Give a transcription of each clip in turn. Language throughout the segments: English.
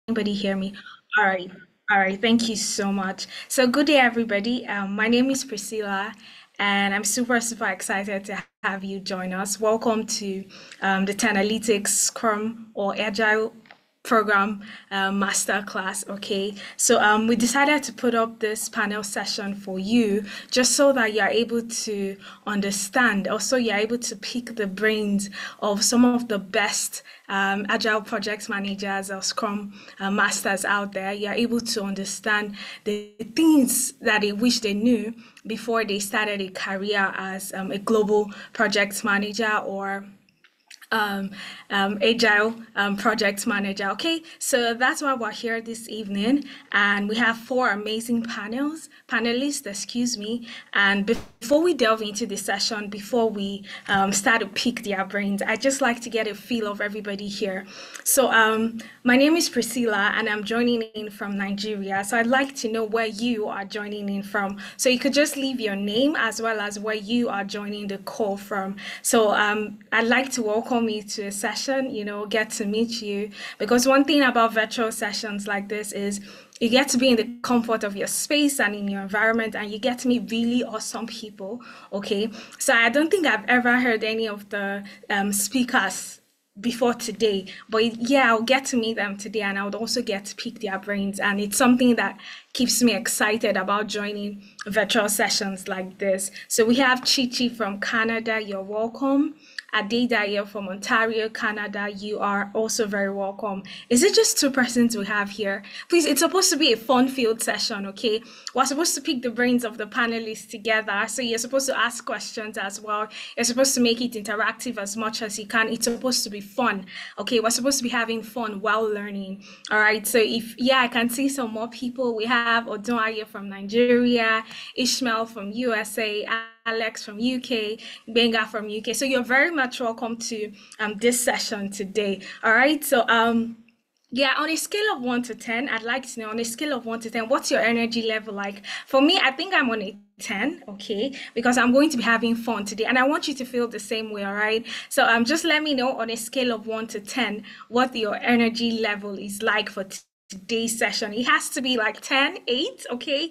Anybody hear me? All right. All right. Thank you so much. So, good day, everybody. My name is Priscilla, and I'm super excited to have you join us. Welcome to the Analytics Scrum or Agile program master class. Okay, so we decided to put up this panel session for you just so that you're able to understand, also you're able to pick the brains of some of the best agile project managers or scrum masters out there. You're able to understand the things that they wish they knew before they started a career as a global project manager or um, agile project manager. Okay, so that's why we're here this evening, and we have four amazing panelists, excuse me. And before we delve into the session, before we start to pick their brains, I just like to get a feel of everybody here. So, my name is Priscilla, and I'm joining in from Nigeria. So I'd like to know where you are joining in from. So you could just leave your name as well as where you are joining the call from. So I'd like to welcome you to a session, get to meet you. Because one thing about virtual sessions like this is you get to be in the comfort of your space and in your environment, and you get to meet really awesome people. Okay. So I don't think I've ever heard any of the speakers before today. But yeah, I'll get to meet them today and I would also get to pick their brains. And it's something that keeps me excited about joining virtual sessions like this. So we have Chichi from Canada. You're welcome. Adedayo from Ontario, Canada. You are also very welcome. Is it just two persons we have here? Please, it's supposed to be a fun-filled session, okay? We're supposed to pick the brains of the panelists together. So you're supposed to ask questions as well. You're supposed to make it interactive as much as you can. It's supposed to be fun, okay? We're supposed to be having fun while learning. All right. So I can see some more people. We have Odunaye from Nigeria, Ishmael from USA, Alex from UK, Benga from UK. So you're very much welcome to this session today. All right. So yeah, on a scale of 1 to 10, I'd like to know on a scale of 1 to 10, what's your energy level like? For me, I think I'm on a 10, okay, because I'm going to be having fun today and I want you to feel the same way, all right? So just let me know on a scale of 1 to 10 what your energy level is like for today's session. It has to be like 10, 8, okay?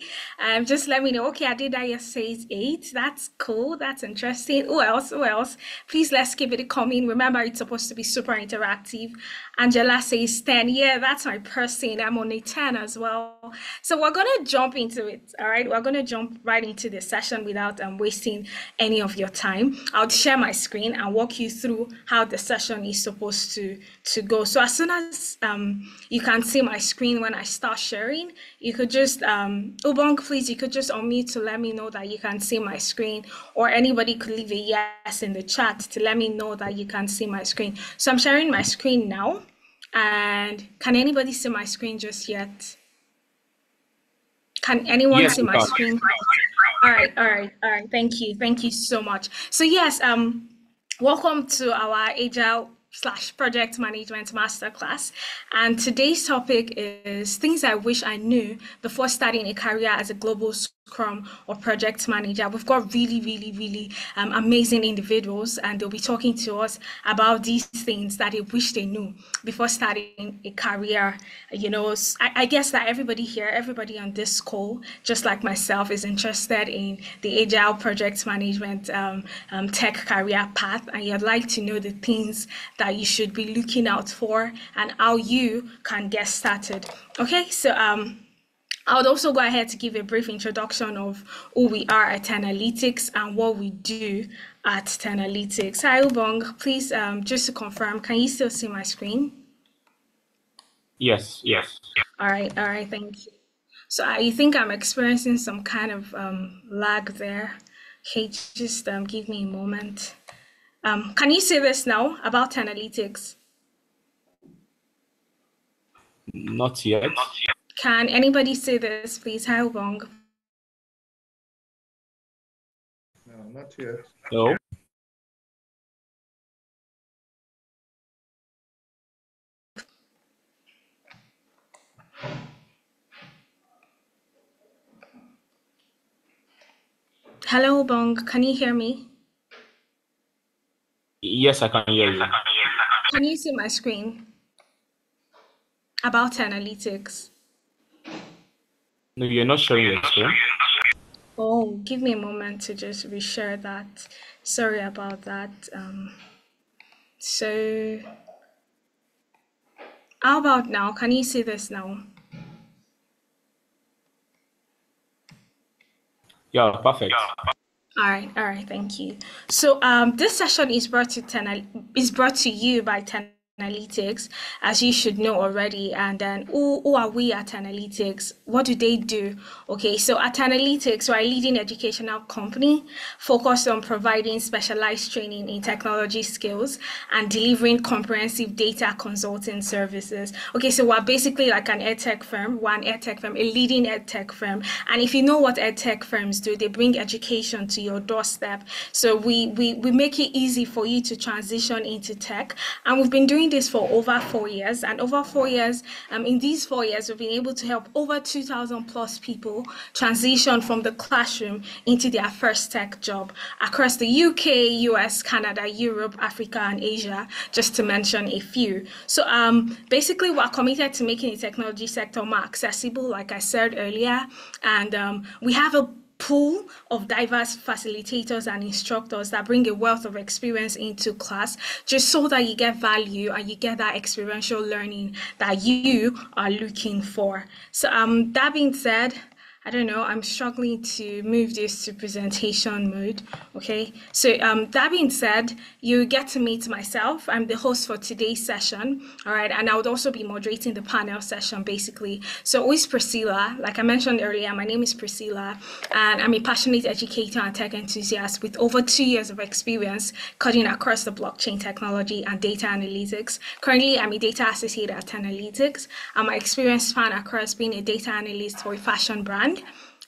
Just let me know. Okay, Adidaya says 8. That's cool. That's interesting. Who else? Who else? Please let's keep it coming. Remember, it's supposed to be super interactive. Angela says 10. Yeah, that's my person. I'm on a 10 as well. So we're gonna jump into it. All right, we're gonna jump right into the session without wasting any of your time. I'll share my screen and walk you through how the session is supposed to go. So as soon as you can see my screen when I start sharing, you could just Ubong, please, you could just unmute to let me know that you can see my screen, or anybody could leave a yes in the chat to let me know that you can see my screen. So I'm sharing my screen now. And can anybody see my screen just yet? Can anyone Yes, see we my can. screen? All right. Thank you so much. So yes, welcome to our Agile slash project management masterclass. And today's topic is things I wish I knew before starting a career as a global Scrum or project manager. We've got really amazing individuals, and they'll be talking to us about these things that they wish they knew before starting a career. I guess that everybody here, everybody on this call, just like myself, is interested in the Agile project management tech career path, and you'd like to know the things that you should be looking out for and how you can get started. Okay, so I would also go ahead to give a brief introduction of who we are at Analytics and what we do at Analytics. Hi, Ubong. Please, just to confirm, can you still see my screen? Yes. All right, thank you. So I think I'm experiencing some kind of lag there. Okay, just give me a moment. Can you see this now about Analytics? Not yet. Can anybody see this, please? Hi, Ubong. No, not yet. No. Hello, Ubong. Can you hear me? Yes, I can hear you. Can you see my screen? about analytics. No, you're not sharing your screen. Oh, give me a moment to just reshare that. Sorry about that. So how about now? Can you see this now? Yeah, perfect. All right, thank you. So this session is brought to you by Ten Analytics, as you should know already. And then who are we at Analytics? What do they do? Okay, so at Analytics, we're a leading educational company focused on providing specialized training in technology skills and delivering comprehensive data consulting services. Okay, so we're basically like an edtech firm. We're an edtech firm, a leading edtech firm. And if you know what edtech firms do, they bring education to your doorstep. So we make it easy for you to transition into tech. And we've been doing this for over 4 years. And over 4 years, in these 4 years, we've been able to help over 2,000 plus people transition from the classroom into their first tech job across the UK, US, Canada, Europe, Africa, and Asia, just to mention a few. So basically, we're committed to making the technology sector more accessible, like I said earlier. And we have a pool of diverse facilitators and instructors that bring a wealth of experience into class just so that you get value and you get that experiential learning that you are looking for. So that being said, I don't know, I'm struggling to move this to presentation mode. Okay, so that being said, you get to meet myself. I'm the host for today's session. All right, and I would also be moderating the panel session basically. So who is Priscilla? Like I mentioned earlier, my name is Priscilla, and I'm a passionate educator and tech enthusiast with over 2 years of experience cutting across the blockchain technology and data analytics. Currently, I'm a data associate at Analytics, and my experience span across being a data analyst for a fashion brand,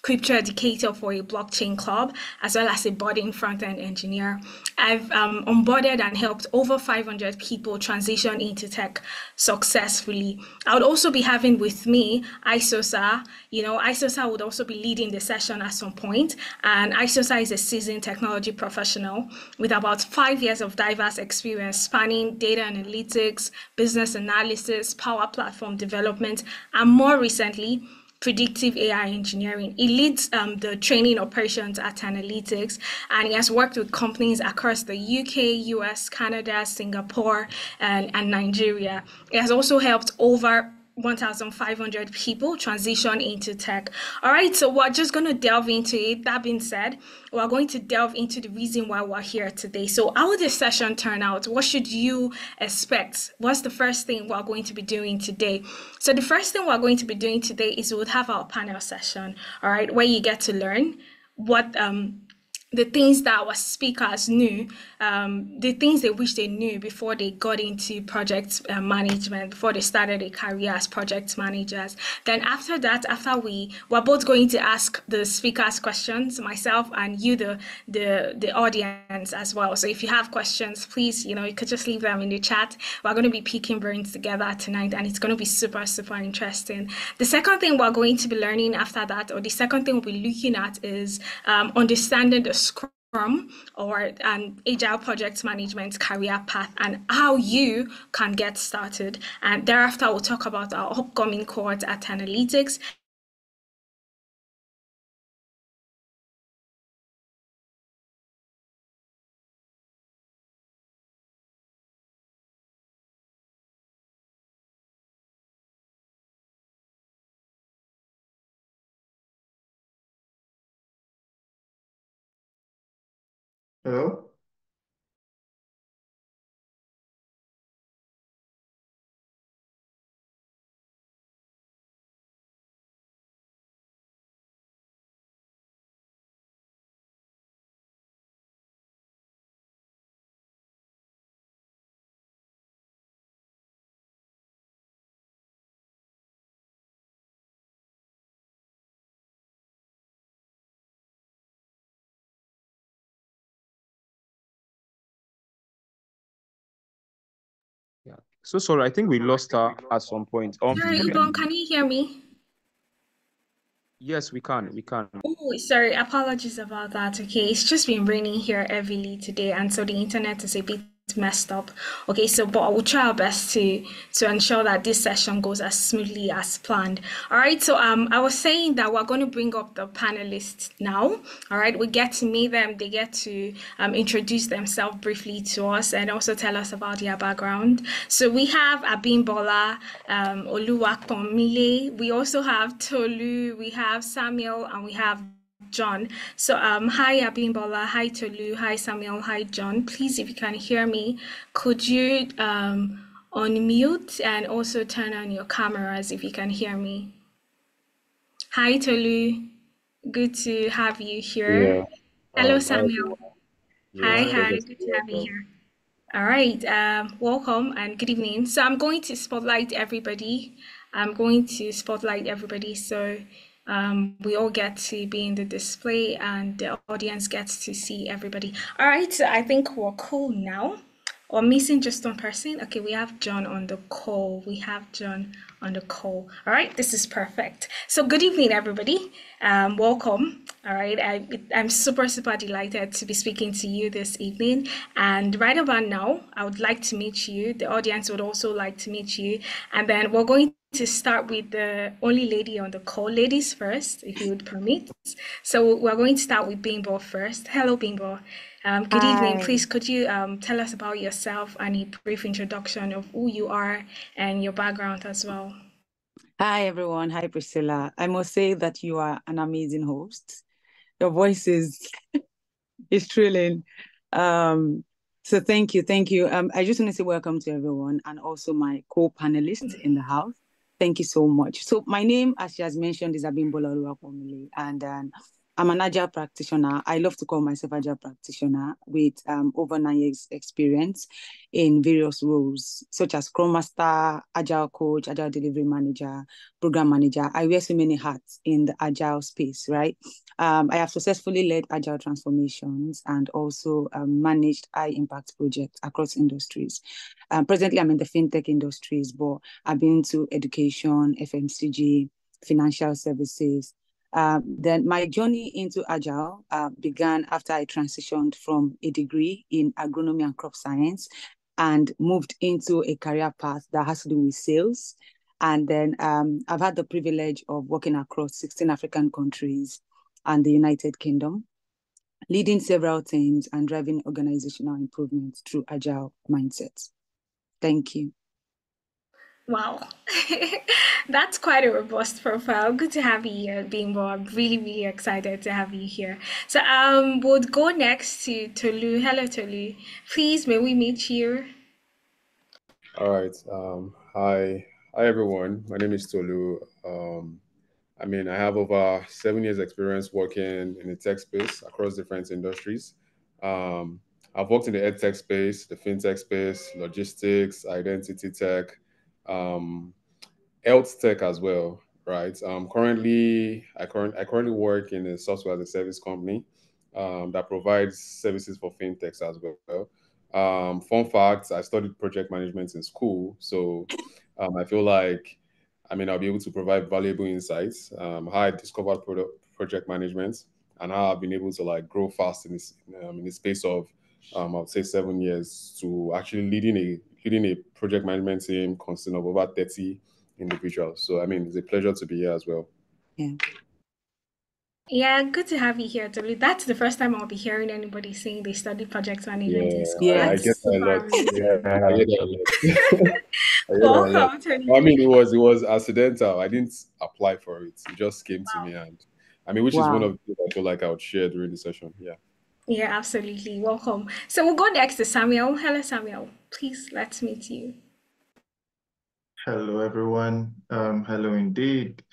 crypto educator for a blockchain club, as well as a budding front-end engineer. I've onboarded and helped over 500 people transition into tech successfully. I would also be having with me Isosa. You know, Isosa would also be leading the session at some point. And Isosa is a seasoned technology professional with about 5 years of diverse experience spanning data analytics, business analysis, power platform development, and more recently, predictive AI engineering. He leads the training operations at Analytics, and he has worked with companies across the UK, US, Canada, Singapore, and Nigeria. He has also helped over 1,500 people transition into tech. All right, so we're just going to delve into it. That being said, we're going to delve into the reason why we're here today. So, how will this session turn out? What should you expect? What's the first thing we're going to be doing today? So, the first thing we're going to be doing today is we'll have our panel session, all right, where you get to learn what the things that our speakers knew, the things they wish they knew before they got into project management, before they started a career as project managers. Then after that, after we're both going to ask the speakers questions, myself and you, the audience as well. So if you have questions, please, you could just leave them in the chat. We're going to be picking brains together tonight, and it's going to be super, super interesting. The second thing we're going to be learning after that, or the second thing we'll be looking at, is understanding the Scrum or an Agile project management career path and how you can get started. And thereafter, we'll talk about our upcoming cohort at Analytics. Hello? Yeah. So sorry, I think we lost her at some point. Sorry, Ubon, can you hear me? Yes, we can. We can. Oh, sorry, apologies about that. Okay, it's just been raining here heavily today, and so the internet is a bit messed up. Okay, so but we'll try our best to ensure that this session goes as smoothly as planned. All right, so I was saying that we're going to bring up the panelists now. All right, we get to meet them. They get to introduce themselves briefly to us and also tell us about their background. So we have Abimbola, Oluwaponmile. We also have Tolu. We have Samuel, and we have John. So hi Abimbola, hi Tolu, hi Samuel, hi John. Please, if you can hear me, could you unmute and also turn on your cameras if you can hear me? Hi Tolu, good to have you here. Yeah. Hello Hi Samuel. everyone. Yeah, Hi, Hi. pleasure hi, to good be to here as have you well. here. All right, welcome and good evening. So I'm going to spotlight everybody. So we all get to be in the display and the audience gets to see everybody. All right, so I think we're cool now. Or missing just one person. Okay, we have John on the call. All right, this is perfect. So good evening, everybody. Welcome. All right, I'm super, super delighted to be speaking to you this evening. And right about now, I would like to meet you. The audience would also like to meet you. And then we're going to start with the only lady on the call. Ladies first, if you would permit. So we're going to start with Bimbo first. Hello, Bimbo. Good evening. Hi. Please, could you tell us about yourself and a brief introduction of who you are and your background as well? Hi, everyone. Hi, Priscilla. I must say that you are an amazing host. Your voice is thrilling. Um, so thank you. Thank you. I just want to say welcome to everyone and also my co-panelists in the house. Thank you so much. So my name, as she has mentioned, is Abimbola Oluwaponmile, and I'm an Agile practitioner. I love to call myself Agile practitioner with over 9 years experience in various roles, such as Scrum Master, Agile coach, Agile delivery manager, program manager. I wear so many hats in the Agile space, right? I have successfully led Agile transformations and also managed high impact projects across industries. Presently, I'm in the fintech industries, but I've been to education, FMCG, financial services. Then my journey into Agile began after I transitioned from a degree in agronomy and crop science and moved into a career path that has to do with sales. And then I've had the privilege of working across 16 African countries and the United Kingdom, leading several teams and driving organizational improvements through Agile mindsets. Thank you. Wow, that's quite a robust profile. Good to have you here, Bimbo. I'm really, really excited to have you here. So, we'll go next to Tolu. Hello, Tolu. Please, may we meet you? All right. Hi everyone. My name is Tolu. I have over 7 years experience working in the tech space across different industries. Um, I've worked in the ed tech space, the fintech space, logistics, identity tech, um, health tech as well, right? I currently work in a software as a service company that provides services for fintechs as well. Fun fact: I studied project management in school, so I feel like I'll be able to provide valuable insights. How I discovered project management and how I've been able to like grow fast in the space of I would say 7 years to actually leading a project management team consisting of over 30 individuals. So it's a pleasure to be here as well. Yeah. Yeah, good to have you here, Tolu. That's the first time I'll be hearing anybody saying they studied project management in Yeah, school. I Yes. get That's that a super lot. amazing. I Yeah. get that a lot. I get that a lot. Welcome, Tolu. It was accidental. I didn't apply for it. It just came to me, and which is one Wow. of the things I feel like I would share during the session. Yeah. Yeah, absolutely. Welcome. So we'll go next to Samuel. Hello, Samuel. Please, let's meet you. Hello, everyone. Hello indeed.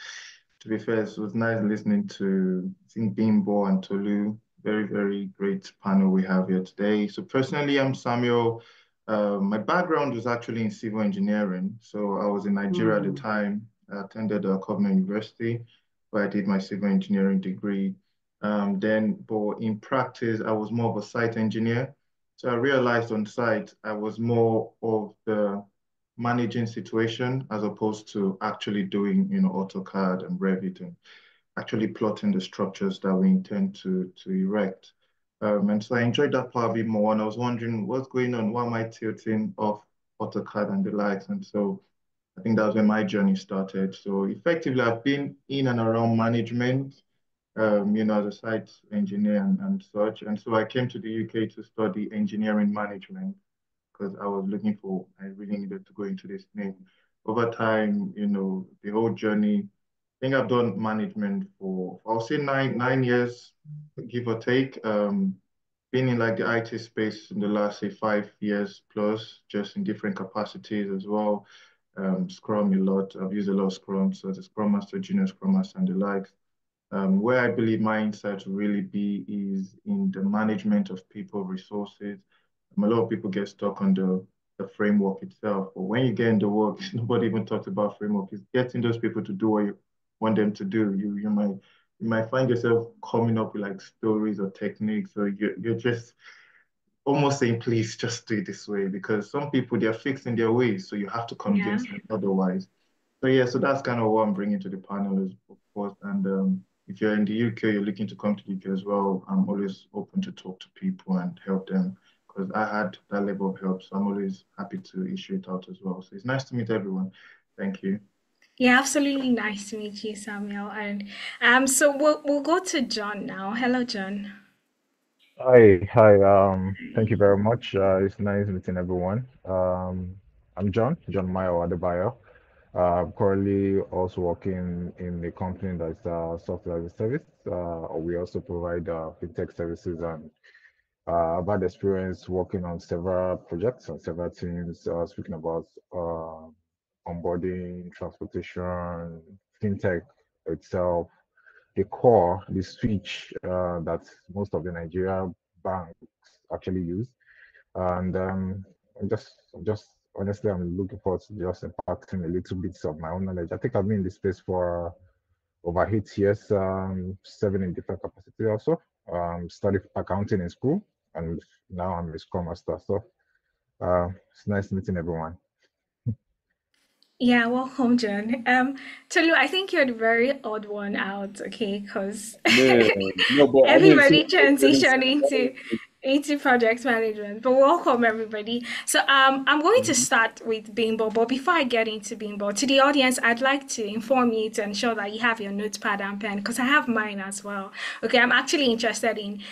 To be fair, it was nice listening to, I think, Bimbo and Tolu. Very, very great panel we have here today. So personally, I'm Samuel. My background was actually in civil engineering. So I was in Nigeria at the Mm. time. I attended Covenant University, where I did my civil engineering degree. But in practice, I was more of a site engineer. So I realized on site, I was more of the managing situation as opposed to actually doing, AutoCAD and Revit and actually plotting the structures that we intend to erect. And so I enjoyed that part a bit more. And I was wondering what's going on? Why am I tilting off AutoCAD and the likes? And so I think that's when my journey started. So effectively, I've been in and around management, as a site engineer and such. And so I came to the UK to study engineering management because I really needed to go into this thing. Over time, the whole journey, I think I've done management for, I'll say 9 years, give or take. Been in like the IT space in the last, say, 5 years plus, just in different capacities as well. Scrum a lot. I've used a lot of Scrum, so the Scrum Master, Junior Scrum Master, and the likes. Where I believe my insight will really be is in the management of people resources. A lot of people get stuck on the framework itself, but when you get in the work, nobody even talks about framework. It's getting those people to do what you want them to do. You might find yourself coming up with like stories or techniques, or you're just almost saying, please just do it this way, because some people they're fixed in their ways, so you have to Yeah. convince them otherwise. So yeah, so that's kind of what I'm bringing to the panel, is of course. And if you're in the UK, you're looking to come to the UK as well, I'm always open to talk to people and help them because I had that level of help. So I'm always happy to issue it out as well. So it's nice to meet everyone. Thank you. Yeah, absolutely nice to meet you, Samuel. And so we'll go to John now. Hello, John. Hi, hi. Thank you very much. It's nice meeting everyone. I'm John Mayo Adebayo. I'm currently also working in a company that's software as a service. We also provide fintech services, and I've had experience working on several projects and several teams, speaking about onboarding, transportation, fintech itself, the core, the switch that most of the Nigeria banks actually use. And I'm just honestly, I'm looking forward to just imparting a little bits of my own knowledge. I think I've been in this space for over 8 years, serving in different capacities also. Studied accounting in school, and now I'm a Scrum Master. So it's nice meeting everyone. Yeah, welcome, John. Tolu, I think you're the very odd one out, okay? Because Man, no, but I mean, see, everybody transition into project management. But welcome everybody. So I'm going to Mhm. start with Bimbo, but before I get into Bimbo, to the audience, I'd like to inform you to ensure that you have your notepad and pen because I have mine as well. Okay, I'm actually interested in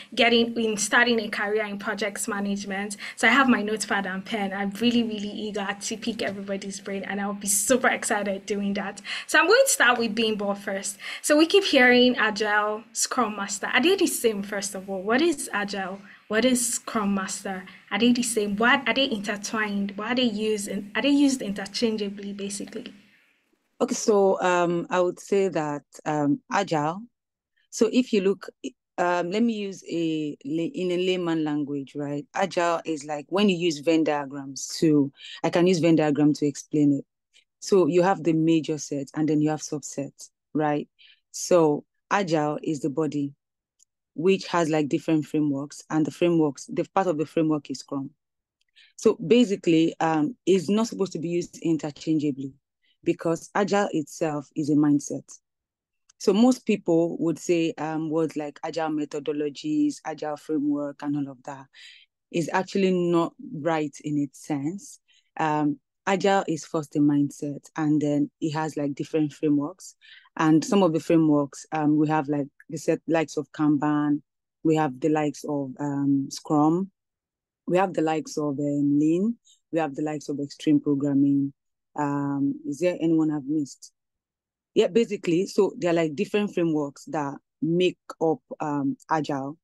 starting a career in projects management. So I have my notepad and pen. I'm really, really eager to pick everybody's brain and I'll be super excited doing that. So I'm going to start with Bimbo first. So we keep hearing Agile, Scrum Master. Are they the same, first of all? What is Agile? What is Scrum Master? Are they the same? What are they intertwined? What are they used? And are they used interchangeably, basically? Okay, so I would say that agile. So if you look, let me use in a layman language, right? Agile is like when you use Venn diagrams to, I can use Venn diagram to explain it. So you have the major set and then you have subsets, right? So agile is the body, which has like different frameworks, and the part of the framework is Scrum. So basically, it's not supposed to be used interchangeably because agile itself is a mindset. So most people would say words like agile methodologies, agile framework, and all of that is actually not right in its sense. Agile is first a mindset, and then it has like different frameworks. And some of the frameworks, we have like the set likes of Kanban, we have the likes of Scrum, we have the likes of Lean, we have the likes of extreme programming. Is there anyone I've missed? Yeah, basically, so they're like different frameworks that make up Agile.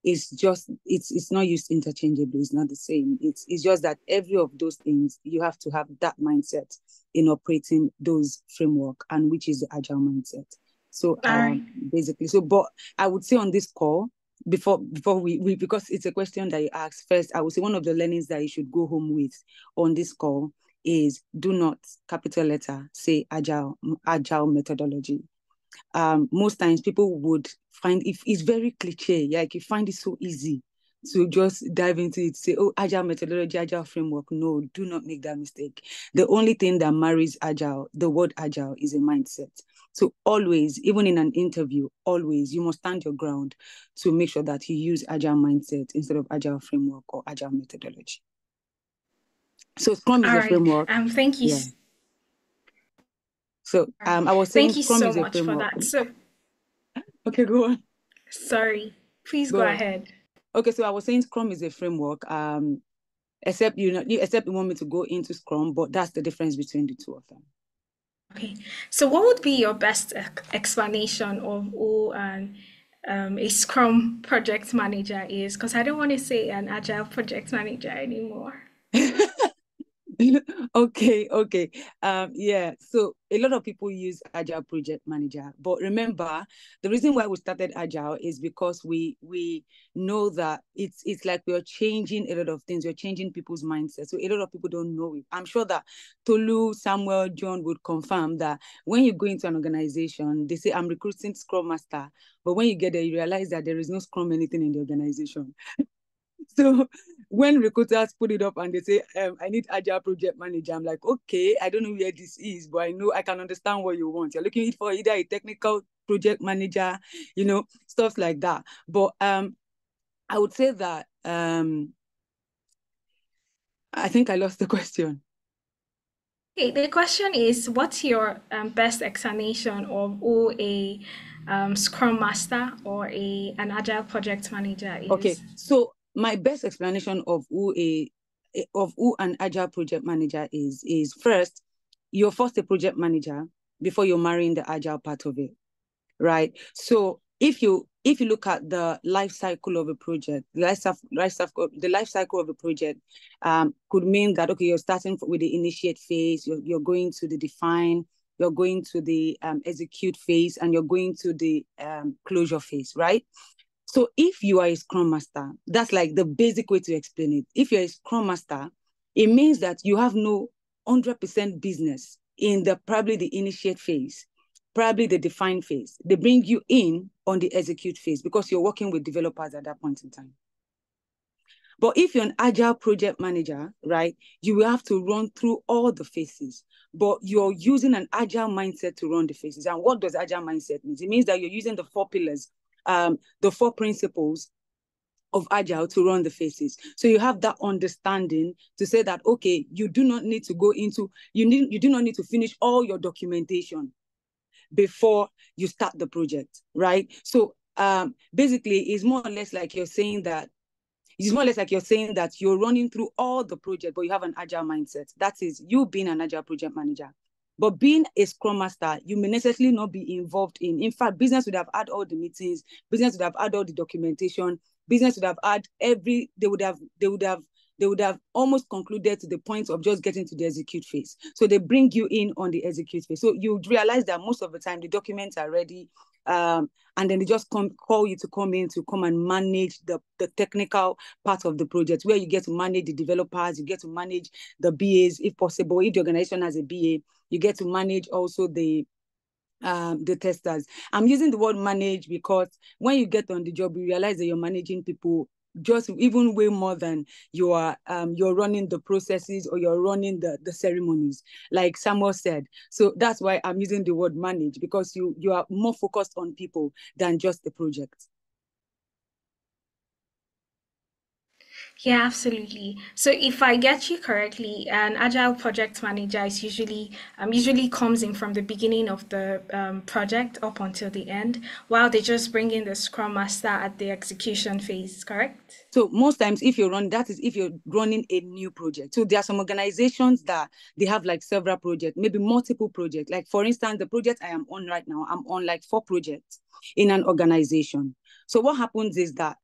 It's not used interchangeably. It's not the same. It's just that every of those things you have to have that mindset in operating those framework, and which is the Agile mindset. So All right. basically, but I would say on this call, before we because it's a question that you asked first, I would say one of the learnings that you should go home with on this call is do not capital letter say agile methodology. Most times people would find if it's very cliche, like you find it so easy to just dive into it, say, oh, Agile methodology, Agile framework. No, do not make that mistake. The only thing that marries Agile, the word Agile, is a mindset. So always, even in an interview, always, you must stand your ground to make sure that you use Agile mindset instead of Agile framework or Agile methodology. So Scrum is All a right. framework. Thank you. Yeah. So I was saying Thank you Scrum so is a much for framework. that. So, Okay, go on. sorry, please Go go on. ahead. Okay, so I was saying Scrum is a framework. Except except you want me to go into Scrum, but that's the difference between the two of them. Okay. So, what would be your best explanation of who a Scrum project manager is? Because I don't want to say an Agile project manager anymore. Okay. Yeah. So a lot of people use Agile Project Manager, but remember, the reason why we started Agile is because we know that it's like we're changing a lot of things. We're changing people's mindsets. So a lot of people don't know it. I'm sure that Tolu, Samuel, John would confirm that when you go into an organization, they say, I'm recruiting Scrum Master. But when you get there, you realize that there is no Scrum anything in the organization. So when recruiters put it up and they say, I need Agile project manager, I'm like, okay, I don't know where this is, but I know I can understand what you want. You're looking for either a technical project manager, stuff like that. But I would say that I think I lost the question. Okay, the question is, what's your best explanation of who a Scrum Master or an Agile project manager Okay, is? so my best explanation of who an Agile project manager is first, you're first a project manager before you're marrying the Agile part of it, right? So if you look at the life cycle of a project, the life cycle of a project could mean that, okay, you're starting with the initiate phase, you're going to the define, you're going to the execute phase, and you're going to the closure phase, right? So if you are a Scrum Master, that's like the basic way to explain it. If you're a Scrum Master, it means that you have no 100% business in probably the initiate phase, probably the define phase. They bring you in on the execute phase because you're working with developers at that point in time. But if you're an Agile project manager, right, you will have to run through all the phases, but you're using an Agile mindset to run the phases. And what does Agile mindset mean? It means that you're using the 4 pillars, the 4 principles of Agile to run the phases. So you have that understanding to say that, okay, you do not need to you do not need to finish all your documentation before you start the project, right? So basically, it's more or less like you're saying that you're running through all the project, but you have an Agile mindset. That is you being an Agile project manager. But being a Scrum Master, you may necessarily not be involved in. In fact, business would have had all the meetings, business would have had all the documentation, business would have had they would have almost concluded to the point of just getting to the execute phase. So they bring you in on the execute phase. So you realize that most of the time the documents are ready, and then they just call you to come and manage the technical part of the project, where you get to manage the developers, you get to manage the BAs if possible. If the organization has a BA, you get to manage also the testers. I'm using the word manage because when you get on the job, you realize that you're managing people just even way more than you're running the processes or you're running the ceremonies, like Samuel said. So that's why I'm using the word manage, because you are more focused on people than just the project. Yeah, absolutely. So if I get you correctly, an agile project manager is usually comes in from the beginning of the project up until the end, while they just bring in the scrum master at the execution phase, correct? So most times if you're running a new project. So there are some organizations that they have like several projects, maybe multiple projects. Like for instance, the project I am on right now, I'm on like 4 projects in an organization. So what happens is that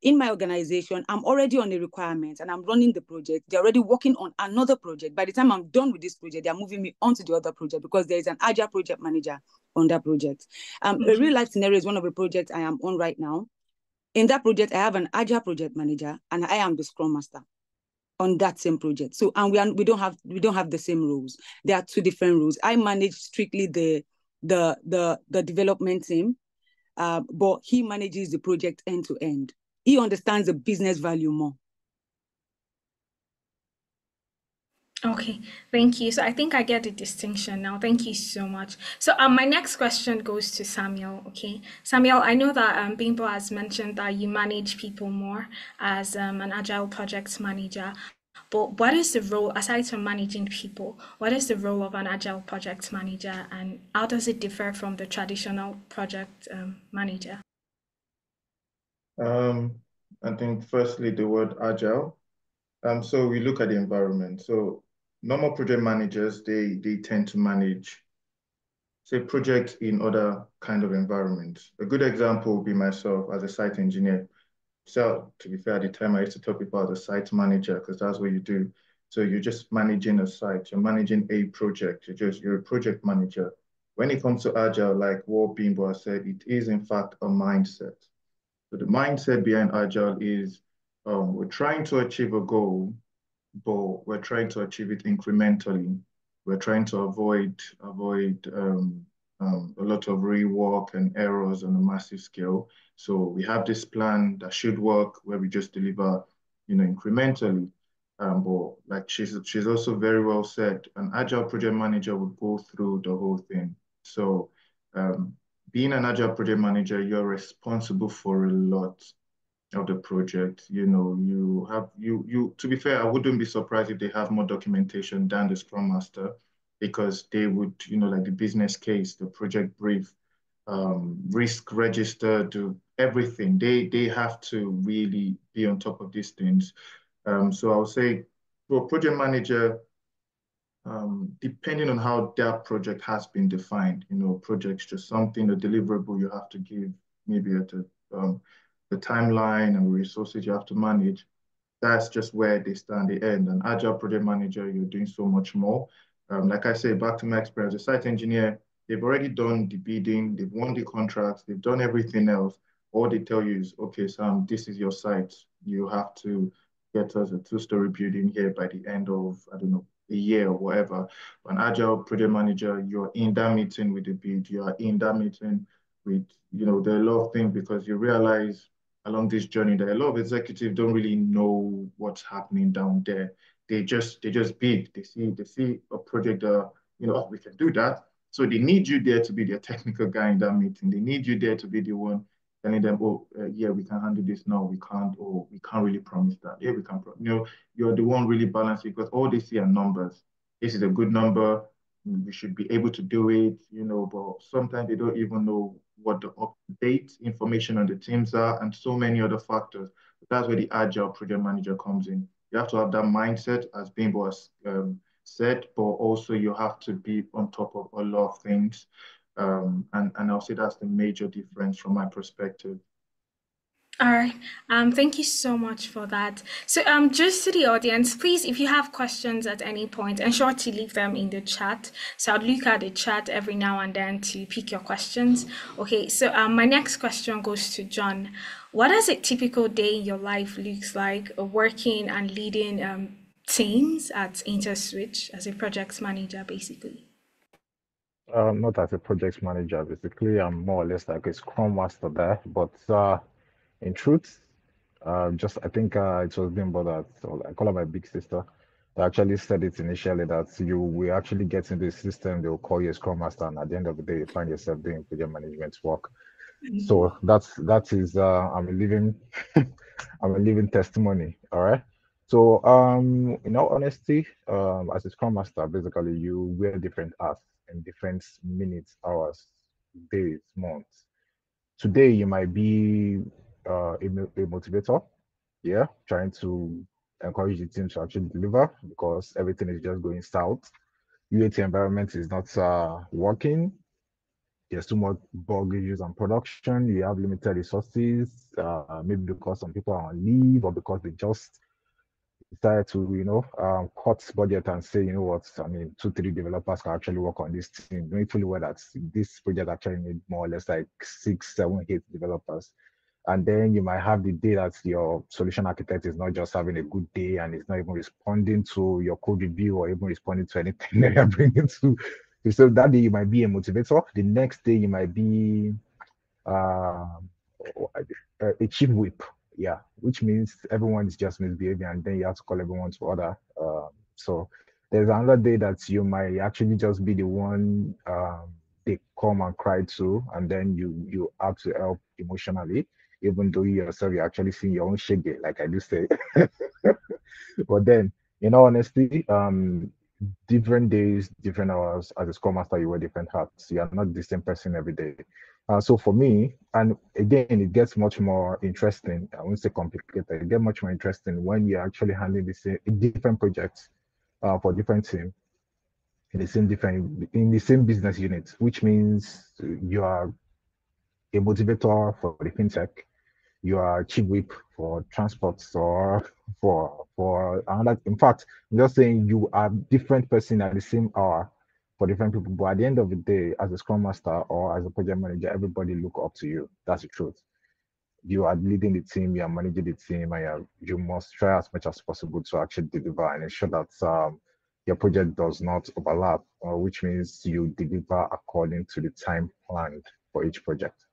in my organization, I'm already on a requirement and I'm running the project. They're already working on another project. By the time I'm done with this project, they're moving me on to the other project because there is an agile project manager on that project. A real life scenario is one of the projects I am on right now. In that project, I have an agile project manager and I am the scrum master on that same project. So, and we don't have the same roles. There are 2 different roles. I manage strictly the development team, but he manages the project end to end. he understands the business value more. Okay, thank you. So I think I get the distinction now. Thank you so much. So my next question goes to Samuel. Okay, Samuel, I know that Bimbo has mentioned that you manage people more as an agile project manager. But what is the role, aside from managing people, what is the role of an agile project manager, and how does it differ from the traditional project manager? I think firstly the word agile. So we look at the environment. So normal project managers, they tend to manage, say, projects in other kind of environments. A good example would be myself as a site engineer. So to be fair, at the time I used to tell people as a site manager because that's what you do. So you're just managing a site, you're managing a project, you're a project manager. When it comes to agile, like what Bimbo has said, it is in fact a mindset. So the mindset behind agile is we're trying to achieve a goal, but we're trying to achieve it incrementally. We're trying to avoid a lot of rework and errors on a massive scale. So we have this plan that should work where we just deliver, incrementally. But like she's also very well said, an agile project manager would go through the whole thing. So um, being an agile project manager, you're responsible for a lot of the project. You to be fair, I wouldn't be surprised if they have more documentation than the Scrum Master because they would, like the business case, the project brief, risk register, do everything. They have to really be on top of these things. So I would say for a project manager, depending on how that project has been defined, project's just something, a deliverable you have to give maybe at the timeline and resources you have to manage. That's just where they stand the end. An agile project manager, you're doing so much more. Like I say, back to my experience, a site engineer, they've already done the bidding, they've won the contracts, they've done everything else. All they tell you is, okay, Sam, this is your site. You have to get us a two-story building here by the end of, I don't know, a year or whatever. An agile project manager, you're in that meeting with the bid, you are in that meeting with, there are a lot of things because you realize along this journey that a lot of executives don't really know what's happening down there. They just bid. They see a project that, oh, we can do that. So they need you there to be their technical guy in that meeting. They need you there to be the one telling them, oh, yeah, we can handle this. No, we can't. Oh, we can't really promise that. Yeah, we can. You're the one really balancing because all they see are numbers. This is a good number. We should be able to do it, but sometimes they don't even know what the up-to-date information on the teams are and so many other factors. That's where the agile project manager comes in. You have to have that mindset, as Bimbo has said, but also you have to be on top of a lot of things. And I'll say that's the major difference from my perspective. All right. Thank you so much for that. So, just to the audience, please, if you have questions at any point, ensure to leave them in the chat. So I'll look at the chat every now and then to pick your questions. Okay. So, my next question goes to John. What does a typical day in your life looks like, working and leading teams at InterSwitch as a project manager, basically? Not as a project manager, basically. I'm more or less like a Scrum Master there. But in truth, just I think it was being bothered. So I call her my big sister. They actually said it initially that you will actually get into the system, they will call you a Scrum Master, and at the end of the day, you find yourself doing project management work. So that is I'm a living I'm a living testimony. All right. So in all honesty, as a Scrum Master, basically you wear different hats in different minutes, hours, days, months. Today you might be a motivator, yeah, trying to encourage the team to actually deliver because everything is just going south. UAT environment is not working. There's too much bug issues on production. You have limited resources, maybe because some people are on leave or because they just decided to, cut budget and say, you know what, I mean, two, three developers can actually work on this thing. Knowing fully well that this project actually need more or less like 6, 7, 8 developers. And then you might have the day that your solution architect is not just having a good day and is not even responding to your code review or even responding to anything that you're bringing to. So that day you might be a motivator. The next day you might be uh, a chief whip. Yeah, which means everyone is just misbehaving, and then you have to call everyone to order. So there's another day that you might actually just be the one they come and cry to, and then you have to help emotionally, even though you yourself you're actually seeing your own shege, like I do say. But then, in all honesty, different days, different hours. As a scrum master, you wear different hats. You are not the same person every day. So for me, and again, it gets much more interesting. I won't say complicated. It gets much more interesting when you're actually handling the same different projects for different teams in the same business unit, which means you are a motivator for the fintech, you are chief whip for transports or for another. In fact, I'm just saying you are different person at the same hour for different people. But at the end of the day, as a scrum master or as a project manager, everybody look up to you. That's the truth. You are leading the team, you are managing the team, and you must try as much as possible to actually deliver and ensure that your project does not overlap, which means you deliver according to the time planned for each project.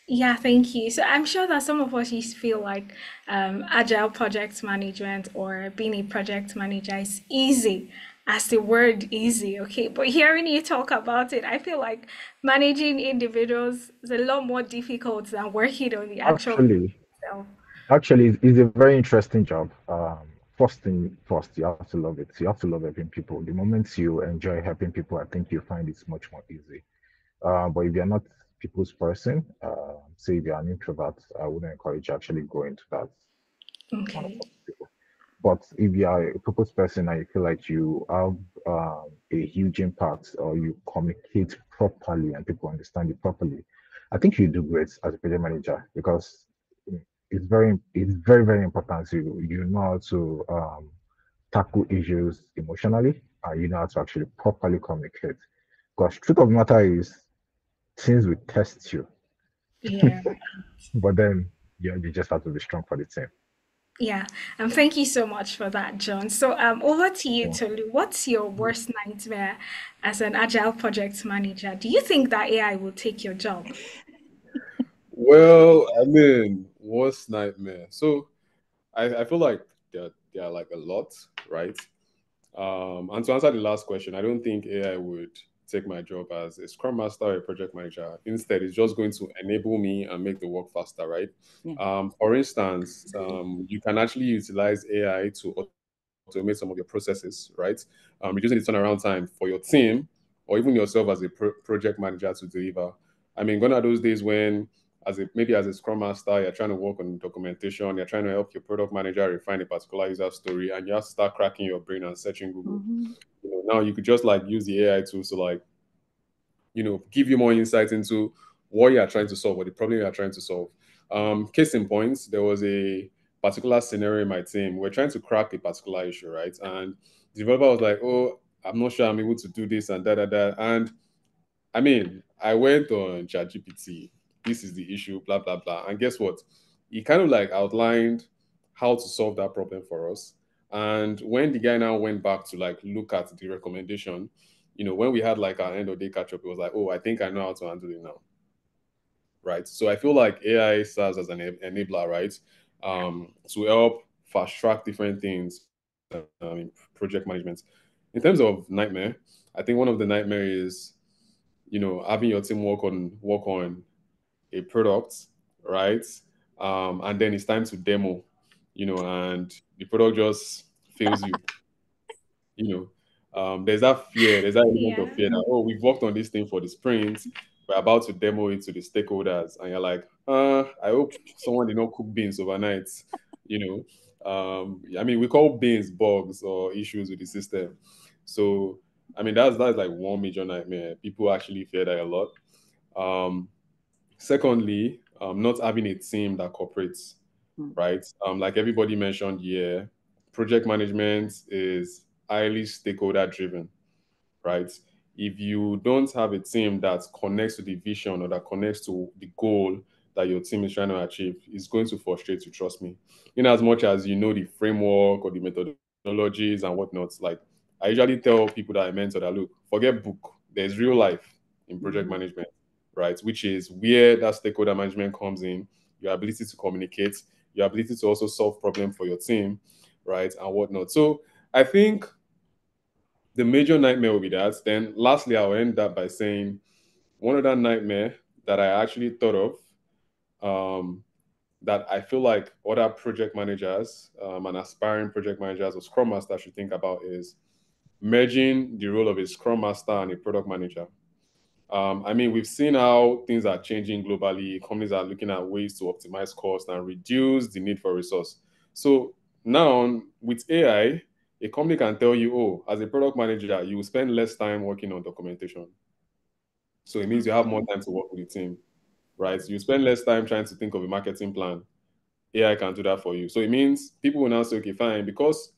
Yeah, thank you. So I'm sure that some of us used to feel like agile project management or being a project manager is easy, as the word easy, okay? But hearing you talk about it, I feel like managing individuals is a lot more difficult than working on the actual Actually, itself. It's a very interesting job. First thing first, you have to love it. You have to love helping people. The moment you enjoy helping people, I think you find it's much more easy. But if you're not people's person, say if you're an introvert, I wouldn't encourage you actually go into that kind of Okay. people. But if you are a purpose person and you feel like you have a huge impact or you communicate properly and people understand you properly, I think you do great as a project manager because it's very, very important you know how to tackle issues emotionally and you know how to actually properly communicate. Because truth of the matter is things will test you, Yeah. but then you just have to be strong for the team. Yeah. And thank you so much for that, John. So over to you, Yeah. Tolu. What's your worst nightmare as an agile project manager? Do you think that AI will take your job? Well, I mean, worst nightmare. So I feel like there are like a lot, right? And to answer the last question, I don't think AI would take my job as a scrum master or a project manager. Instead, it's just going to enable me and make the work faster, right? Yeah. For instance, you can actually utilize AI to automate some of your processes, right? Reducing the turnaround time for your team or even yourself as a project manager to deliver. I mean, gone are those days when, as a scrum master, you're trying to work on documentation, you're trying to help your product manager refine a particular user story, and you have to start cracking your brain and searching Google. Mm-hmm. Now you could just like use the AI tools to like give you more insight into what you are trying to solve or the problem you are trying to solve. Case in point, there was a particular scenario in my team. We're trying to crack a particular issue, right? And the developer was like, "Oh, I'm not sure I'm able to do this and da." And I mean, I went on ChatGPT. This is the issue, blah blah blah. And guess what? He kind of like outlined how to solve that problem for us. And when the guy now went back to like look at the recommendation, when we had like our end of day catch up, it was like, oh, I think I know how to handle it now, right? So I feel like AI serves as an enabler, right, to help fast track different things in project management. In terms of nightmare, I think one of the nightmare is having your team work on a product, right? And then it's time to demo, and the product just fails you. you there's that fear, there's that element of Yeah. fear that, oh, we've worked on this thing for the sprint, we're about to demo it to the stakeholders, and you're like, I hope someone did not cook beans overnight. you I mean, we call beans bugs or issues with the system. So I mean, that's like one major nightmare. People actually fear that a lot. um Secondly, not having a team that cooperates, Mm. right? Like everybody mentioned here, project management is highly stakeholder driven, right? If you don't have a team that connects to the vision or that connects to the goal that your team is trying to achieve, it's going to frustrate you, trust me. In as much as you know the framework or the methodologies and whatnot, like I usually tell people that I mentor that look, forget book, there's real life in project Mm-hmm. management, right? Which is where that stakeholder management comes in. your ability to communicate, your ability to also solve problems for your team, right, and whatnot. So I think the major nightmare will be that. Then lastly, I'll end that by saying one other nightmare that I actually thought of, that I feel like other project managers and aspiring project managers or scrum masters should think about is merging the role of a scrum master and a product manager. I mean, we've seen how things are changing globally. Companies are looking at ways to optimize costs and reduce the need for resource. So now with AI, a company can tell you, oh, as a product manager, you will spend less time working on documentation. So it means you have more time to work with the team, right? You spend less time trying to think of a marketing plan. AI can do that for you. So it means people will now say, okay, fine, because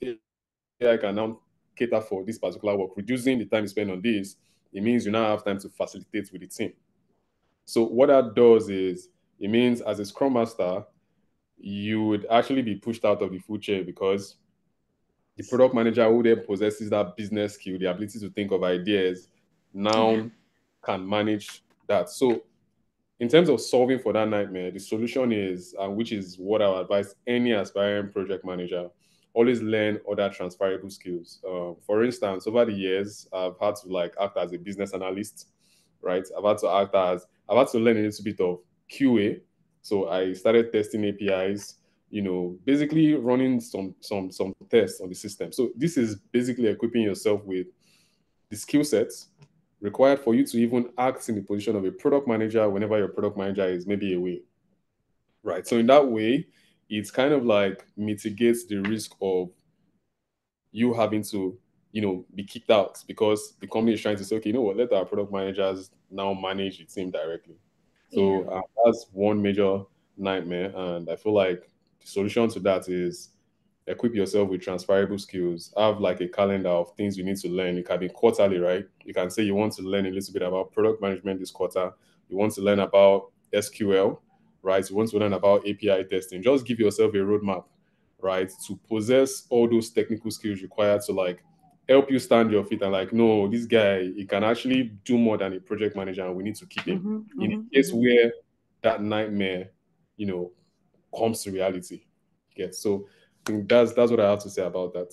AI can now cater for this particular work, reducing the time you spend on this, it means you now have time to facilitate with the team. So what that does is it means as a scrum master, you would actually be pushed out of the food chain because the product manager who then possesses that business skill, the ability to think of ideas, Yeah. now can manage that. So in terms of solving for that nightmare, the solution is, which is what I would advise any aspiring project manager, always learn other transferable skills. For instance, over the years, I've had to like act as a business analyst, right? I've had to learn a little bit of QA. So I started testing APIs, basically running some tests on the system. So this is basically equipping yourself with the skill sets required for you to even act in the position of a product manager whenever your product manager is maybe away, right? So in that way, it's kind of like mitigates the risk of you having to, be kicked out because the company is trying to say, okay, you know what, let our product managers now manage the team directly. Yeah. So that's one major nightmare, and I feel like the solution to that is equip yourself with transferable skills. Have like a calendar of things you need to learn. It can be quarterly, right? You can say you want to learn a little bit about product management this quarter. You want to learn about SQL, right? You want to learn about API testing. Just give yourself a roadmap, right? To possess all those technical skills required to like help you stand your feet and like, no, this guy, he can actually do more than a project manager and we need to keep him. In a case where that nightmare, you know, comes to reality. Yes. So I think that's what I have to say about that.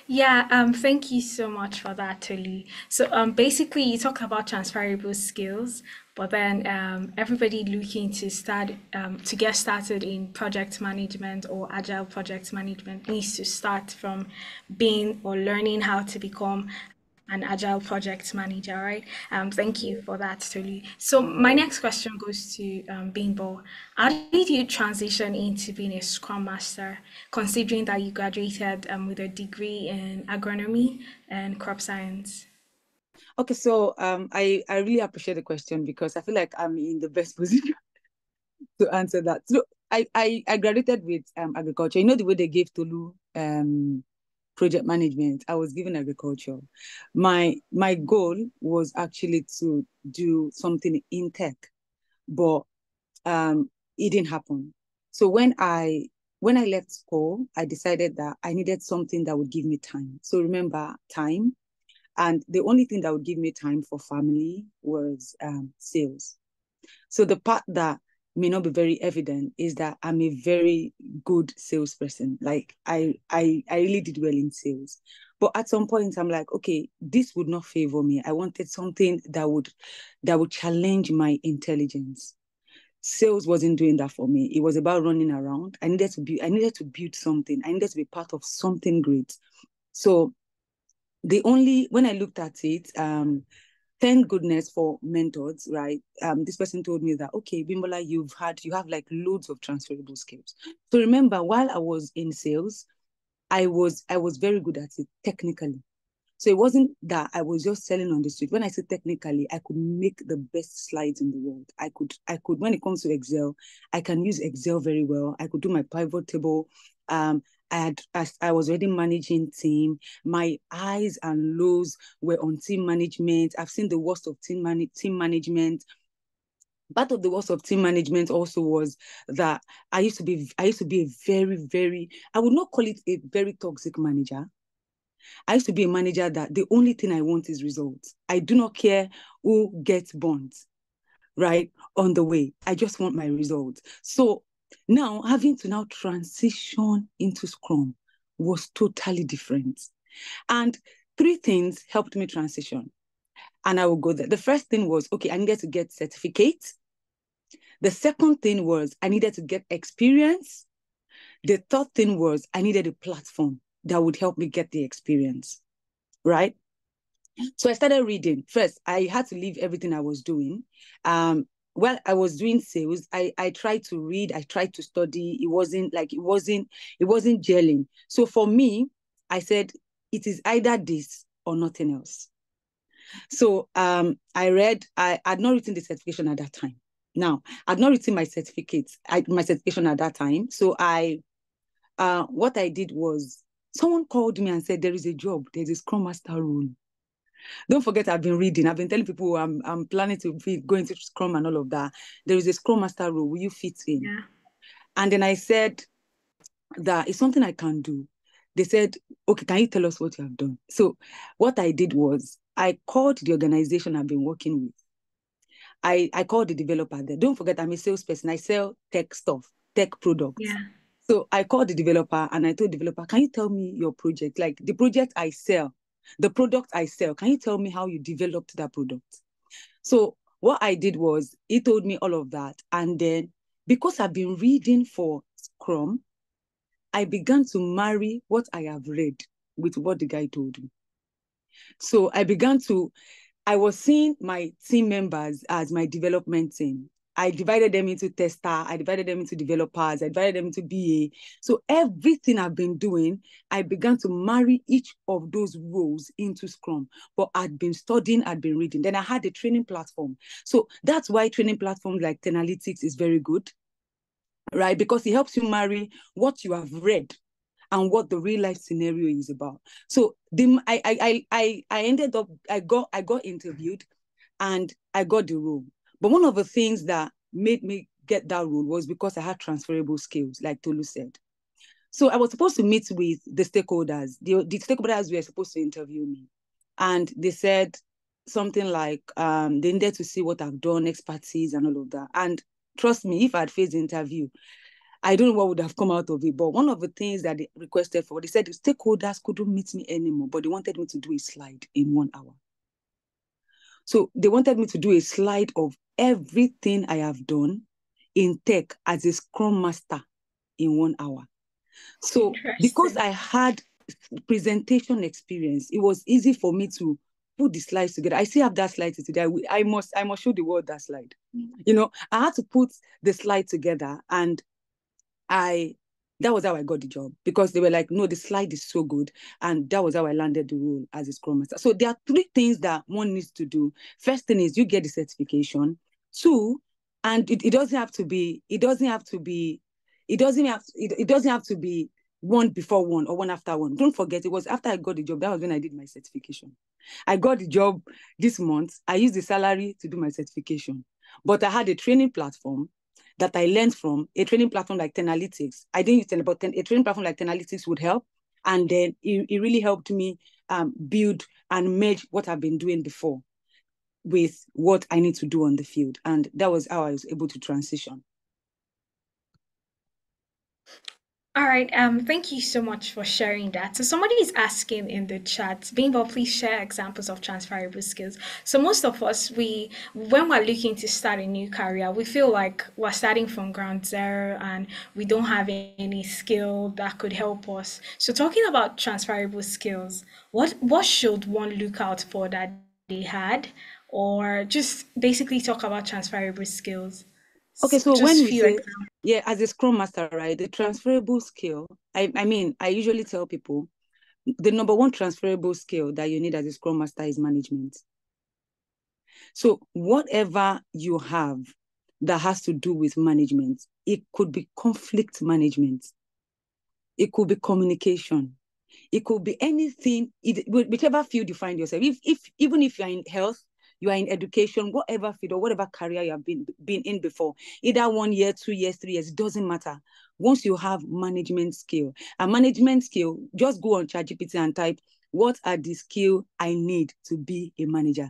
Yeah, thank you so much for that, Tolu. So, basically, you talk about transferable skills, but then everybody looking to start to get started in project management or agile project management needs to start from being or learning how to become an agile project manager, right? Thank you for that, Tolu. So my next question goes to Bimbo. How did you transition into being a Scrum Master, considering that you graduated with a degree in agronomy and crop science? Okay, so I really appreciate the question because I feel like I'm in the best position to answer that. So I graduated with agriculture. You know the way they gave Tolu project management. I was given agriculture. My goal was actually to do something in tech, but it didn't happen. So when I left school, I decided that I needed something that would give me time. So remember, time. And the only thing that would give me time for family was sales. So the part that may not be very evident is that I'm a very good salesperson. Like I really did well in sales. But at some point I'm like, okay, this would not favor me. I wanted something that would challenge my intelligence. Sales wasn't doing that for me. It was about running around. I needed to build something. I needed to be part of something great. So when I looked at it, thank goodness for mentors, right? This person told me that, okay, Bimbola, you have like loads of transferable skills. So remember, while I was in sales, I was very good at it technically. So it wasn't that I was just selling on the street. When I say technically, I could make the best slides in the world. I could, when it comes to Excel, I can use Excel very well. I could do my pivot table. I was already managing team. My highs and lows were on team management. I've seen the worst of team management. Part of the worst of team management also was that I used to be a very, very, I would not call it a very toxic manager. I used to be a manager that the only thing I want is results. I do not care who gets burnt. right, on the way. I just want my results. So now having to now transition into Scrum was totally different. And three things helped me transition. And I will go there. The first thing was, okay, I needed to get certificates. The second thing was I needed to get experience. The third thing was I needed a platform that would help me get the experience, right? So I started reading. First, I had to leave everything I was doing. While I was doing sales, I tried to read, I tried to study. It wasn't gelling. So for me, I said, it is either this or nothing else. So I had not written the certification at that time. Now, I'd not written my certification at that time. So what I did was, someone called me and said, there is a job, there's a Scrum Master role. Don't forget, I've been reading. I've been telling people I'm planning to be going to Scrum and all of that. There is a Scrum Master role. Will you fit in? Yeah. And then I said that it's something I can do. They said, okay, can you tell us what you have done? So what I did was I called the organization I've been working with. I called the developer there. Don't forget, I'm a salesperson. I sell tech stuff, tech products. Yeah. So I called the developer and I told the developer, can you tell me your project? Like the project I sell, the product I sell, can you tell me how you developed that product? So what I did was, he told me all of that. And then because I've been reading for Scrum, I began to marry what I have read with what the guy told me. So I was seeing my team members as my development team. I divided them into tester, I divided them into developers, I divided them into BA. So everything I've been doing, I began to marry each of those roles into Scrum. But I'd been studying, I'd been reading. Then I had a training platform. So that's why training platforms like Tenalytics is very good, right? Because it helps you marry what you have read and what the real life scenario is about. So I ended up, I got interviewed and I got the role. But one of the things that made me get that role was because I had transferable skills, like Tolu said. So I was supposed to meet with the stakeholders. The stakeholders were supposed to interview me. And they said something like, they needed to see what I've done, expertise and all of that. And trust me, if I had faced the interview, I don't know what would have come out of it, but one of the things that they requested for, they said the stakeholders couldn't meet me anymore, but they wanted me to do a slide in 1 hour. So they wanted me to do a slide of everything I have done in tech as a Scrum Master in 1 hour. So because I had presentation experience, it was easy for me to put the slides together. I still have that slide today. I must show the world that slide. You know, I had to put the slide together, and that was how I got the job, because they were like, no, the slide is so good. And that was how I landed the role as a Scrum Master. So there are three things that one needs to do. First thing is you get the certification. Two, and it doesn't have to be one before one or one after one. Don't forget, it was after I got the job, that was when I did my certification. I got the job this month. I used the salary to do my certification. But I had a training platform that I learned from, a training platform like Tenalytics. I didn't use but a training platform like Tenalytics would help. And then it really helped me build and merge what I've been doing before with what I need to do on the field. And that was how I was able to transition. All right. Thank you so much for sharing that. So somebody is asking in the chat, Bimbo, please share examples of transferable skills. So most of us, when we're looking to start a new career, we feel like we're starting from ground zero and we don't have any skill that could help us. So talking about transferable skills, what should one look out for that they had, or just basically talk about transferable skills? Okay, so when Just we few say, examples. yeah, as a Scrum Master, right, the transferable skill, I usually tell people the number one transferable skill that you need as a Scrum Master is management. So whatever you have that has to do with management, it could be conflict management, it could be communication, it could be anything, whichever field you find yourself. Even if you're in health, you are in education, whatever field or whatever career you have been in before, either 1 year, 2 years, 3 years, it doesn't matter. Once you have management skill, just go on ChatGPT and type, what are the skills I need to be a manager?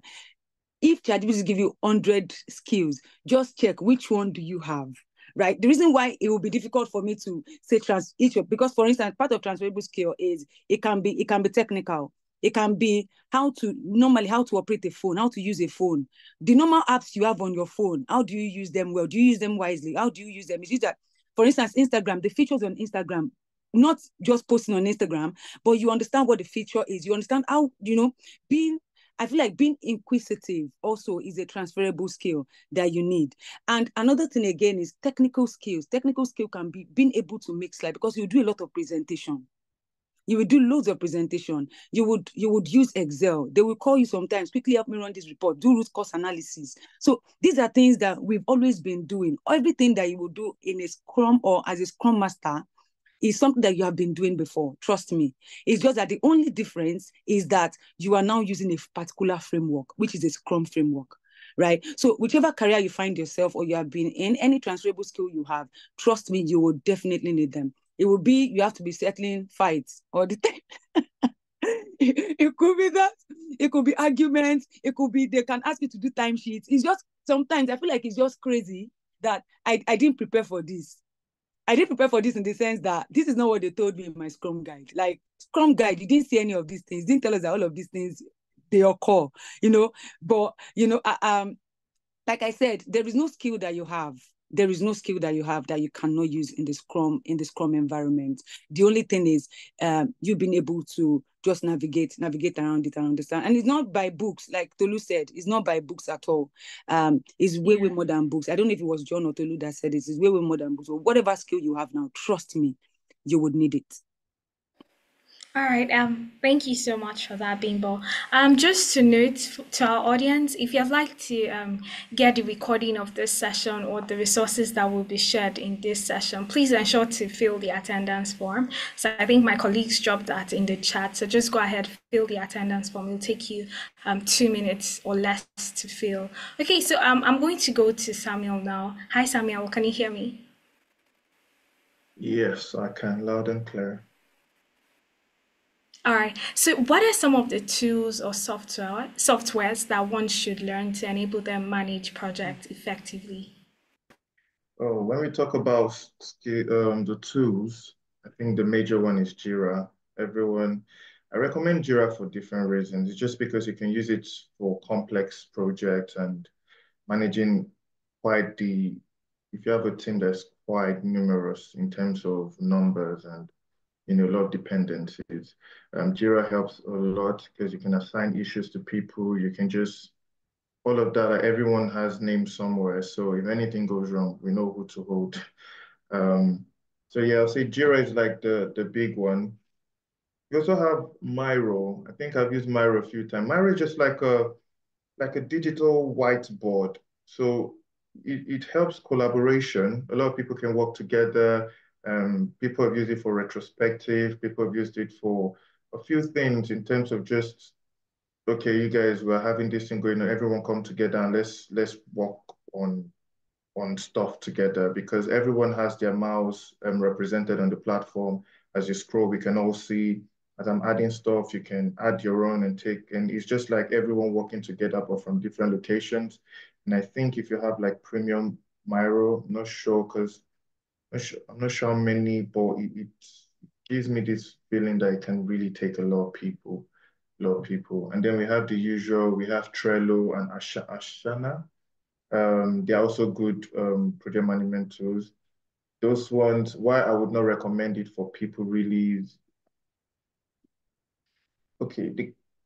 if ChatGPT give you 100 skills, just check which one do you have, right? The reason why it will be difficult for me to say because for instance, part of transferable skill is it can be technical. It can be how to operate a phone, how to use a phone. The normal apps you have on your phone, how do you use them well? Do you use them wisely? How do you use them? Is it that, for instance, Instagram, the features on Instagram, not just posting on Instagram, but you understand what the feature is. You understand how, I feel like being inquisitive also is a transferable skill that you need. And another thing again is technical skills. Technical skill can be being able to make slides, because you do a lot of presentation. You will do loads of presentation. You would use Excel. They will call you sometimes, quickly help me run this report, do root cause analysis. So these are things that we've always been doing. Everything that you will do in a Scrum or as a Scrum Master is something that you have been doing before. Trust me. It's just that the only difference is that you are now using a particular framework, which is a Scrum framework, right? So whichever career you find yourself or you have been in, any transferable skill you have, trust me, you will definitely need them. It will be, you have to be settling fights all the time. It could be that. It could be arguments. It could be they can ask you to do timesheets. It's just, sometimes I feel like it's just crazy that I didn't prepare for this. I didn't prepare for this in the sense that this is not what they told me in my Scrum guide. Like, Scrum guide, you didn't see any of these things. Didn't tell us that all of these things, they occur, But, like I said, there is no skill that you have. There is no skill that you have that you cannot use in the Scrum environment. The only thing is you being able to just navigate around it and understand. And it's not by books, like Tolu said, it's not by books at all. It's way, way more than books. I don't know if it was John or Tolu that said this. It's way, way more than books. So whatever skill you have now, trust me, you would need it. All right. Thank you so much for that, Bimbo. Just to note to our audience, if you'd like to get the recording of this session or the resources that will be shared in this session, please ensure to fill the attendance form. So I think my colleagues dropped that in the chat. So just go ahead, fill the attendance form. It'll take you 2 minutes or less to fill. Okay. So I'm going to go to Samuel now. Hi, Samuel. Can you hear me? Yes, I can, loud and clear. All right. So, what are some of the tools or softwares that one should learn to enable them manage projects effectively? Oh, when we talk about the tools, I think the major one is Jira. I recommend Jira for different reasons. It's just because you can use it for complex projects and managing quite the, if you have a team that's quite numerous in terms of numbers and a lot of dependencies. Jira helps a lot because you can assign issues to people. You can just all of that. Everyone has names somewhere, so if anything goes wrong, we know who to hold. Um, so yeah, I'll say Jira is like the big one. We also have Miro. I think I've used Miro a few times. Miro is just like a digital whiteboard. So it helps collaboration. A lot of people can work together. People have used it for retrospective. People have used it for a few things in terms of just, okay, you guys were having this thing going on. Everyone come together and let's work on stuff together because everyone has their mouse represented on the platform. As you scroll, we can all see as I'm adding stuff, you can add your own and it's just like everyone working together, but from different locations. And I think if you have like premium Miro, I'm not sure because I'm not sure how many, but it gives me this feeling that it can really take a lot of people. And then we have the usual, we have Trello and Asana. They're also good project management tools. Those ones, why I would not recommend it for people really is, okay,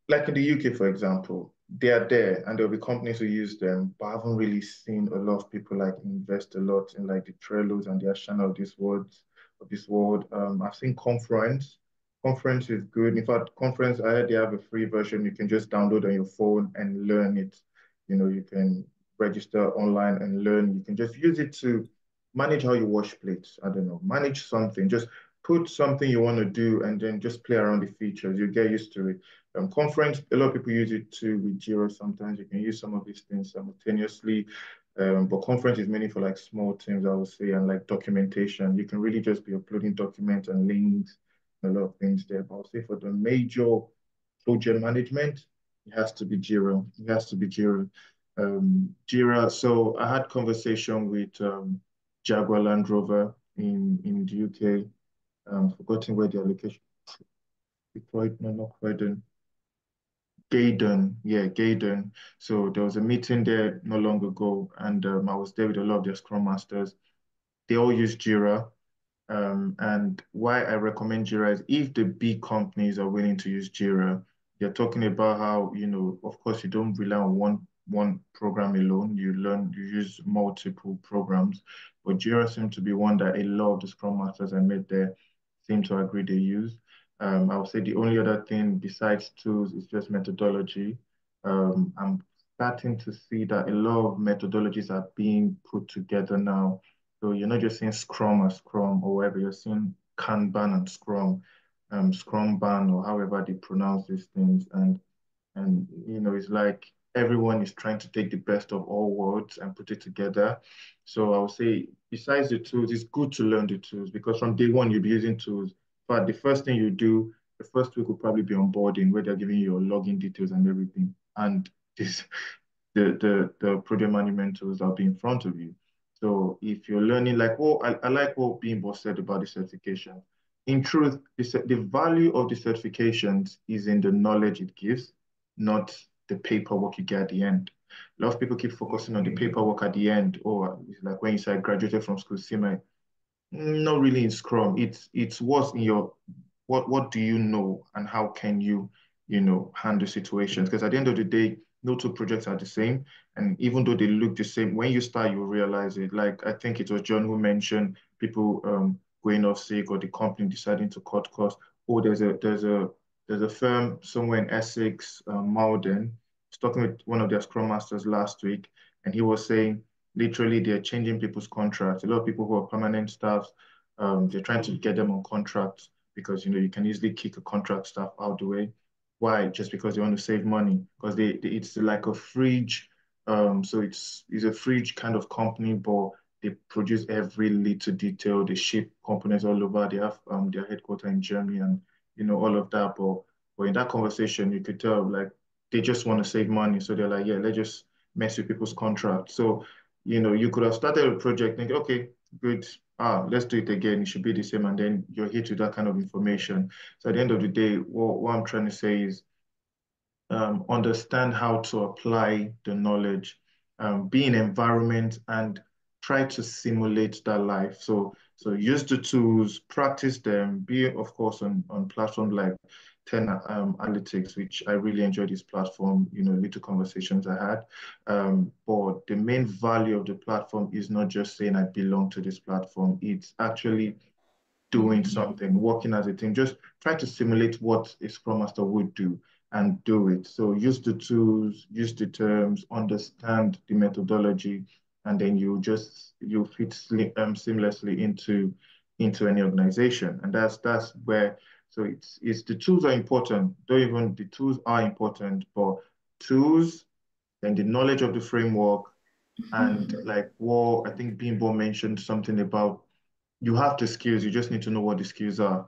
like in the UK, for example, they are there and there'll be companies who use them, but I haven't really seen a lot of people like invest a lot in like the Trellos and the Asana of this world. I've seen Conference. Conference is good. In fact, Conference, I heard they have a free version you can just download on your phone and learn it. You can register online and learn. You can just use it to manage how you wash plates. I don't know, manage something. Just put something you want to do and then just play around the features. You get used to it. Conference, a lot of people use it too with Jira sometimes. You can use some of these things simultaneously. But conference is mainly for like small teams, I would say, and like documentation. You can really just be uploading documents and links, and a lot of things there. But I'll say for the major project management, It has to be Jira. It has to be Jira. Jira. So I had conversation with Jaguar Land Rover in the UK. Forgotten where their location. Croydon, no, not Croydon. Gaydon, yeah, Gaydon. So there was a meeting there not long ago, and I was there with a lot of their Scrum Masters. They all use Jira. And why I recommend Jira is if the big companies are willing to use Jira, they're talking about how, of course, you don't rely on one program alone. You use multiple programs. But Jira seems to be one that a lot of the Scrum Masters I met there seem to agree they use. I would say the only other thing besides tools is just methodology. I'm starting to see that a lot of methodologies are being put together now, so you're not just seeing Scrum or Scrum or whatever, you're seeing Kanban and Scrum, Scrum Ban or however they pronounce these things. And it's like everyone is trying to take the best of all worlds and put it together. So I would say besides the tools, it's good to learn the tools because from day one you'll be using tools. But the first thing you do, the first week will probably be onboarding, where they're giving you your login details and everything. And this the project management tools that'll be in front of you. So if you're learning, like, oh, I like what Bimbo said about the certification. In truth, the value of the certifications is in the knowledge it gives, not the paperwork you get at the end. A lot of people keep focusing on the paperwork at the end. Or it's like when you say I graduated from school, see my not really in Scrum. It's what's in your what do you know and how can you handle situations? Because at the end of the day, no two projects are the same. And even though they look the same, when you start, you realize it. Like I think it was John who mentioned people going off sick or the company deciding to cut costs. Oh, there's a firm somewhere in Essex, Malden. I was talking with one of their Scrum Masters last week, and he was saying literally they're changing people's contracts. A lot of people who are permanent staffs, they're trying to get them on contracts because you can easily kick a contract staff out the way. Why? Just because they want to save money. Because it's like a fridge. So it's a fridge kind of company, but they produce every little detail. They ship components all over. They have their headquarters in Germany and all of that. But in that conversation, you could tell like they just want to save money. So they're like, yeah, let's just mess with people's contracts. So you could have started a project thinking, okay, good. Let's do it again. It should be the same. And then you're hit with that kind of information. So at the end of the day, what I'm trying to say is understand how to apply the knowledge, be in environment and try to simulate that life. So use the tools, practice them, be of course on platforms like 10 Analytics, which I really enjoy this platform, little conversations I had. But the main value of the platform is not just saying I belong to this platform. It's actually doing something, working as a team. Just try to simulate what a Scrum Master would do and do it. So use the tools, use the terms, understand the methodology, and then you fit seamlessly into any organization. And that's where it's the tools are important. Though even the tools are important, but tools and the knowledge of the framework and like what I think Bimbo mentioned something about you have the skills, you just need to know what the skills are.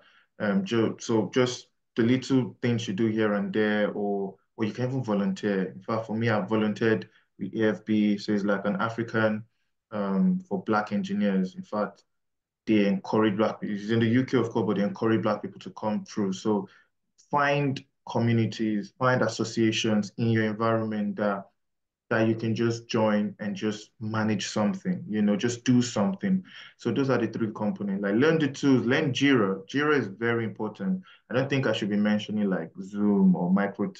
So just the little things you do here and there, or you can even volunteer. In fact, for me, I've volunteered with AFB, so it's like an African for Black engineers. In fact, they encourage Black people. It's in the UK, of course, but they encourage Black people to come through. So find communities, find associations in your environment that you can just join and just manage something, just do something. So those are the three components. Like learn the tools, learn Jira. Jira is very important. I don't think I should be mentioning like Zoom or Microsoft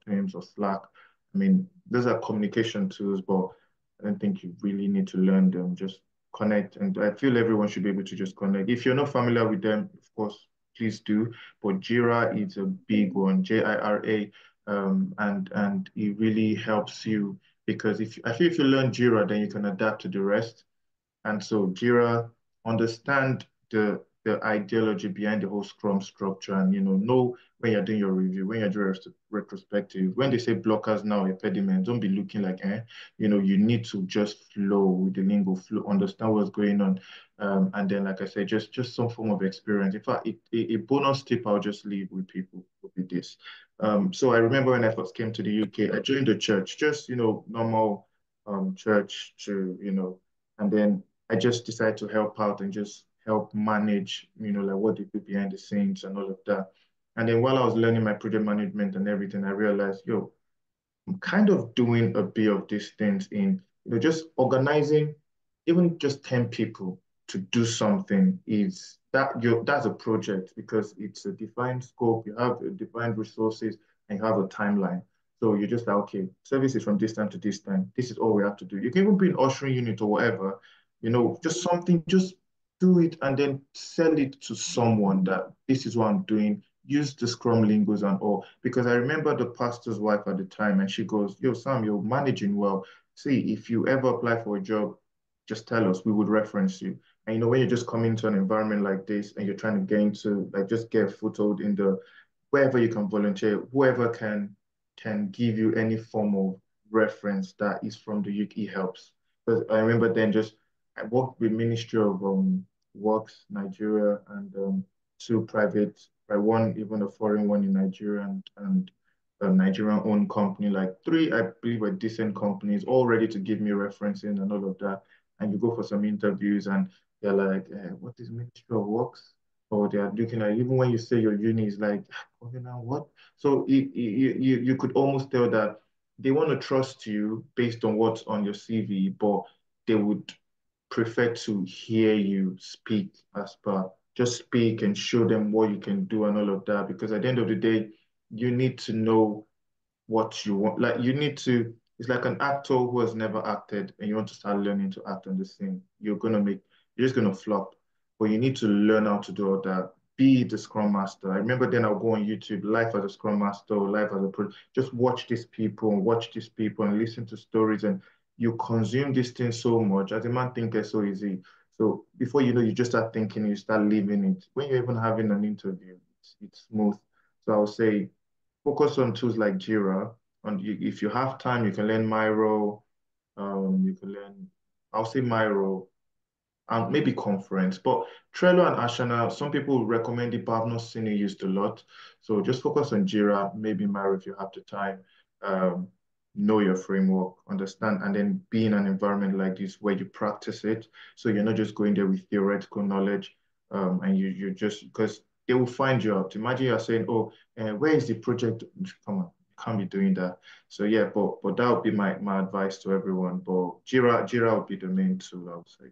Teams or Slack. I mean, those are communication tools, but I don't think you really need to learn them. Just connect. And I feel everyone should be able to just connect. If you're not familiar with them, of course, please do. But Jira is a big one, Jira, and it really helps you because I feel if you learn Jira, then you can adapt to the rest. And so Jira, understand the ideology behind the whole Scrum structure, and know when you're doing your review, when you're doing retrospective, when they say blockers now, impediments, don't be looking like, you need to just flow with the lingo, flow, understand what's going on. And then, like I said, just some form of experience. In fact, a bonus tip I'll just leave with people would be this. So I remember when I first came to the UK, I joined the church, just, normal church to, and then I just decided to help out and just help manage, like what they do behind the scenes and all of that. And then while I was learning my project management and everything, I realized, yo, I'm kind of doing a bit of these things in, just organizing even just 10 people to do something is that's a project because it's a defined scope, you have defined resources, and you have a timeline. So you're just like, okay, service is from this time to this time. This is all we have to do. You can even be an ushering unit or whatever, just something, just do it and then sell it to someone that this is what I'm doing. Use the Scrum lingos and all. Because I remember the pastor's wife at the time, and she goes, "Yo, Sam, you're managing well. See, if you ever apply for a job, just tell us. We would reference you." And when you just come into an environment like this and you're trying to get into, like, just get a foothold in the wherever you can volunteer, whoever can give you any form of reference that is from the UK helps. Because I remember then just I worked with Ministry of Works Nigeria and two private, by one even a foreign one in Nigeria and a Nigerian owned company, like three, I believe, were decent companies, all ready to give me referencing and all of that. And you go for some interviews and they're like, what is Ministry of Works? Or they are looking at, even when you say your uni is like, okay, now what? So you could almost tell that they want to trust you based on what's on your CV, but they would prefer to hear you speak as per just speak and show them what you can do and all of that. Because at the end of the day, you need to know what you want. Like you need to, it's like an actor who has never acted and you want to start learning to act on the scene. You're just gonna flop. But you need to learn how to do all that. Be the Scrum Master. I remember then I'll go on YouTube, life as a Scrum Master, life as a pro. Just watch these people and watch these people and listen to stories and you consume this thing so much. As a man think it's so easy. So before you know, you just start thinking, you start living it. When you're even having an interview, it's smooth. So I'll say focus on tools like Jira. And if you have time, you can learn Miro. You can learn, I'll say Miro and maybe Conference. But Trello and Asana, some people recommend it, but I've not seen it used a lot. So just focus on Jira, maybe Miro if you have the time. Um, know your framework, understand, and then be in an environment like this where you practice it. So you're not just going there with theoretical knowledge, and you just because they will find you out. Imagine you're saying, "Oh, where is the project?" Come on, you can't be doing that. So yeah, but that would be my advice to everyone. But Jira would be the main tool, I would say.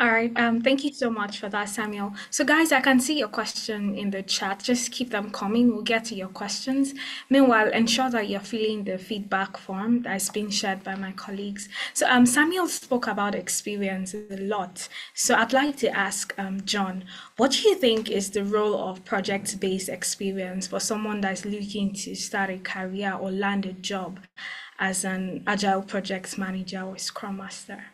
All right. Thank you so much for that, Samuel. So, guys, I can see your question in the chat. Just keep them coming. We'll get to your questions. Meanwhile, ensure that you're filling the feedback form that's being shared by my colleagues. So, Samuel spoke about experience a lot. So, I'd like to ask John, what do you think is the role of project-based experience for someone that's looking to start a career or land a job as an Agile project manager or Scrum Master?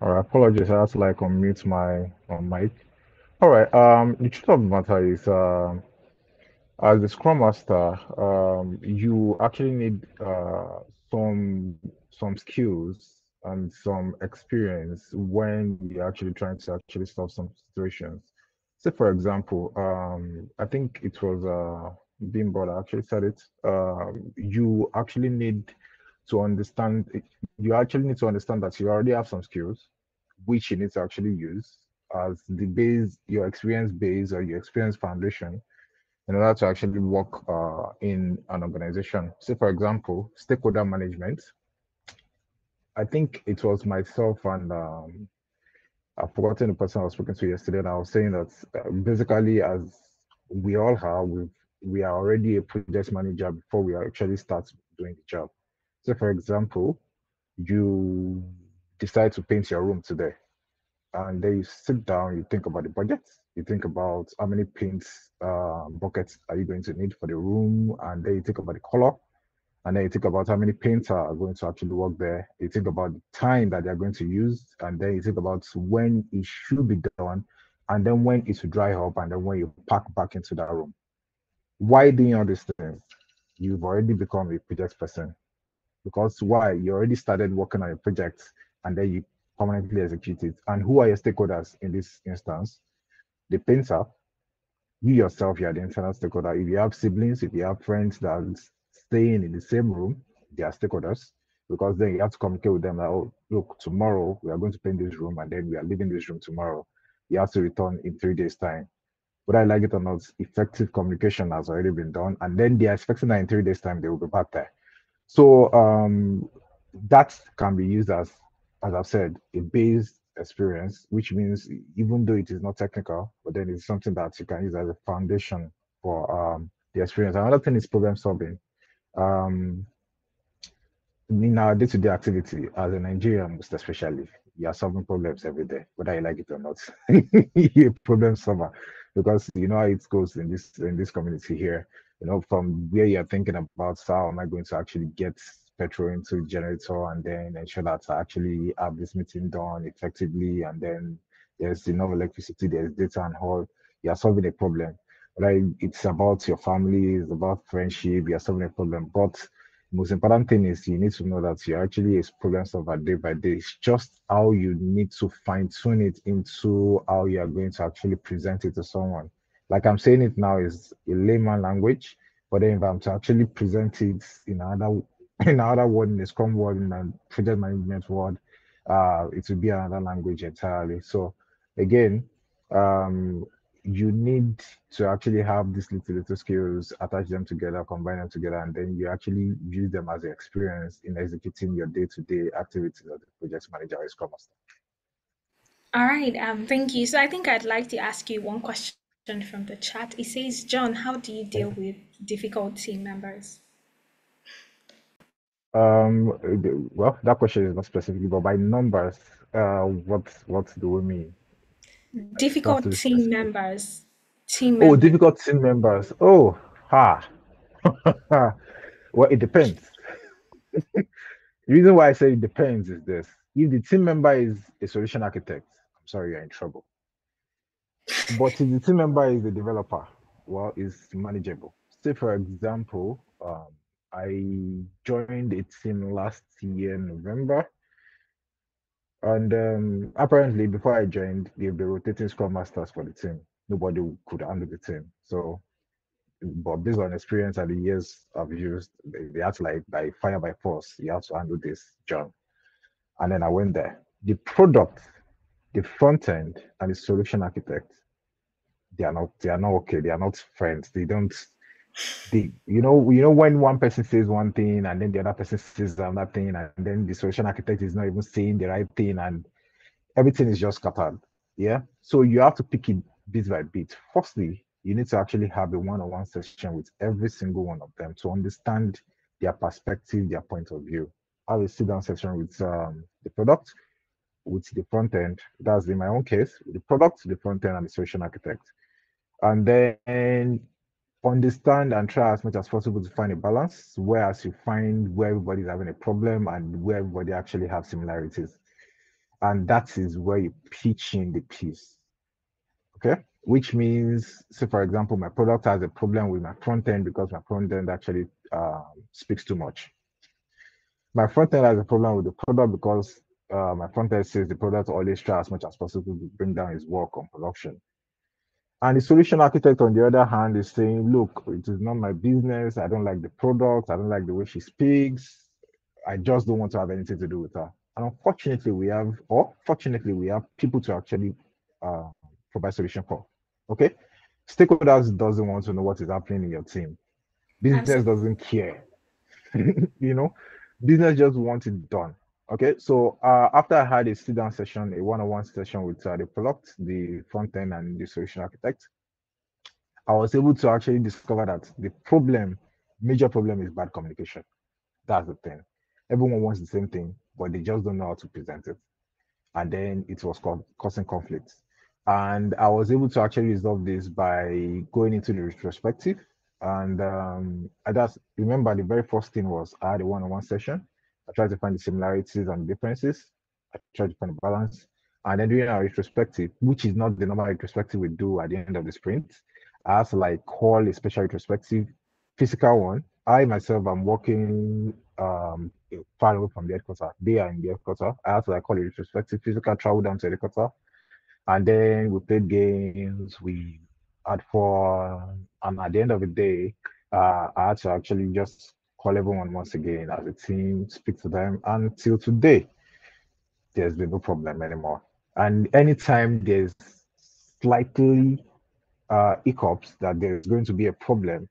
All right, apologies. I had to like unmute my mic. All right. The truth of the matter is, as the Scrum Master, you actually need some skills and some experience when you're actually trying to actually solve some situations. Say, for example, I think it was Bimbo that actually said it. You actually need to understand. You actually need to understand that you already have some skills, which you need to actually use as the base, your experience base or your experience foundation in order to actually work in an organization. Say, for example, stakeholder management. I think it was myself and I've forgotten the person I was speaking to yesterday, and I was saying that basically, as we all have, we are already a project manager before we actually start doing the job. So, for example, you decide to paint your room today, and then you sit down, you think about the budget, you think about how many paints buckets are you going to need for the room, and then you think about the color, And then you think about how many painters are going to actually work there. You think about the time that they're going to use, and then you think about when it should be done, and then when it should dry up, and then when you pack back into that room. Why doing all these things? You've already become a project person. Because why? You already started working on a project and then you permanently execute it. And who are your stakeholders in this instance? The painter, you yourself, you are the internal stakeholder. If you have siblings, if you have friends that are staying in the same room, they are stakeholders. Because then you have to communicate with them that, oh, look, tomorrow we are going to paint this room and then we are leaving this room tomorrow. You have to return in 3 days' time. Whether I like it or not, effective communication has already been done. And then they are expecting that in 3 days' time they will be back there. So that can be used as I've said, a base experience, which means even though it is not technical, but then it's something that you can use as a foundation for the experience. Another thing is problem solving. Um, in our day-to-day activity as a Nigerian, most especially, you are solving problems every day, whether you like it or not. You're a problem solver because you know how it goes in this community here. You know, from where you're thinking about how am I going to actually get petrol into generator and then ensure that I actually have this meeting done effectively, and then there's enough electricity, there's data and all. You're solving a problem. Right? It's about your family, it's about friendship, you're solving a problem. But most important thing is you need to know that you're actually a problem solver day by day. It's just how you need to fine tune it into how you are going to actually present it to someone. Like I'm saying it now is a layman language, but then if I'm to actually present it in another in another word, in a Scrum word, in a project management word, it will be another language entirely. So again, um, you need to actually have these little skills, attach them together, combine them together, and then you actually use them as an experience in executing your day-to-day activities as a project manager or Scrum Master. All right, thank you. So I think I'd like to ask you one question from the chat. It says, John, how do you deal with difficult team members? Well, that question is not specifically, but by numbers, what do we mean? That's to Difficult be team specific. members. Team Oh, members. difficult team members. Oh, ha. Well, it depends. The reason why I say it depends is this. If the team member is a solution architect, I'm sorry, you're in trouble. But if the team member is a developer, well, it's manageable. Say, for example, I joined a team last year, November, and apparently before I joined, they've been rotating Scrum Masters for the team. Nobody could handle the team. So, but based on experience and the years I've used, they had to like by fire by force, you have to handle this job. And then I went there. The product, the front end, and the solution architect, they are not okay. They are not friends. They don't they you know when one person says one thing and then the other person says another thing, and then the solution architect is not even saying the right thing and everything is just scattered. Yeah. So you have to pick it bit by bit. Firstly, you need to actually have a one-on-one session with every single one of them to understand their perspective, their point of view. Have a sit-down session with the product, with the front end. That's in my own case, with the product, the front end, and the solution architect. And then understand and try as much as possible to find a balance, whereas you find where everybody's having a problem and where everybody actually have similarities. And that is where you pitch in the piece. Okay. Which means, say for example, my product has a problem with my front end because my front end actually speaks too much. My front end has a problem with the product because my front end says the product always try as much as possible to bring down his work on production. And the solution architect, on the other hand, is saying, look, it is not my business. I don't like the product. I don't like the way she speaks. I just don't want to have anything to do with her. And unfortunately, or fortunately, we have people to actually uh, provide solution for. Okay. Stakeholders doesn't want to know what is happening in your team. Business Absolutely. doesn't care. you know, business just wants it done. Okay, so after I had a sit down session, a one-on-one session with the product, the front end, and the solution architect, I was able to actually discover that the major problem is bad communication. That's the thing. Everyone wants the same thing, but they just don't know how to present it. And then it was causing conflict. And I was able to actually resolve this by going into the retrospective And I just remember the very first thing was I had a one-on-one session. I tried to find the similarities and differences. I tried to find a balance. And then doing our retrospective, which is not the normal retrospective we do at the end of the sprint, I had to like call a special retrospective, physical one. I myself am working far away from the headquarters. They are in the headquarters. I had to like call a retrospective, physical travel down to the headquarters. And then we played games, we had fun, and at the end of the day, I had to actually just call everyone once again as a team, speak to them. Until today, there's been no problem anymore. And anytime there's slightly hiccups that there's going to be a problem,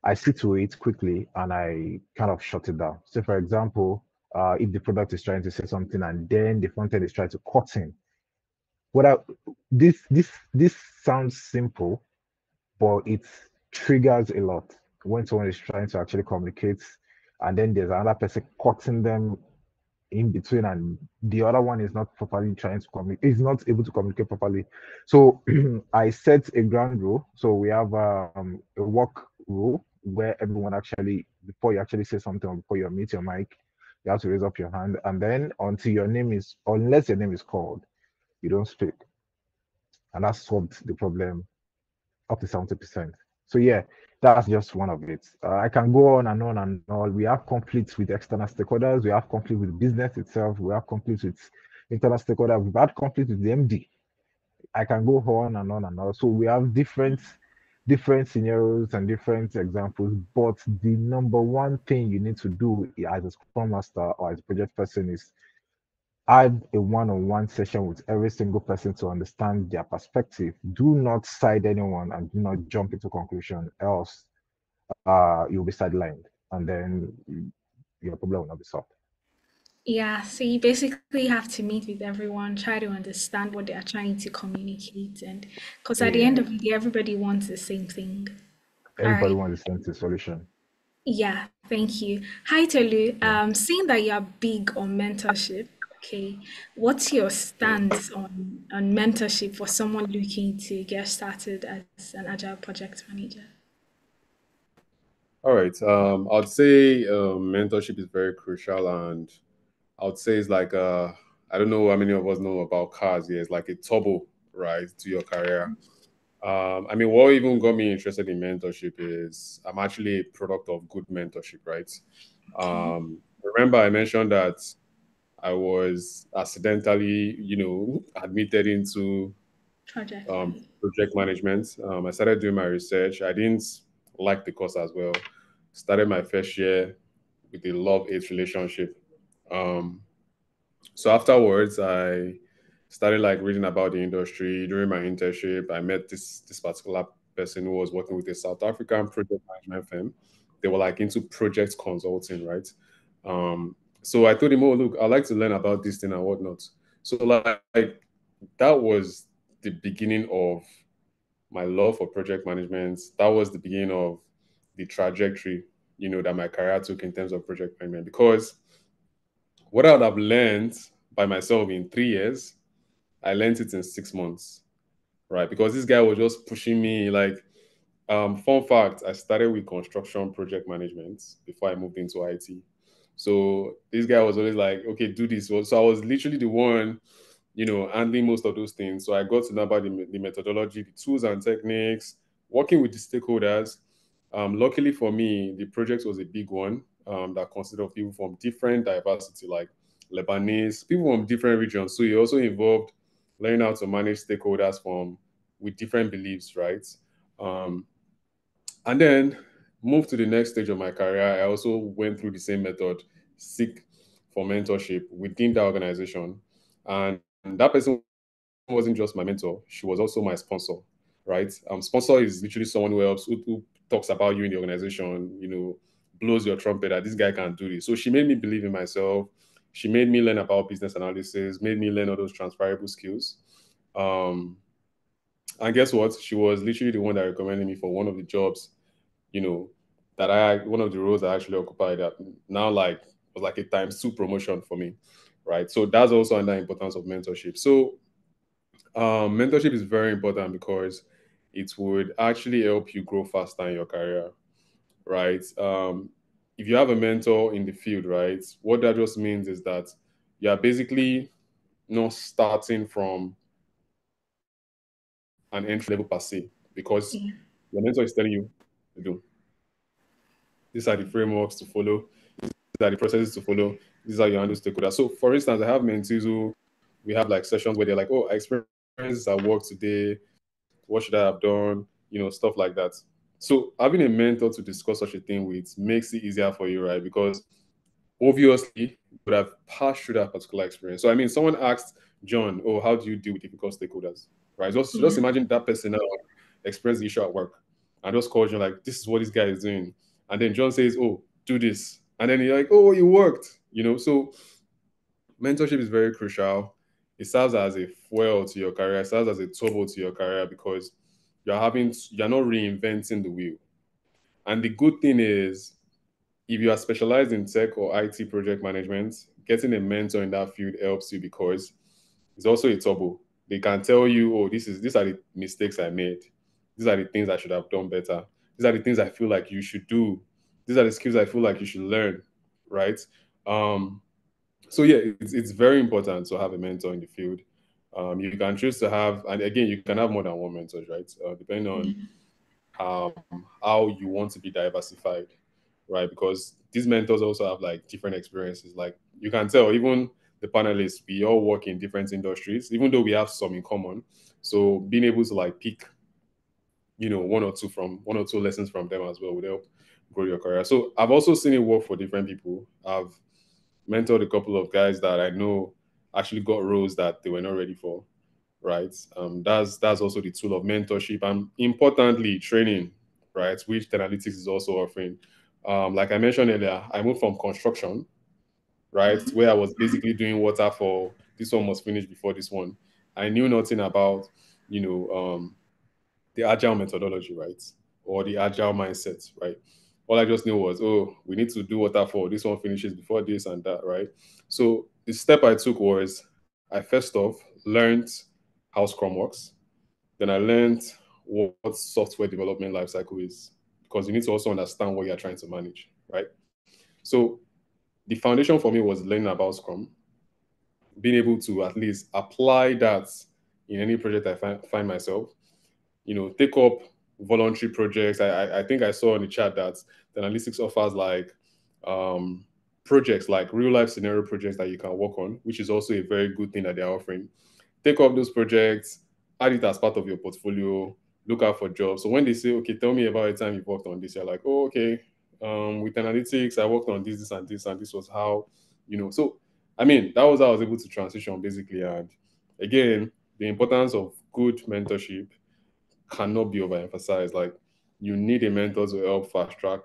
I see to it quickly and I kind of shut it down. So, for example, if the product is trying to say something and then the front end is trying to cut in, what I this sounds simple, but it triggers a lot when someone is trying to actually communicate, and then there's another person cutting them in between, and the other one is not properly trying to communicate, is not able to communicate properly. So I set a ground rule. So we have a work rule where everyone actually, before you actually say something or before you mute your mic, you have to raise up your hand, and then until your name is, unless your name is called, you don't speak, and that solved the problem up to 70%. So yeah, that's just one of it. I can go on and on and on. We have conflicts with external stakeholders. We have conflict with business itself. We have conflicts with internal stakeholders. We've had conflict with the MD. I can go on and on and on. So we have different scenarios and different examples. But the number one thing you need to do as a Scrum Master or as a project person is have a one-on-one session with every single person to understand their perspective. Do not side anyone and do not jump into conclusion, else you'll be sidelined and then your problem will not be solved. Yeah, so you basically have to meet with everyone, try to understand what they are trying to communicate, and because at the end Yeah, of the day, everybody wants the same thing. All everybody right. wants the same solution. Yeah, thank you. Hi, Tolu. Yeah. Seeing that you're big on mentorship, okay, what's your stance on mentorship for someone looking to get started as an agile project manager? All right. I'd say mentorship is very crucial, and I would say it's like I don't know how many of us know about cars. Yeah, it's like a turbo, right, to your career. I mean, what even got me interested in mentorship is I'm actually a product of good mentorship, right? Okay, Remember, I mentioned that I was accidentally, admitted into project manager. project management. I started doing my research. I didn't like the course as well. Started my first year with a love-hate relationship. Um, so afterwards, I started like reading about the industry. During my internship, I met this particular person who was working with a South African project management firm. They were like into project consulting, right? So I told him, "Oh, look, I like to learn about this thing and whatnot." So like that was the beginning of my love for project management. That was the beginning of the trajectory, that my career took in terms of project management. Because what I would have learned by myself in 3 years, I learned it in 6 months, right? Because this guy was just pushing me. Like, fun fact, I started with construction project management before I moved into IT. So this guy was always like, okay, do this. So I was literally the one, handling most of those things. So I got to know about the methodology, the tools and techniques, working with the stakeholders. Luckily for me, the project was a big one that consisted of people from different diversity, like Lebanese, people from different regions. So it also involved learning how to manage stakeholders from with different beliefs, right? Um, and then moved to the next stage of my career. I also went through the same method, seek for mentorship within the organization. And that person wasn't just my mentor, she was also my sponsor, right? Sponsor is literally someone who helps, who talks about you in the organization, blows your trumpet that this guy can do this. So she made me believe in myself. She made me learn about business analysis, made me learn all those transferable skills. Um, and guess what? She was literally the one that recommended me for one of the jobs, you know, one of the roles I actually occupied that now like was like a times two promotion for me, right? So that's also another importance of mentorship. So mentorship is very important because it would actually help you grow faster in your career. right? If you have a mentor in the field, right, what that just means is that you are basically not starting from an entry level per se, because Yeah. your mentor is telling you to do. These are the frameworks to follow. These are the processes to follow. These are your handle stakeholders. So, for instance, I have mentees who we have like sessions where they're like, "Oh, I experienced this at work today. What should I have done?" Stuff like that. So, having a mentor to discuss such a thing with makes it easier for you, right? Because obviously you would have passed through that particular experience. So, I mean, someone asked John, "Oh, how do you deal with difficult stakeholders?" Right? Just Yeah. imagine that person now express the issue at work and just calls you like, "This is what this guy is doing," and then John says, "Oh, do this," and then you're like, "Oh, it worked." So mentorship is very crucial. It serves as a fuel to your career. It serves as a turbo to your career because you're not reinventing the wheel. And the good thing is, if you are specialized in tech or IT project management, getting a mentor in that field helps you because it's also a turbo. They can tell you, "Oh, these are the mistakes I made. These are the things I should have done better. These are the things I feel like you should do. These are the skills I feel like you should learn." Right? Um, so yeah, it's very important to have a mentor in the field. You can choose to have, and again, you can have more than one mentors, right? Depending on um, how you want to be diversified, right? Because these mentors also have like different experiences. Like you can tell, even the panelists, we all work in different industries, even though we have some in common. So being able to like pick, one or two lessons from them as well would help grow your career. So I've also seen it work for different people. I've mentored a couple of guys that I know actually got roles that they were not ready for, right? That's also the tool of mentorship, and importantly, training, right? Which Analytics is also offering. Like I mentioned earlier, I moved from construction, right, where I was basically doing water for this one must finish before this one. I knew nothing about, you know, the agile methodology, right? Or the agile mindset, right? All I just knew was, oh, we need to do waterfall. This one finishes before this and that, right? So the step I took was I first off learned how Scrum works. Then I learned what software development lifecycle is because you need to also understand what you're trying to manage, right? So the foundation for me was learning about Scrum, being able to at least apply that in any project I find myself, take up voluntary projects. I think I saw in the chat that the analytics offers like um, projects, like real life scenario projects that you can work on, which is also a very good thing that they're offering. Take up those projects, add it as part of your portfolio, look out for jobs. So when they say, okay, tell me about a time you've worked on this, you're like, oh, okay. With analytics, I worked on this, and this was how, So, I mean, that was how I was able to transition basically. And again, the importance of good mentorship cannot be overemphasized. Like you need a mentor to help fast track,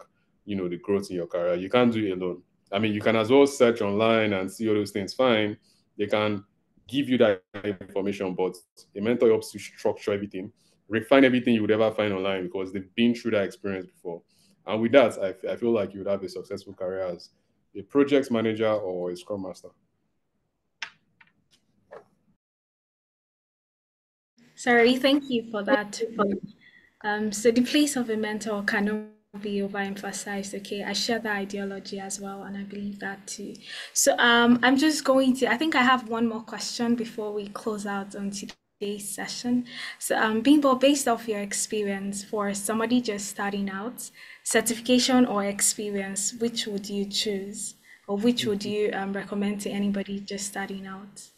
the growth in your career. You can't do it alone. I mean, you can as well search online and see all those things. Fine, they can give you that information, but a mentor helps you structure everything, refine everything you would ever find online because they've been through that experience before. And with that, I feel like you would have a successful career as a project manager or a scrum master. Sorry, thank you for that. So the place of a mentor cannot be overemphasized. Okay, I share that ideology as well, and I believe that too. So I'm just going to. I think I have one more question before we close out on today's session. So Bimbo, based off your experience, for somebody just starting out, certification or experience, which would you choose, or which would you recommend to anybody just starting out?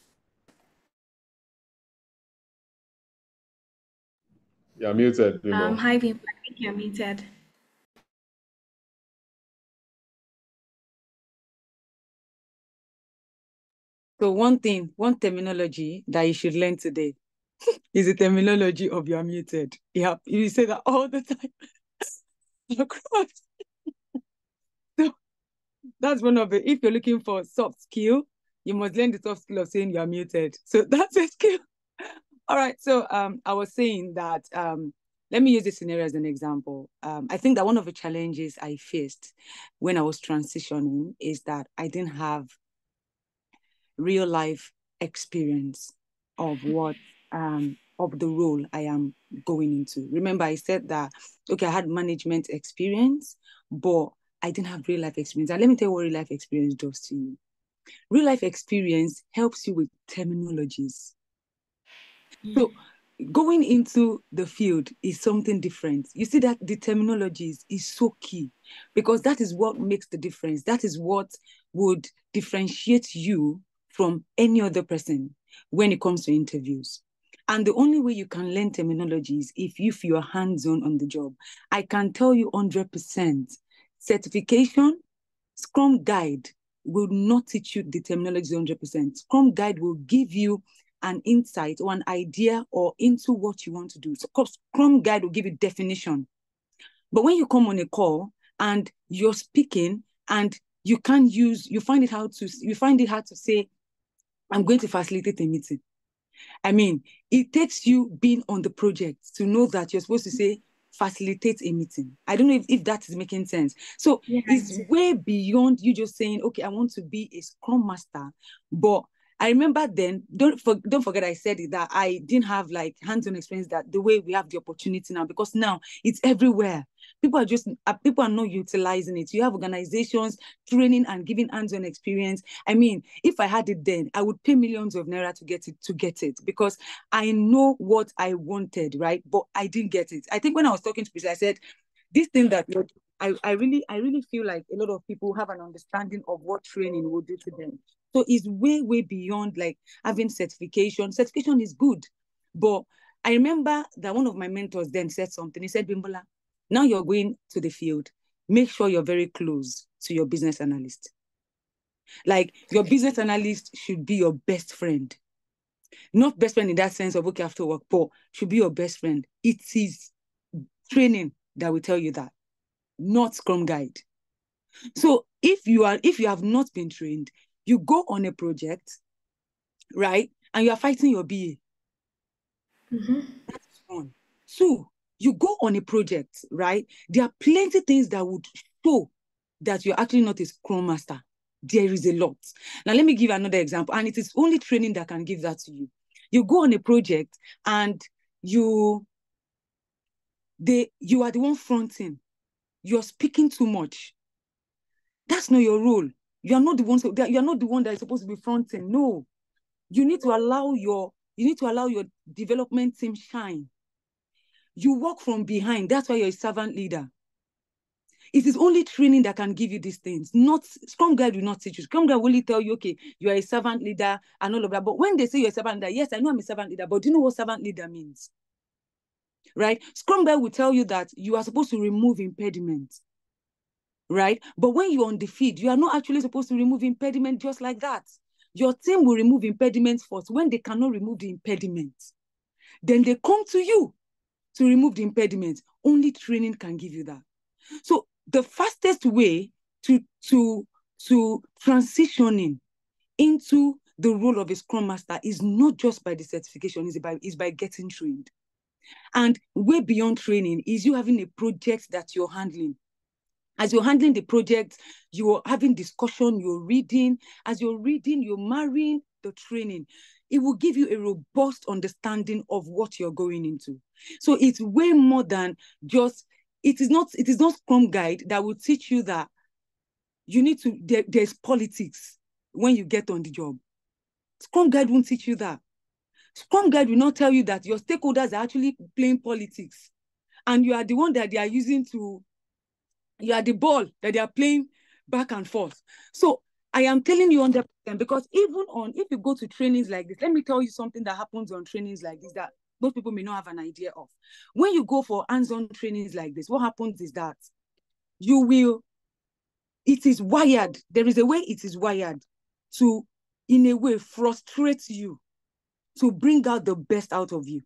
Yeah, muted, Bimbo. Hi, Bimbo. I think you're muted. So one terminology that you should learn today is the terminology of you're muted. Yeah, you say that all the time across. So that's one of it. If you're looking for soft skill, you must learn the soft skill of saying you're muted. So that's a skill. All right. So I was saying that let me use this scenario as an example. I think that one of the challenges I faced when I was transitioning is that I didn't have real life experience of what of the role I am going into. Remember, I said that okay, I had management experience, but I didn't have real life experience. And let me tell you what real life experience does to you. Real life experience helps you with terminologies. So going into the field is something different. You see that the terminologies is so key because that is what makes the difference. That is what would differentiate you from any other person when it comes to interviews. And the only way you can learn terminologies if you're hands-on on the job. I can tell you 100% certification, Scrum Guide will not teach you the terminology 100%. Scrum Guide will give you an insight or an idea or into what you want to do. So Scrum Guide will give you definition. But when you come on a call and you're speaking and you find it hard to say, I'm going to facilitate a meeting. I mean, it takes you being on the project to know that you're supposed to say, facilitate a meeting. I don't know if that is making sense. So it's way beyond you just saying, okay, I want to be a Scrum Master. But I remember then, don't forget I said it, that I didn't have like hands-on experience that the way we have the opportunity now, because now it's everywhere. People are not utilizing it. You have organizations training and giving hands-on experience. I mean, if I had it then, I would pay millions of naira to get it because I know what I wanted, right? But I didn't get it. I think when I was talking to people, I said, this thing that I really feel like a lot of people have an understanding of what training will do to them. So it's way, way beyond like having certification. Certification is good. But I remember that one of my mentors then said something. He said, Bimbola, now you're going to the field. Make sure you're very close to your business analyst. Like your business analyst should be your best friend. Not best friend in that sense of, okay, after work, but should be your best friend. It is training that will tell you that, not Scrum Guide. So if you have not been trained, you go on a project, right? And you are fighting your BA. That's one. So you go on a project, right? There are plenty things that would show that you're actually not a Scrum Master. There is a lot. Now, let me give another example. And it is only training that can give that to you. You go on a project and you are the one fronting. You're speaking too much. That's not your role. You're not the one that is supposed to be fronting. No. You need to allow your development team shine. You work from behind. That's why you're a servant leader. It is only training that can give you these things. Not Scrum Guide will not teach you. Scrum Guide will only tell you, okay, you are a servant leader and all of that. But when they say you're a servant leader, yes, I know I'm a servant leader, but do you know what servant leader means? Right? Scrum Guide will tell you that you are supposed to remove impediments. Right? But when you're on the field, you are not actually supposed to remove impediment just like that. Your team will remove impediments first. When they cannot remove the impediments, then they come to you to remove the impediments. Only training can give you that. So the fastest way to transitioning into the role of a Scrum Master is not just by the certification, is by getting trained. And way beyond training is you having a project that you're handling. As you're handling the project, you're having discussion, you're reading. As you're reading, you're marrying the training. It will give you a robust understanding of what you're going into. So it's way more than just, it is not Scrum Guide that will teach you that you need to, there's politics when you get on the job. Scrum Guide won't teach you that. Scrum Guide will not tell you that your stakeholders are actually playing politics and you are the one that they are using to, you are the ball that they are playing back and forth. So I am telling you 100% because if you go to trainings like this, let me tell you something that happens on trainings like this that most people may not have an idea of. When you go for hands-on trainings like this, what happens is that it is wired. There is a way it is wired to, in a way, frustrate you to bring out the best out of you.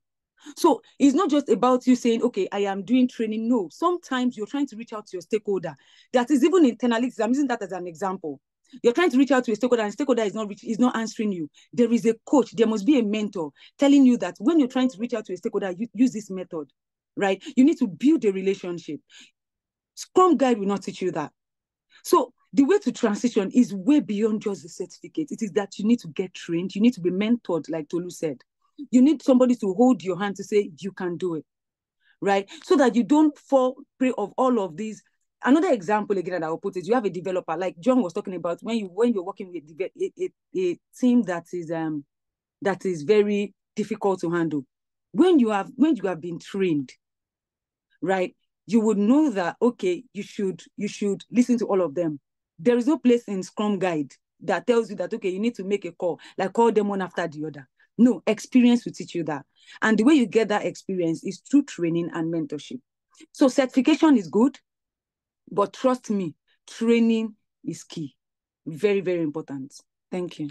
So it's not just about you saying, okay, I am doing training. No, sometimes you're trying to reach out to your stakeholder. That is even internally. I'm using that as an example. You're trying to reach out to a stakeholder and the stakeholder is not answering you. There is a coach. There must be a mentor telling you that when you're trying to reach out to a stakeholder, use this method, right? You need to build a relationship. Scrum Guide will not teach you that. So the way to transition is way beyond just the certificate. It is that you need to get trained. You need to be mentored, like Tolu said. You need somebody to hold your hand to say, you can do it, right? So that you don't fall prey of all of these another example again that I will put is you have a developer, like John was talking about, when you're working with a team that is very difficult to handle. When you have been trained, right, you would know that, okay, you should listen to all of them. There is no place in Scrum Guide that tells you that, okay, you need to make a call, like call them one after the other. No, experience will teach you that. And the way you get that experience is through training and mentorship. So certification is good, but trust me, training is key. Very, very important. Thank you.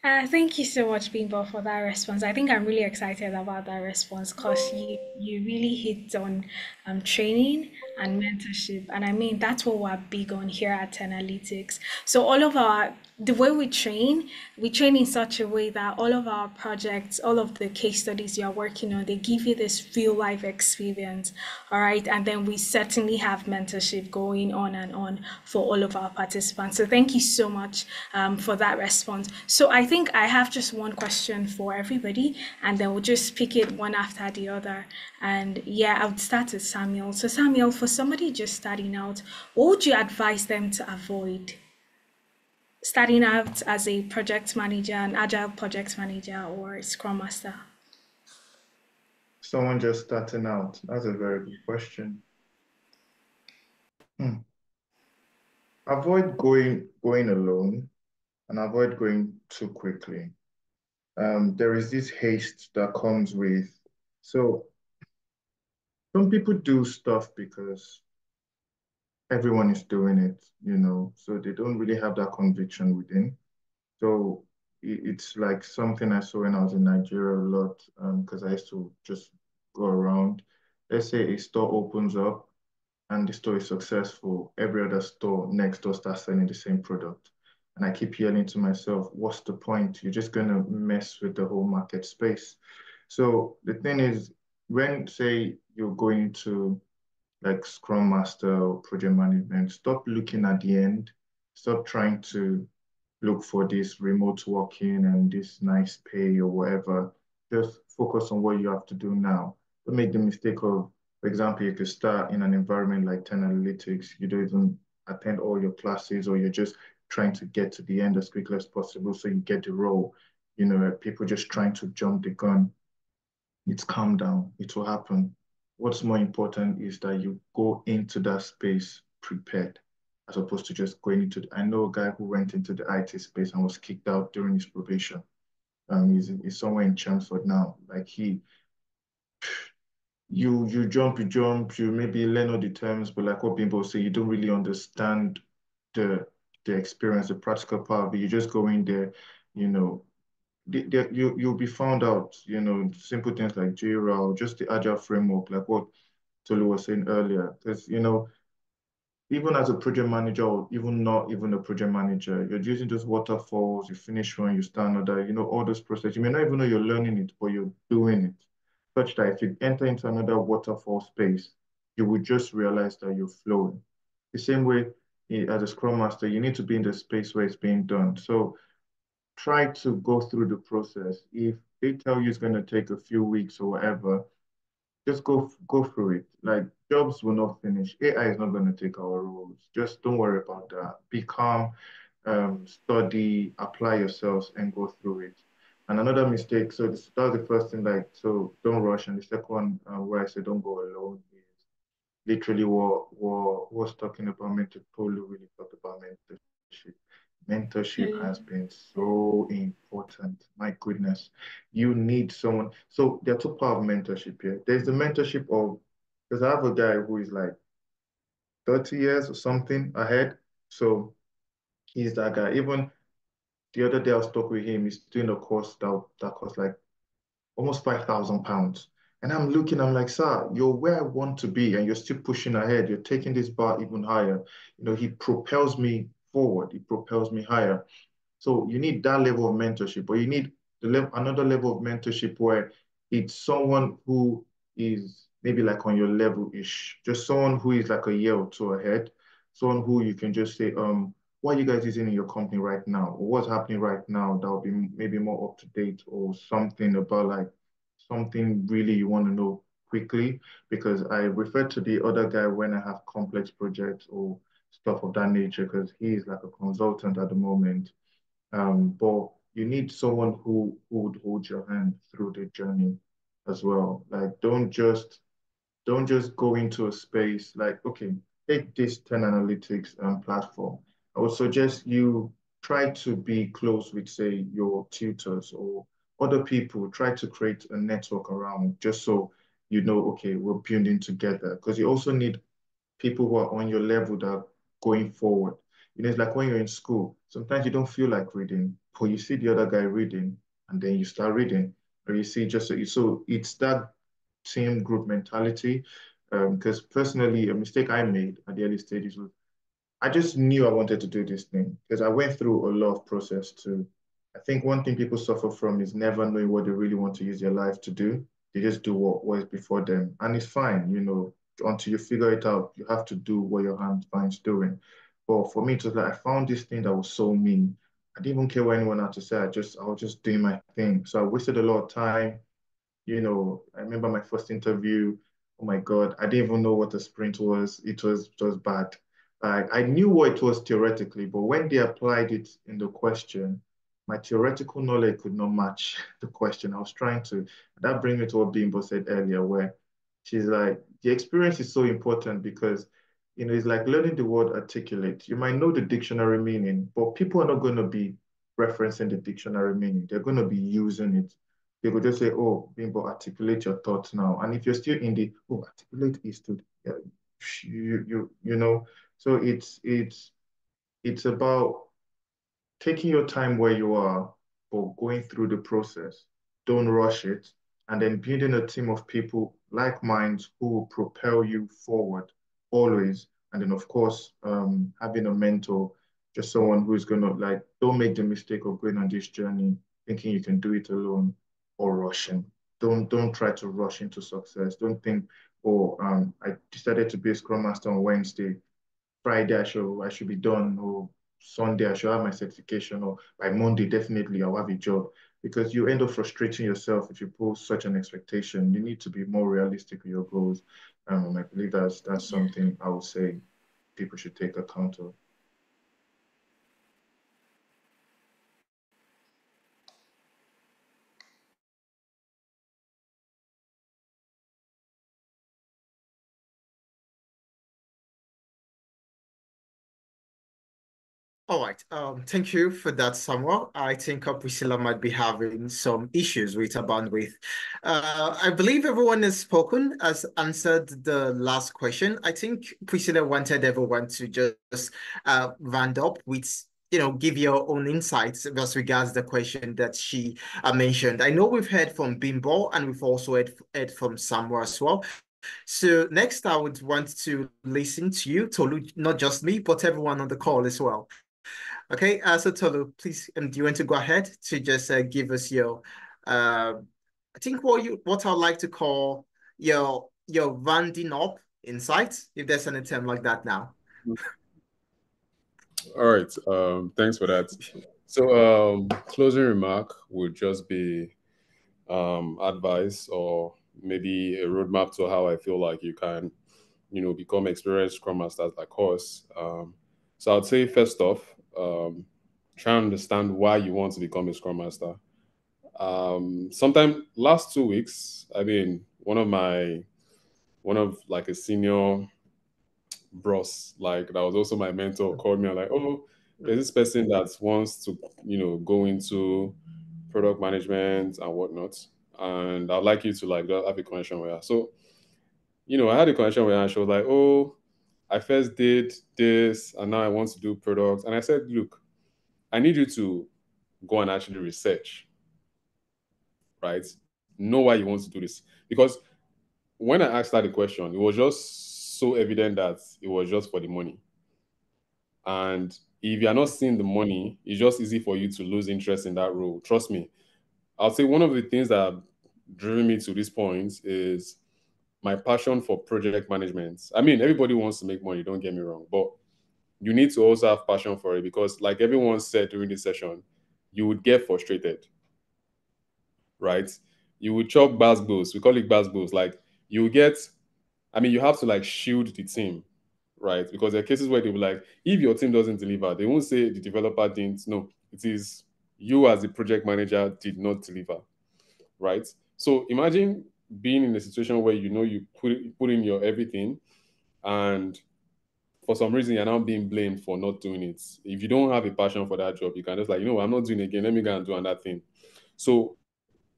Thank you so much, Bimbo, for that response. I think I'm really excited about that response because you really hit on training and mentorship, and I mean that's what we're big on here at Analytics. So all of the way we train in such a way that all of our projects, all of the case studies you are working on, they give you this real life experience, all right? And then we certainly have mentorship going on and on for all of our participants. So thank you so much for that response. So I think I have just one question for everybody, and then we'll just pick it one after the other. And yeah, I would start with Samuel. So Samuel, for somebody just starting out, what would you advise them to avoid? Starting out as a project manager, an agile project manager, or scrum master? Someone just starting out. That's a very good question. Hmm. Avoid going alone and avoid going too quickly. There is this haste that comes with. So some people do stuff because everyone is doing it, so they don't really have that conviction within. So it's like something I saw when I was in Nigeria a lot, because I used to just go around. Let's say a store opens up and the store is successful, every other store next door starts selling the same product. And I keep yelling to myself, what's the point? You're just going to mess with the whole market space. So the thing is, when, say, you're going to like Scrum Master or project management, stop looking at the end. Stop trying to look for this remote working and this nice pay or whatever. Just focus on what you have to do now. Don't make the mistake of, for example, you could start in an environment like 10 Analytics, you don't even attend all your classes, or you're just trying to get to the end as quickly as possible so you get the role. People just trying to jump the gun. It's calm down. It will happen. What's more important is that you go into that space prepared, as opposed to just going into. I know a guy who went into the IT space and was kicked out during his probation. He's somewhere in Chelmsford now. Like you maybe learn all the terms, but like what people say, you don't really understand the the experience, the practical part of it. You just go in there, you know, you'll be found out, simple things like Jira or just the Agile framework, like what Tolu was saying earlier. Because, even as a project manager, or even not even a project manager, you're using those waterfalls, you finish one, you start another, all those processes. You may not even know you're learning it, but you're doing it. Such that if you enter into another waterfall space, you will just realize that you're flowing. The same way, as a Scrum Master, you need to be in the space where it's being done. So try to go through the process. If they tell you it's going to take a few weeks or whatever, just go through it. Like, jobs will not finish. AI is not going to take our roles. Just don't worry about that. Be calm, study, apply yourselves, and go through it. And another mistake. So that was the first thing. Like, so don't rush. And the second one, where I said don't go alone, is literally what was talking about mentor. Polo really talked about mentorship. Mentorship has been so important. My goodness, you need someone. So there are two parts of mentorship here. There's the mentorship of, because I have a guy who is like 30 years or something ahead. So he's that guy. Even the other day I was talking with him, he's doing a course that costs like almost £5,000. And I'm looking, I'm like, sir, you're where I want to be, and you're still pushing ahead. You're taking this bar even higher. He propels me forward. He propels me higher. So you need that level of mentorship, but you need another level of mentorship where it's someone who is maybe like on your level-ish, just someone who is like a year or two ahead, someone who you can just say, what are you guys using in your company right now? Or what's happening right now that will be maybe more up to date, or something about like something really you want to know quickly because I refer to the other guy when I have complex projects or stuff of that nature because he is like a consultant at the moment. But you need someone who would hold your hand through the journey as well. Like don't just go into a space like, okay, take this 10 analytics platform. I would suggest you try to be close with, say, your tutors or other people. Try to create a network around just so you know, okay, we're building together. Because you also need people who are on your level that are going forward. It's like when you're in school, sometimes you don't feel like reading, but you see the other guy reading, and then you start reading, or you see just so it's that team group mentality. Because personally, a mistake I made at the early stages was I just knew I wanted to do this thing because I went through a lot of process too. I think one thing people suffer from is never knowing what they really want to use their life to do. They just do what was before them. And it's fine, until you figure it out, you have to do what your hand finds doing. But for me, it was like I found this thing that was so mean. I didn't even care what anyone had to say. I was just doing my thing. So I wasted a lot of time. I remember my first interview. Oh my God, I didn't even know what a sprint was. It was bad. Like I knew what it was theoretically, but when they applied it in the question, my theoretical knowledge could not match the question. I was trying to. That brings me to what Bimbo said earlier, where she's like, the experience is so important because it's like learning the word articulate. You might know the dictionary meaning, but people are not going to be referencing the dictionary meaning. They're going to be using it. They could just say, oh, Bimbo, articulate your thoughts now. And if you're still in the, oh, articulate is to, yeah, you know, so it's about taking your time where you are, but going through the process. Don't rush it. And then building a team of people like minds who will propel you forward always. And then, of course, having a mentor, just someone who's going to like, don't make the mistake of going on this journey thinking you can do it alone or rushing. Don't try to rush into success. Don't think, oh, I decided to be a Scrum Master on Wednesday. Friday I should be done, or Sunday I should have my certification, or by Monday definitely I'll have a job. Because you end up frustrating yourself if you pose such an expectation. You need to be more realistic with your goals. And I believe that's something I would say people should take account of. All right. Thank you for that, Samuel. I think Priscilla might be having some issues with her bandwidth. I believe everyone has spoken, has answered the last question. I think Priscilla wanted everyone to just round up with, give your own insights as regards the question that she mentioned. I know we've heard from Bimbo and we've also heard from Samuel as well. So next, I would want to listen to you, Tolu, not just me, but everyone on the call as well. Okay, so Tolu, please, do you want to go ahead to just give us your, I think what I'd like to call your rounding up insights, if there's any term like that now. All right. Thanks for that. So, closing remark would just be advice or maybe a roadmap to how I feel like you can, become experienced Scrum Masters like us. So I'd say first off, try and understand why you want to become a Scrum Master. Sometime last 2 weeks, I mean, one of like a senior bros, like that was also my mentor, called me and like, oh, there's this person that wants to, go into product management and whatnot. And I'd like you to like just have a connection with her. So, I had a connection with her and she was like, oh, I first did this and now I want to do products. And I said, look, I need you to go and actually research, right? Know why you want to do this. Because when I asked her the question, it was just so evident that it was just for the money. And if you're not seeing the money, it's just easy for you to lose interest in that role. Trust me. I'll say one of the things that have driven me to this point is my passion for project management. I mean, everybody wants to make money, don't get me wrong, but you need to also have passion for it because, like everyone said during this session, you would get frustrated, right? You would chop bass bills. We call it bass bills. Like you get, I mean, you have to like shield the team, right? Because there are cases where they'll be like, if your team doesn't deliver, they won't say the developer didn't. No, it is you as the project manager did not deliver, right? So imagine being in a situation where you know you put in your everything, and for some reason you're now being blamed for not doing it. If you don't have a passion for that job, you can just like, I'm not doing it again. Let me go and do another thing. So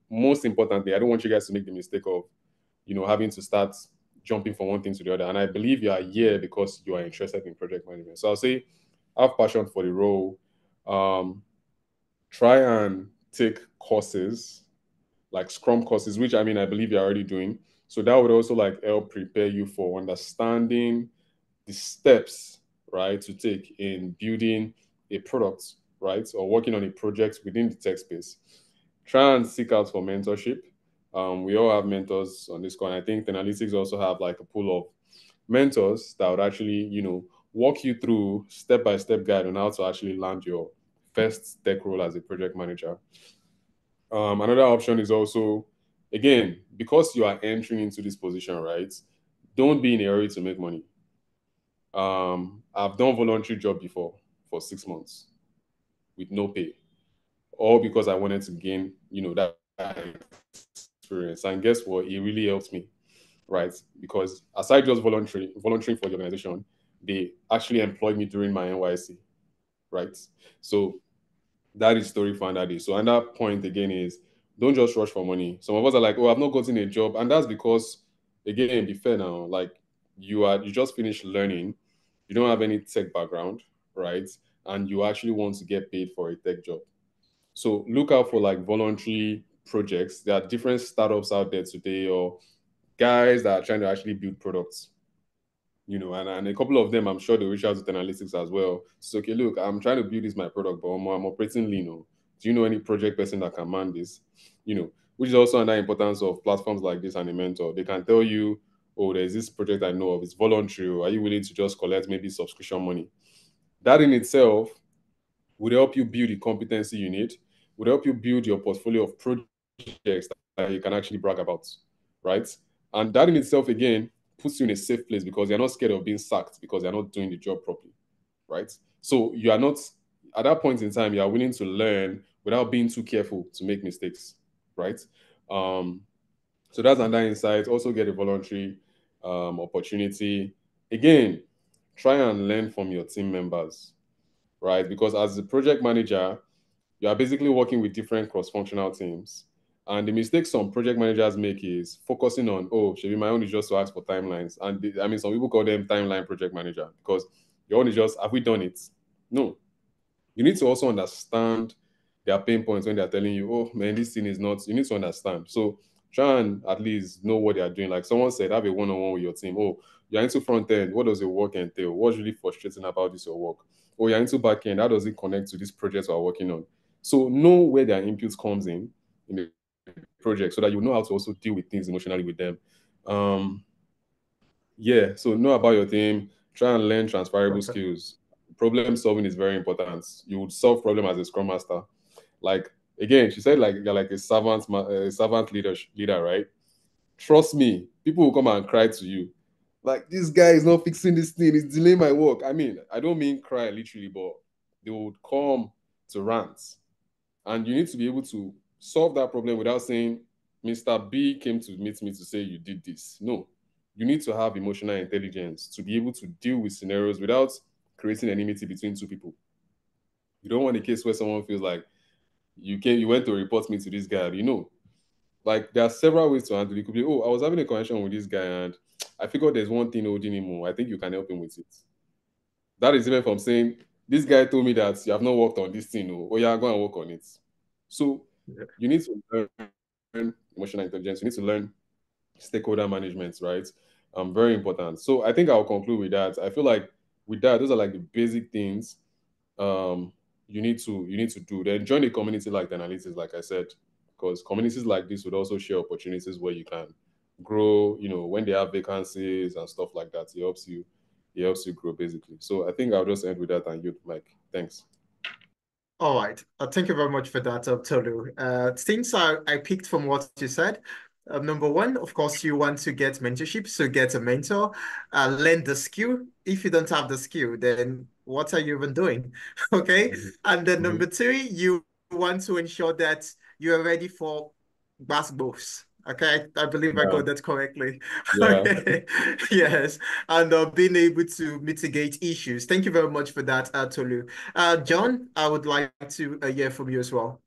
most importantly, I don't want you guys to make the mistake of, having to start jumping from one thing to the other. And I believe you are here because you are interested in project management. So I'll say have passion for the role. Um, Try and take courses like Scrum courses, which I mean I believe you're already doing. So that would also like help prepare you for understanding the steps, right, to take in building a product, right, or working on a project within the tech space. Try and seek out for mentorship. We all have mentors on this call. And I think Analytics also have like a pool of mentors that would actually, walk you through step-by-step guide on how to actually land your first tech role as a project manager. Another option is also, again, because you are entering into this position, right? Don't be in a hurry to make money. I've done voluntary job before for 6 months with no pay, all because I wanted to gain, that experience. And guess what? It really helped me, right? Because aside just volunteering for the organization, they actually employed me during my NYC, right? So that is story for another day. So another point again is don't just rush for money. Some of us are like, oh, I've not gotten a job, and that's because, again, be fair now. Like you just finished learning, you don't have any tech background, right? And you actually want to get paid for a tech job. So look out for like voluntary projects. There are different startups out there today, or guys that are trying to actually build products, and a couple of them, I'm sure they reach out to analytics as well. So, okay, look, I'm trying to build this my product, but I'm operating lean. Oh. Do you know any project person that can man this? Which is also another importance of platforms like this and a mentor. They can tell you, oh, there's this project I know of, it's voluntary. Are you willing to just collect maybe subscription money? That in itself would help you build the competency you need, would help you build your portfolio of projects that you can actually brag about, right? And that in itself, again, puts you in a safe place because you're not scared of being sacked because you're not doing the job properly, right? So you are not, at that point in time, you are willing to learn without being too careful to make mistakes, right? Um, so that's another insight. Also get a voluntary opportunity. Again, try and learn from your team members, right? Because as a project manager, you are basically working with different cross-functional teams. And the mistake some project managers make is focusing on, oh, should be my own is just to ask for timelines. And I mean, some people call them timeline project manager because your own is just, have we done it? No. You need to also understand their pain points when they're telling you, oh, man, this thing is not, you need to understand. So try and at least know what they are doing. Like someone said, have a one-on-one with your team. Oh, you're into front end. What does your work entail? What's really frustrating about this, your work? Oh, you're into back end. How does it connect to this project we're working on? So know where their inputs comes in the project so that you know how to also deal with things emotionally with them. Um, yeah, so know about your team, try and learn transferable Okay. skills. Problem solving is very important. You would solve problem as a scrum master. Like again, she said like you're like a servant leader, right? Trust me, people will come and cry to you. Like this guy is not fixing this thing, it's delaying my work. I mean, I don't mean cry literally, but they would come to rant. And you need to be able to solve that problem without saying, Mr. B came to meet me to say you did this. No, you need to have emotional intelligence to be able to deal with scenarios without creating enmity between two people. You don't want a case where someone feels like you went to report me to this guy. Like there are several ways to handle it. It could be, oh, I was having a connection with this guy and I figured there's one thing holding him more. I think you can help him with it. That is even from saying, this guy told me that you have not worked on this thing, or yeah, go and work on it. So Yeah. you need to learn emotional intelligence. You need to learn stakeholder management, right? Very important. So I think I'll conclude with that. I feel like with that, those are like the basic things um you need to do. Then join a community like the analytics, like I said, because communities like this would also share opportunities where you can grow, when they have vacancies and stuff like that. It helps you grow basically. So I think I'll just end with that and you, Mike. Thanks. All right. Thank you very much for that, Tolu. Things I picked from what you said. Number one, of course, you want to get mentorship, so get a mentor, learn the skill. If you don't have the skill, then what are you even doing? Okay. Mhm. And then Mhm. number three, you want to ensure that you are ready for basketballs. Okay, I believe I Yeah. got that correctly. Yeah. Okay, yes, and being able to mitigate issues. Thank you very much for that, Tolu. John, I would like to hear from you as well.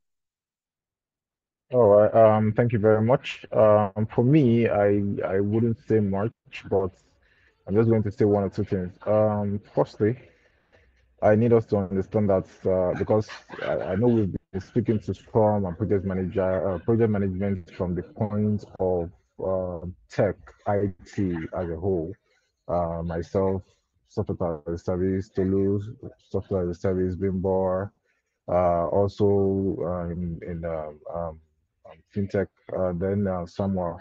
All right. Thank you very much. For me, I wouldn't say much, but I'm just going to say one or two things. Firstly, I need us to understand that because I know we've been speaking to Scrum and project management from the point of tech, IT as a whole. Myself, software as a service, Toulouse, software as a service, Bimbo, also in fintech, then somewhere.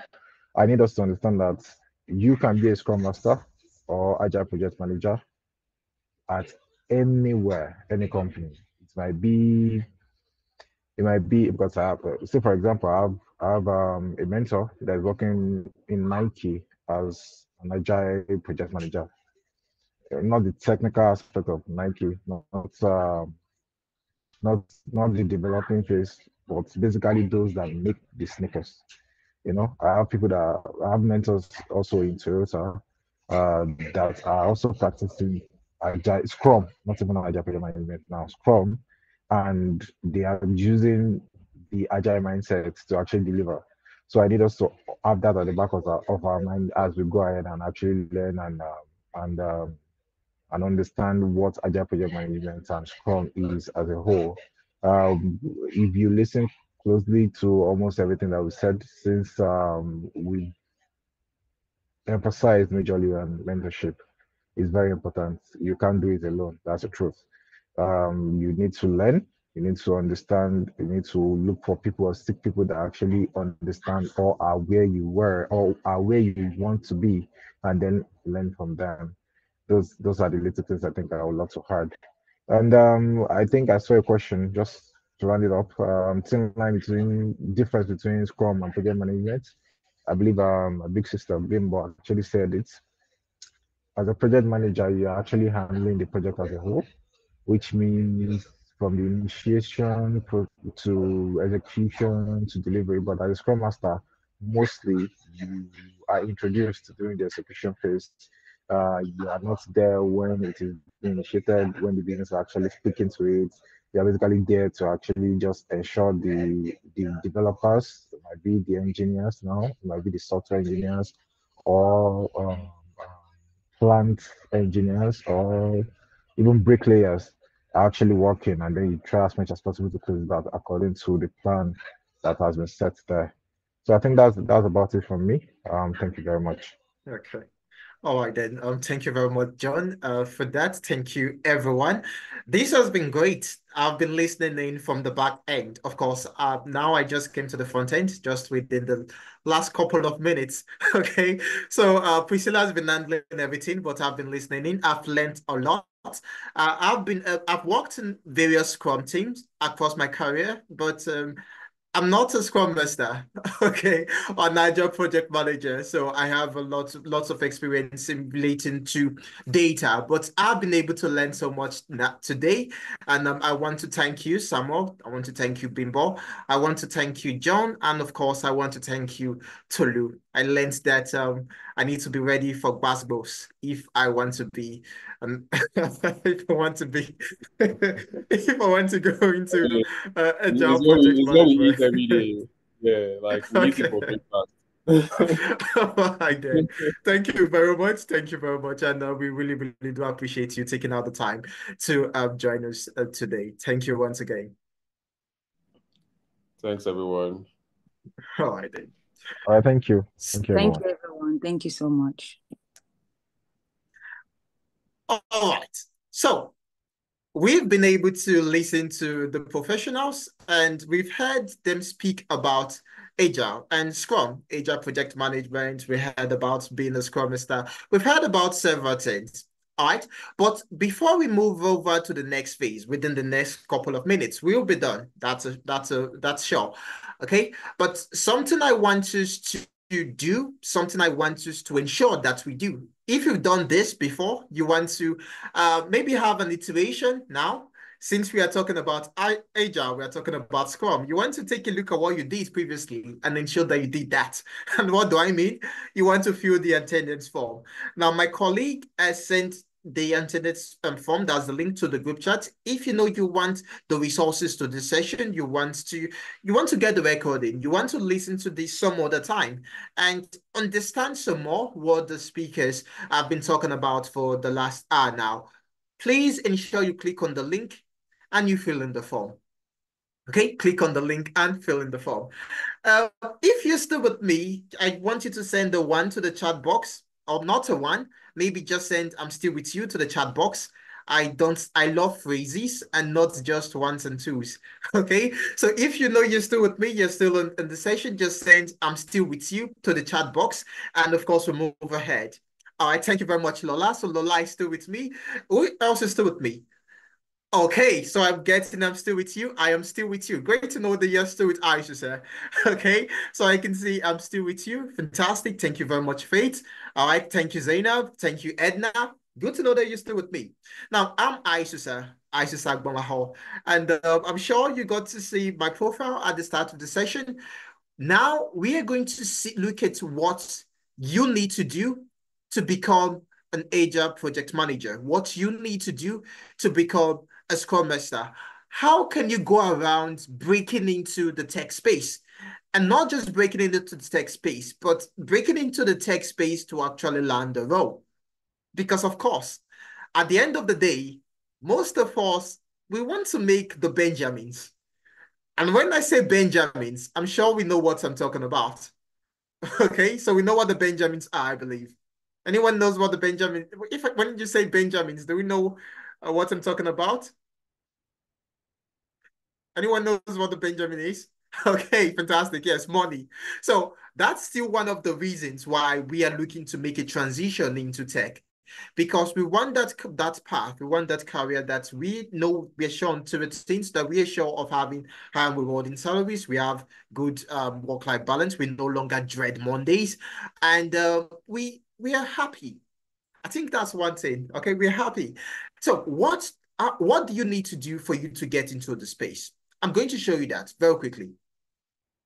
I need us to understand that you can be a Scrum Master or Agile Project Manager at anywhere, any company. It might be because I have, say for example, I have a mentor that's working in Nike as an Agile Project Manager. Not the technical aspect of Nike, not the developing phase, but basically those that make the sneakers. You know, I have mentors also in Toyota that are also practicing Agile Scrum, not even Agile project management now, Scrum, and they are using the Agile mindset to actually deliver. So I need us to have that at the back of our mind as we go ahead and actually learn and um, and understand what Agile project management and Scrum is as a whole. If you listen closely to almost everything that we said, since we emphasized majorly on mentorship, is very important. You can't do it alone. That's the truth. You need to learn. You need to understand. You need to look for people or seek people that actually understand or are where you were or are where you want to be, and then learn from them. Those are the little things I think I would love to add. And I think I saw a question just to round it up. Thin line between difference between Scrum and project management. I believe a big sister Bimbo actually said it. As a project manager, you are actually handling the project as a whole, which means from the initiation to execution to delivery. But as a Scrum Master, mostly you are introduced during the execution phase. You are not there when it is being initiated, when the business are actually speaking to it. You are basically there to actually just ensure the developers, it might be the engineers now, it might be the software engineers, or plant engineers, or even bricklayers are actually working, and then you try as much as possible to close that according to the plan that has been set there. So I think that's about it from me. Thank you very much. Okay. All right then. Thank you very much, John, for that. Thank you, everyone. This has been great. I've been listening in from the back end. Of course, now I just came to the front end just within the last couple of minutes. Okay. So Priscilla has been handling everything, but I've been listening in. I've learned a lot. I've worked in various Scrum teams across my career, but I'm not a Scrum Master, okay, or Agile project manager. So I have lots of experience in relating to data, but I've been able to learn so much today. And I want to thank you, Samuel. I want to thank you, Bimbo. I want to thank you, John. And of course, I want to thank you, Tolu. I learned that I need to be ready for basketballs if I want to be, if I want to be, if I want to go into agile project It's what we management. eat every day. Yeah, like we eat it for Okay. breakfast. All right then. Thank you very much. Thank you very much. And we really, really do appreciate you taking out the time to join us today. Thank you once again. Thanks, everyone. All right then. All right, thank you. Thank you, Thank everyone. you, everyone. Thank you so much. All right. So we've been able to listen to the professionals and we've heard them speak about Agile and Scrum, Agile project management. We heard about being a Scrum Master. We've heard about several things. All right. But before we move over to the next phase, within the next couple of minutes, we'll be done. That's sure. Okay. But something I want us to do, something I want us to ensure that we do. If you've done this before, you want to maybe have an iteration now. Since we are talking about Agile, we are talking about Scrum. You want to take a look at what you did previously and ensure that you did that. And what do I mean? You want to fill the attendance form. Now, my colleague has sent the attendance form. That's the link to the group chat. If you know you want the resources to this session, you want to get the recording, you want to listen to this some other time and understand some more what the speakers have been talking about for the last hour now, please ensure you click on the link and you fill in the form. Okay, click on the link and fill in the form. If you're still with me, I want you to send a one to the chat box, or not a one, maybe just send "I'm still with you" to the chat box. I love phrases and not just ones and twos. Okay, so if you know you're still with me, you're still in the session, just send "I'm still with you" to the chat box. And of course, we'll move ahead. All right, thank you very much, Lola. So Lola is still with me. Who else is still with me? Okay, so I'm still with you. I am still with you. Great to know that you're still with Aisha, sir. Okay, so I can see I'm still with you. Fantastic. Thank you very much, Faith. All right, thank you, Zainab. Thank you, Edna. Good to know that you're still with me. Now, I'm Aisha, sir. Aisha Sagbamaho. And I'm sure you got to see my profile at the start of the session. Now we are going to look at what you need to do to become an Agile project manager, what you need to do to become a Scrum Master. How can you go around breaking into the tech space? And not just breaking into the tech space, but breaking into the tech space to actually land the role. Because of course, at the end of the day, most of us, we want to make the Benjamins. And when I say Benjamins, I'm sure we know what I'm talking about. Okay, so we know what the Benjamins are, I believe. Anyone knows what the Benjamin? When you say Benjamins, do we know what I'm talking about? Anyone knows what the Benjamin is? Okay, fantastic. Yes, money. So that's still one of the reasons why we are looking to make a transition into tech, because we want that path, we want that career that we know we're shown to the things that we are sure of having high rewarding salaries. We have good work-life balance. We no longer dread Mondays, and we are happy. I think that's one thing. Okay, we're happy. So what do you need to do for you to get into the space? I'm going to show you that very quickly.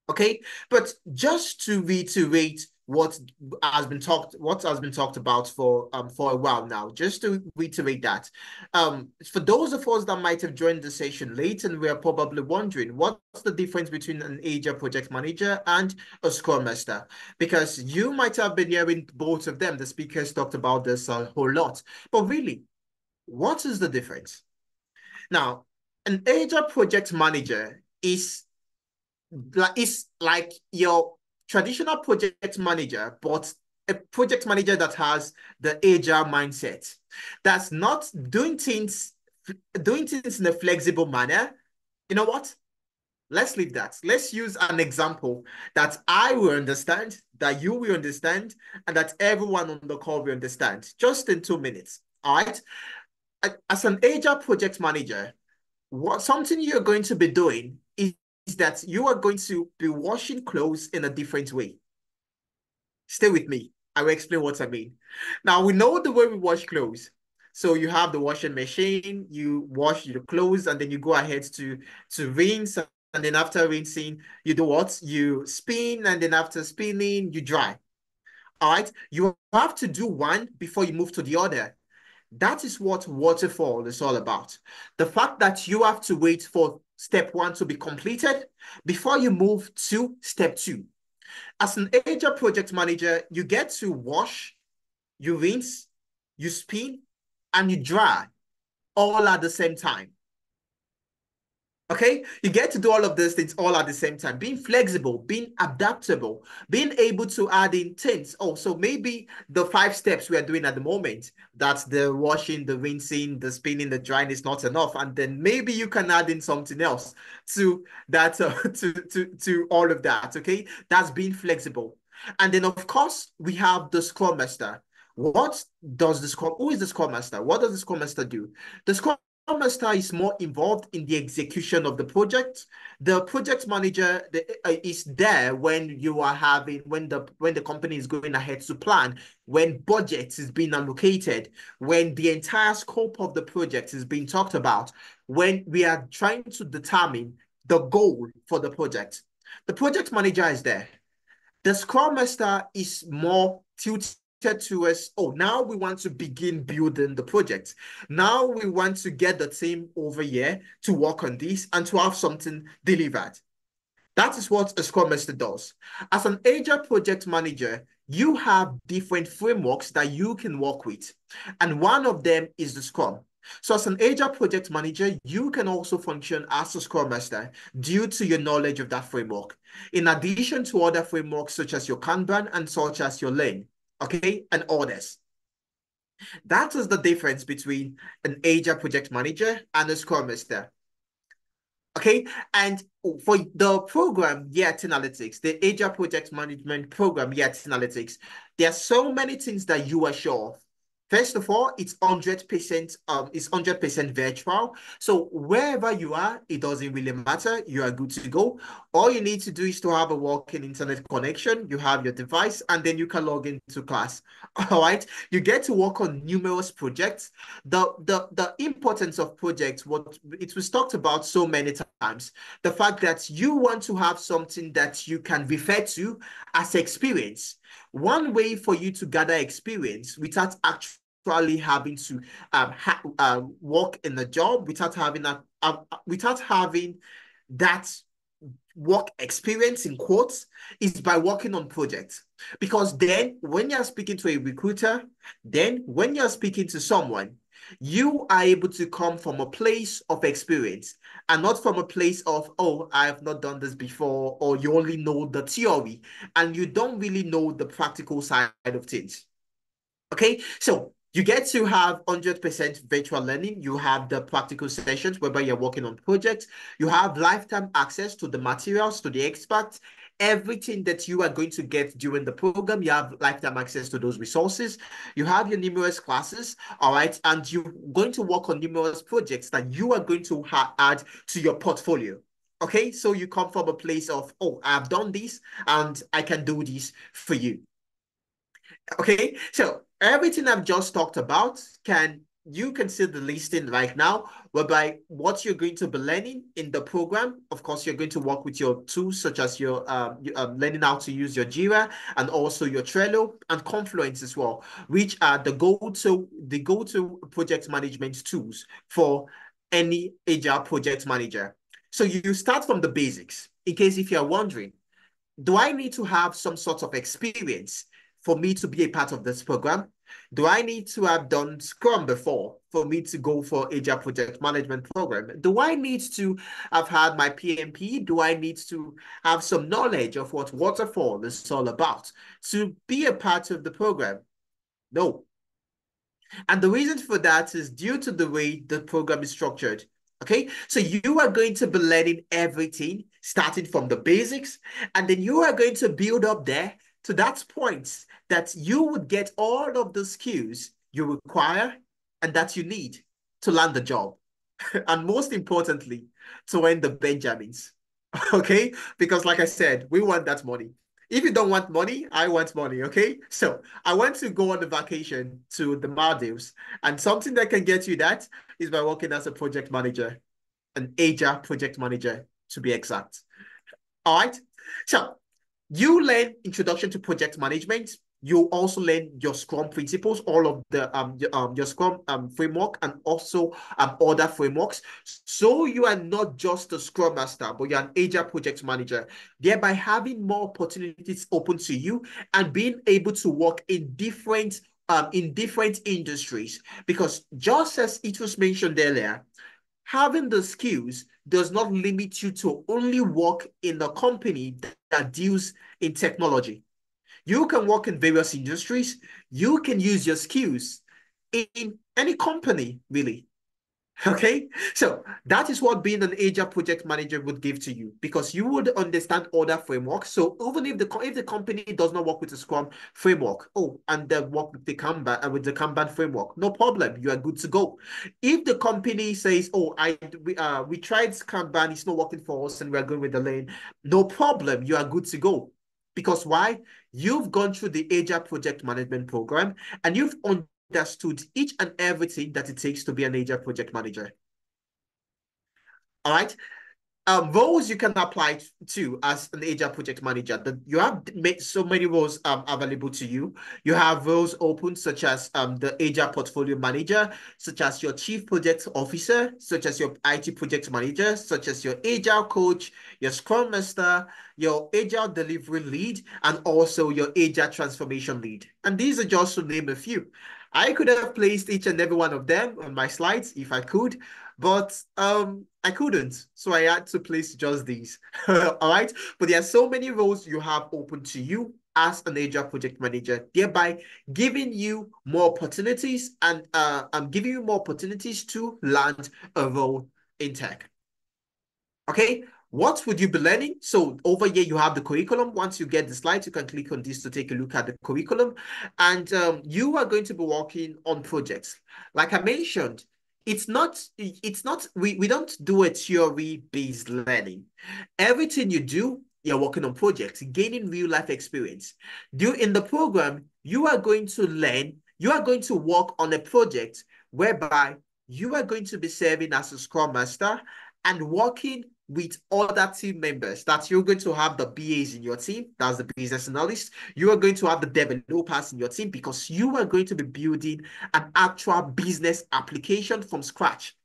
Okay, but just to reiterate what has been talked about for a while now, just to reiterate that, for those of us that might have joined the session late and we are probably wondering what's the difference between an Agile project manager and a Scrum Master, because you might have been hearing both of them. The speakers talked about this a whole lot, but really, what is the difference? Now, an Agile project manager is like your traditional project manager, but a project manager that has the agile mindset. That's not doing things in a flexible manner. You know what? Let's leave that. Let's use an example that I will understand, that you will understand, and that everyone on the call will understand. Just in 2 minutes. All right. As an agile project manager, something you're going to be doing is that you are going to be washing clothes in a different way. Stay with me. I will explain what I mean. Now, we know the way we wash clothes. So you have the washing machine, you wash your clothes, and then you go ahead to rinse. And then after rinsing, you do what? You spin, and then after spinning, you dry. All right? You have to do one before you move to the other. That is what waterfall is all about. The fact that you have to wait for step one to be completed before you move to step two. As an agile project manager, you get to wash, you rinse, you spin, and you dry all at the same time. Okay, you get to do all of these things all at the same time, being flexible, being adaptable, being able to add in things. Oh, so maybe the 5 steps we are doing at the moment, that's the washing, the rinsing, the spinning, the drying is not enough. And then maybe you can add in something else to that, to all of that. Okay, that's being flexible. And then of course, we have the Scrum Master. What does the Scrum, who is the Scrum Master? What does the Scrum Master do? The Scrum Master is more involved in the execution of the project. The project manager is there when you are having, when the company is going ahead to plan, when budget is being allocated, when the entire scope of the project is being talked about, when we are trying to determine the goal for the project. The project manager is there. The Scrum Master is more tilted towards, oh, now we want to begin building the project. Now we want to get the team over here to work on this and to have something delivered. That is what a Scrum Master does. As an Agile project manager, you have different frameworks that you can work with. And one of them is the Scrum. So as an Agile project manager, you can also function as a Scrum Master due to your knowledge of that framework. In addition to other frameworks such as your Kanban and such as your Lean, okay, and others. That is the difference between an Agile project manager and a Scrum Master. Okay, and for the program Yet Analytics, the Agile Project Management program Yet Analytics, there are so many things that you are sure of. First of all, it's 100% virtual. So wherever you are, it doesn't really matter. You are good to go. All you need to do is to have a working internet connection. You have your device, and then you can log into class. All right. You get to work on numerous projects. The importance of projects, what it was talked about so many times, the fact that you want to have something that you can refer to as experience. One way for you to gather experience without actually having to work in a job, without having that work experience in quotes, is by working on projects. Because then when you're speaking to a recruiter, then when you're speaking to someone, you are able to come from a place of experience and not from a place of, oh, I have not done this before, or you only know the theory and you don't really know the practical side of things. Okay, so you get to have 100% virtual learning. You have the practical sessions whereby you're working on projects. You have lifetime access to the materials, to the experts. Everything that you are going to get during the program, you have lifetime access to those resources. You have your numerous classes, all right? And you're going to work on numerous projects that you are going to add to your portfolio. Okay, so you come from a place of, oh, I've done this and I can do this for you. Okay, so everything I've just talked about, you can see the listing right now, whereby what you're going to be learning in the program. Of course, you're going to work with your tools such as your learning how to use your Jira and also your Trello and Confluence as well, which are the go-to project management tools for any Agile project manager. So you start from the basics. In case if you're wondering, do I need to have some sort of experience for me to be a part of this program? Do I need to have done Scrum before for me to go for Agile Project Management Program? Do I need to have had my PMP? Do I need to have some knowledge of what waterfall is all about to be a part of the program? No. And the reason for that is due to the way the program is structured. Okay, so you are going to be learning everything starting from the basics, and then you are going to build up there to that point that you would get all of the skills you require and that you need to land the job. And most importantly, to earn the Benjamins. Okay, because like I said, we want that money. If you don't want money, I want money, okay? So I want to go on a vacation to the Maldives, and something that can get you that is by working as a project manager, an Agile project manager to be exact. All right? So you learn introduction to project management. You also learn your Scrum principles, all of the your Scrum framework, and also other frameworks. So you are not just a Scrum Master, but you're an Agile project manager, thereby having more opportunities open to you and being able to work in different industries. Because just as it was mentioned earlier, having the skills does not limit you to only work in a company that deals in technology. You can work in various industries. You can use your skills in any company, really. Okay, so that is what being an agile project manager would give to you, because you would understand other frameworks. So even if the company does not work with the Scrum framework, and they work with the Kanban framework, no problem, you are good to go. If the company says, we tried Kanban, it's not working for us, and we are going with the lane, no problem, you are good to go. Because why? You've gone through the agile project management program, and you've understood each and everything that it takes to be an agile project manager. All right. Roles you can apply to as an agile project manager. You have made so many roles available to you. You have roles open, such as the agile portfolio manager, such as your chief project officer, such as your IT project manager, such as your agile coach, your scrum master, your agile delivery lead, and also your agile transformation lead. And these are just to name a few. I could have placed each and every one of them on my slides if I could, but I couldn't, so I had to place just these. All right, but there are so many roles you have open to you as an agile project manager, thereby giving you more opportunities, and I'm giving you more opportunities to land a role in tech. Okay, what would you be learning? So over here, you have the curriculum. Once you get the slides, you can click on this to take a look at the curriculum. And you are going to be working on projects. Like I mentioned, we don't do a theory-based learning. Everything you do, you're working on projects, gaining real-life experience. In the program, you are going to learn, you are going to work on a project whereby you are going to be serving as a Scrum Master and working with other team members. That you're going to have the BAs in your team, that's the business analyst. You are going to have the developers in your team, because you are going to be building an actual business application from scratch.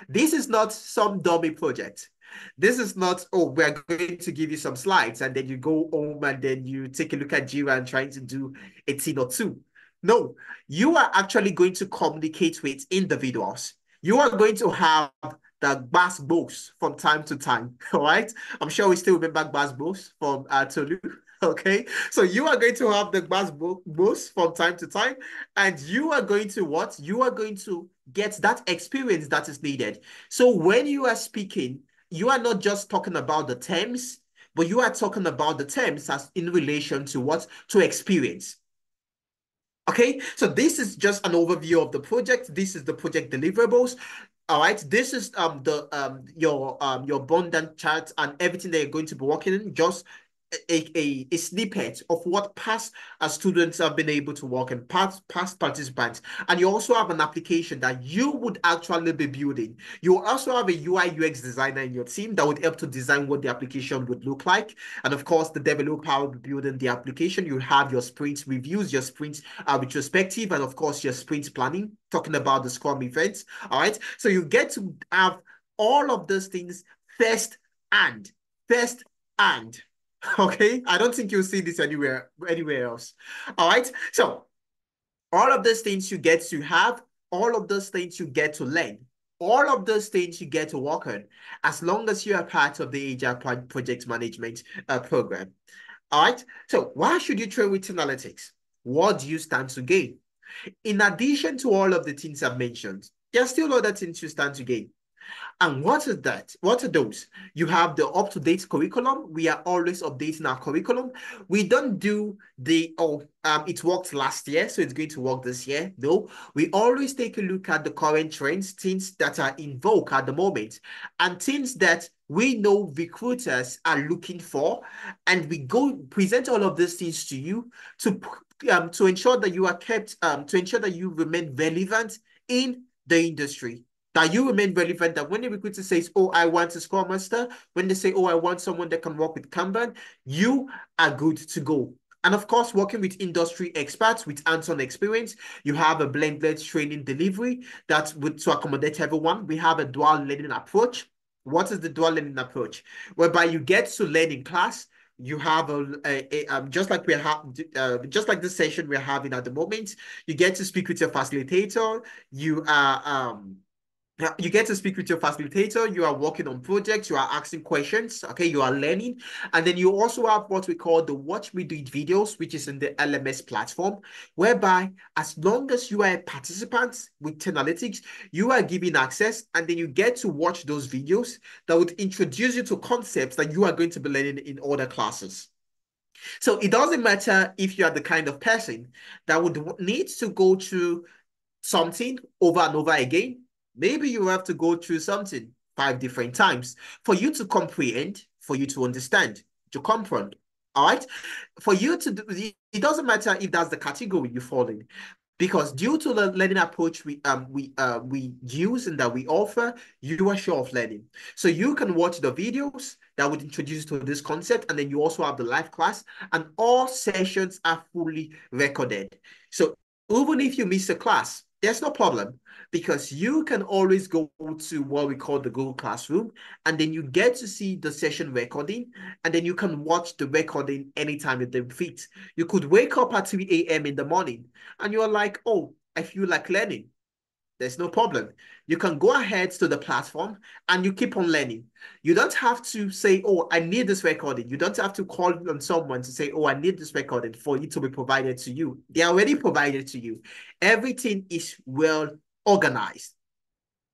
This is not some dummy project. This is not, we're going to give you some slides and then you go home and then you take a look at Jira and trying to do a thing or two. No, you are actually going to communicate with individuals. You are going to have the Bass Boss from time to time, all right? I'm sure we still remember Bass Boss from Tolu, okay? So you are going to have the Bass Boss from time to time, and you are going to what? You are going to get that experience that is needed. So when you are speaking, you are not just talking about the terms, but you are talking about the terms as in relation to what? To experience. Okay, so this is just an overview of the project. This is the project deliverables. All right, this is your abundant chart and everything that you're going to be working in. Just a snippet of what past students have been able to work and past participants. And you also have an application that you would actually be building. You also have a UI UX designer in your team that would help to design what the application would look like. And of course, the developer will be building the application. You have your sprint reviews, your sprint retrospective, and of course, your sprint planning, talking about the Scrum events. All right, so you get to have all of those things first and first and okay, I don't think you'll see this anywhere else. All right, so all of those things you get to have, all of those things you get to learn, all of those things you get to work on, as long as you are part of the Agile project management program. All right, so why should you train with analytics? What do you stand to gain? In addition to all of the things I've mentioned, there are still other things you stand to gain. And what is that? What are those? You have the up-to-date curriculum. We are always updating our curriculum. We don't do it worked last year, so it's going to work this year. No, we always take a look at the current trends, things that are in vogue at the moment, and things that we know recruiters are looking for, and we go present all of these things to you to ensure that you are kept, to ensure that you remain relevant in the industry, that you remain relevant, that when the recruiter says, oh, I want a Scrum Master, when they say, oh, I want someone that can work with Kanban, you are good to go. And of course, working with industry experts with hands-on experience, you have a blended training delivery that would to accommodate everyone. We have a dual learning approach. What is the dual learning approach? Whereby you get to learn in class, you have just like we have just like this session we're having at the moment, you get to speak with your facilitator, you are You get to speak with your facilitator, you are working on projects, you are asking questions, okay, you are learning. And then you also have what we call the Watch Me Do It videos, which is in the LMS platform, whereby as long as you are a participant with Tenalytics, you are given access and then you get to watch those videos that would introduce you to concepts that you are going to be learning in other classes. So it doesn't matter if you are the kind of person that would need to go through something over and over again. Maybe you have to go through something 5 different times for you to comprehend, for you to understand, to comprehend. All right. For you to do, it doesn't matter if that's the category you fall in, because due to the learning approach we use and that we offer, you are sure of learning. So you can watch the videos that would introduce you to this concept, and then you also have the live class, and all sessions are fully recorded. So even if you miss a class, there's no problem, because you can always go to what we call the Google Classroom, and then you get to see the session recording, and then you can watch the recording anytime you deem fit. You could wake up at 3 a.m. in the morning and you're like, oh, I feel like learning. There's no problem. You can go ahead to the platform and you keep on learning. You don't have to say, oh, I need this recording. You don't have to call on someone to say, oh, I need this recording for it to be provided to you. They are already provided to you. Everything is well organized.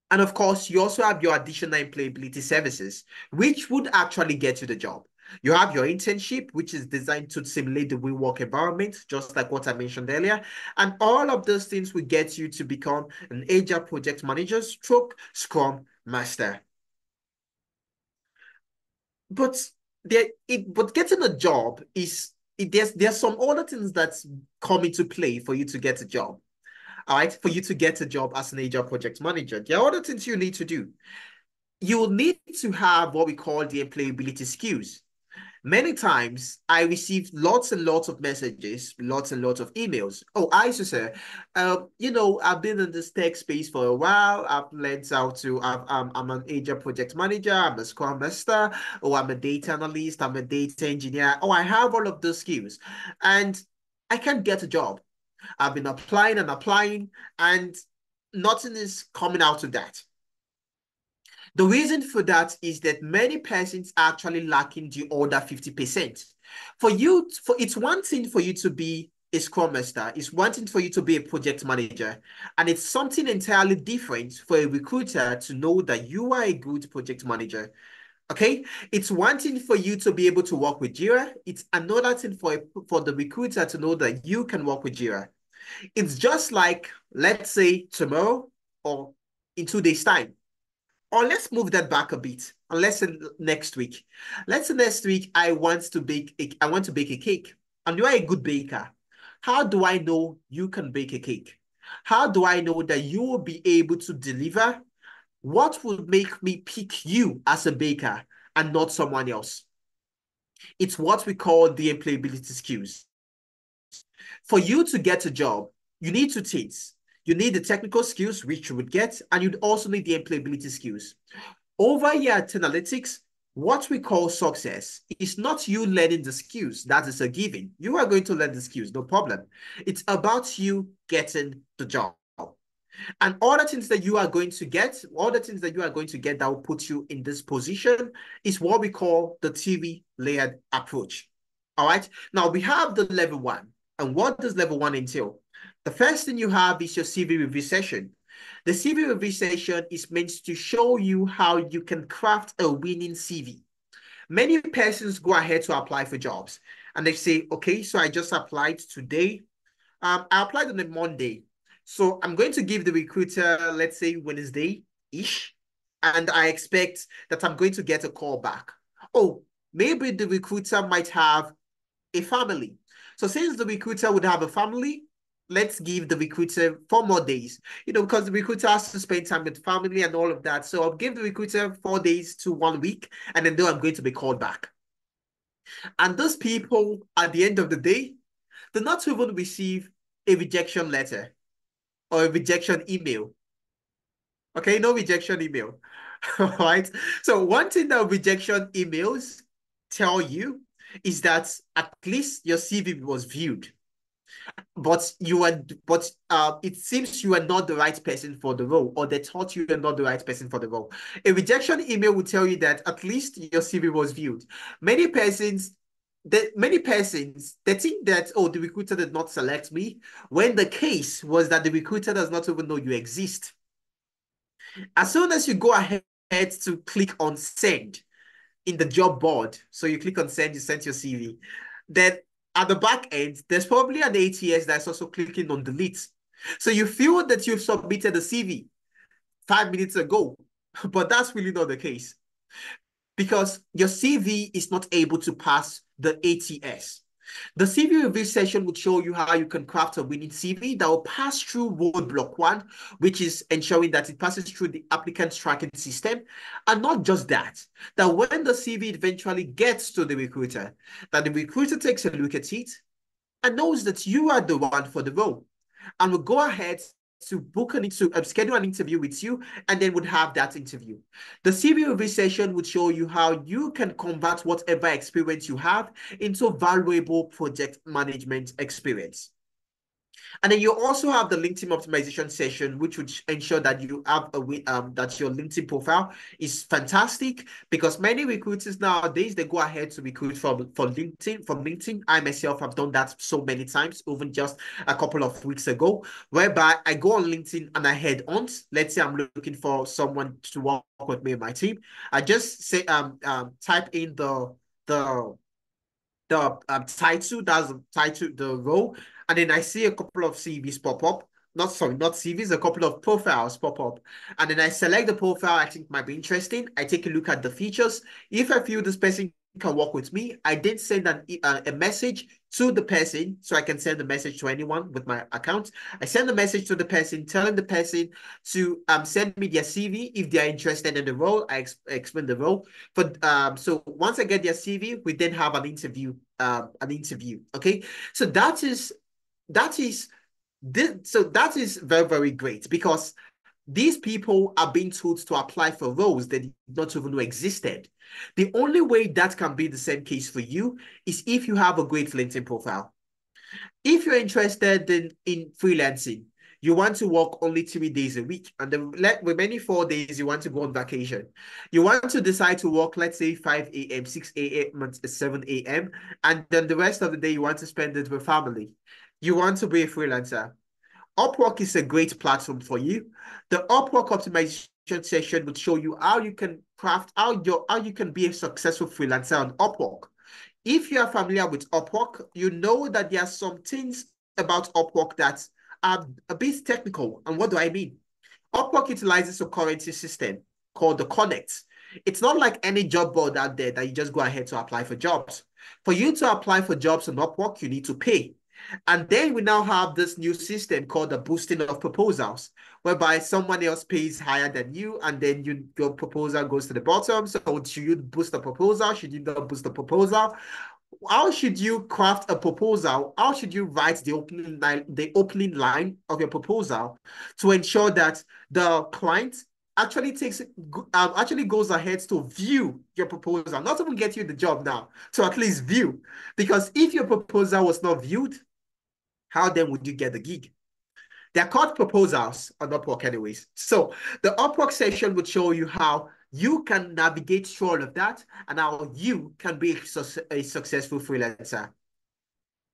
And of course, you also have your additional employability services, which would actually get you the job. You have your internship, which is designed to simulate the real work environment, just like what I mentioned earlier. And all of those things will get you to become an Agile project manager, stroke Scrum master. But but getting a job there's some other things that come into play for you to get a job. All right, for you to get a job as an Agile project manager, there are other things you need to do. You will need to have what we call the employability skills. Many times I receive lots and lots of messages, lots and lots of emails. Oh, I sir, I've been in this tech space for a while. I've learned how to, I'm an Agile project manager, I'm a Scrum master, or I'm a data analyst, I'm a data engineer. Oh, I have all of those skills and I can't get a job. I've been applying and nothing is coming out of that. The reason for that is that many persons are actually lacking the other 50%. It's one thing for you to be a Scrum Master, it's one thing for you to be a project manager, and it's something entirely different for a recruiter to know that you are a good project manager. Okay, it's one thing for you to be able to work with Jira. It's another thing for the recruiter to know that you can work with Jira. It's just like, let's say tomorrow or in 2 days' time. Or let's move that back a bit. Unless next week. Let's say next week I want to bake a cake. And you are a good baker. How do I know you can bake a cake? How do I know that you will be able to deliver? What would make me pick you as a baker and not someone else? It's what we call the employability skills. For you to get a job, you need two things. You need the technical skills, which you would get, and you'd also need the employability skills. Over here at Analytics, what we call success is not you learning the skills. That is a given. You are going to learn the skills, no problem. It's about you getting the job. And all the things that you are going to get, that will put you in this position is what we call the TV layered approach. All right. Now we have the level one. And what does level one entail? The first thing you have is your CV review session. The CV review session is meant to show you how you can craft a winning CV. Many persons go ahead to apply for jobs and they say, okay, so I just applied today. I applied on a Monday. So I'm going to give the recruiter, let's say Wednesday-ish, and I expect that I'm going to get a call back. Oh, maybe the recruiter might have a family. So since the recruiter would have a family, let's give the recruiter 4 more days, because the recruiter has to spend time with family and all of that. So I'll give the recruiter 4 days to 1 week, and then I'm going to be called back. And those people, at the end of the day, do not even receive a rejection letter or a rejection email. Okay, no rejection email. All right. So one thing that rejection emails tell you is that at least your CV was viewed. but it seems you are not the right person for the role, or they thought you are not the right person for the role. A rejection email will tell you that at least your CV was viewed. Many persons they think that, oh, the recruiter did not select me, when the case was that the recruiter does not even know you exist. As soon as you go ahead to click on send in the job board, so you click on send, you send your CV, then at the back end, there's probably an ATS that's also clicking on delete. So you feel that you've submitted a CV 5 minutes ago, but that's really not the case because your CV is not able to pass the ATS. The CV review session would show you how you can craft a winning CV that will pass through roadblock one, which is ensuring that it passes through the applicant's tracking system. And not just that, that when the CV eventually gets to the recruiter, that the recruiter takes a look at it and knows that you are the one for the role and will go ahead to schedule an interview with you, and then would have that interview. The CV review session would show you how you can convert whatever experience you have into valuable project management experience. And then you also have the LinkedIn optimization session, which would ensure that you have that your LinkedIn profile is fantastic, because many recruiters nowadays they go ahead to recruit from LinkedIn. I myself have done that so many times, even just a couple of weeks ago, whereby I go on LinkedIn and I head on. Let's say I'm looking for someone to work with me and my team. I just say type in the title, that's the title, the role, and then I see a couple of CVs pop up. Not CVs, a couple of profiles pop up. And then I select the profile I think might be interesting. I take a look at the features. If I feel this person can work with me, I then send a message to the person, so I can send a message to anyone with my account. I send a message to the person, telling the person to send me their CV if they are interested in the role. I explain the role. So once I get their CV, we then have an interview. Okay, so that is very, very great, because these people are being told to apply for roles they did not even know existed. The only way that can be the same case for you is if you have a great LinkedIn profile. If you're interested in freelancing, you want to work only 3 days a week, and the remaining 4 days you want to go on vacation. You want to decide to work, let's say 5 a.m., 6 a.m., and 7 a.m., and then the rest of the day you want to spend it with family. You want to be a freelancer. Upwork is a great platform for you. The Upwork optimization session will show you how you can how you can be a successful freelancer on Upwork. If you are familiar with Upwork, you know that there are some things about Upwork that are a bit technical. And what do I mean? Upwork utilizes a currency system called the Connect. It's not like any job board out there that you just go ahead to apply for jobs. For you to apply for jobs on Upwork, you need to pay. And then we now have this new system called the boosting of proposals, whereby someone else pays higher than you, and then your proposal goes to the bottom. So should you boost the proposal? Should you not boost the proposal? How should you craft a proposal? How should you write the opening line of your proposal to ensure that the client actually goes ahead to view your proposal, not even get you the job now, to at least view? Because if your proposal was not viewed, how then would you get the gig? They're called proposals on Upwork anyways. So the Upwork session would show you how you can navigate through all of that and how you can be a successful freelancer.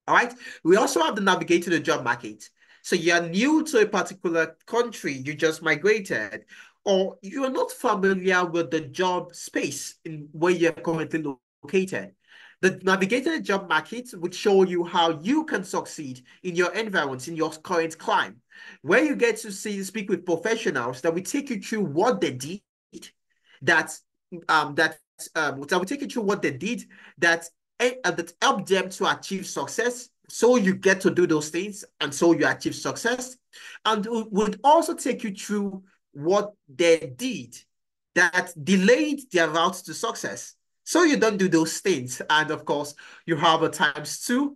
All right. We also have the navigating the job market. So you're new to a particular country, you just migrated, or you're not familiar with the job space in where you're currently located. The navigating the job market would show you how you can succeed in your environment, in your current climate, where you get to speak with professionals that will take you through what they did, that that will take you through what they did that that help them to achieve success. So you get to do those things, and so you achieve success, and would also take you through what they did that delayed their route to success. So you don't do those things, and of course you have a times two.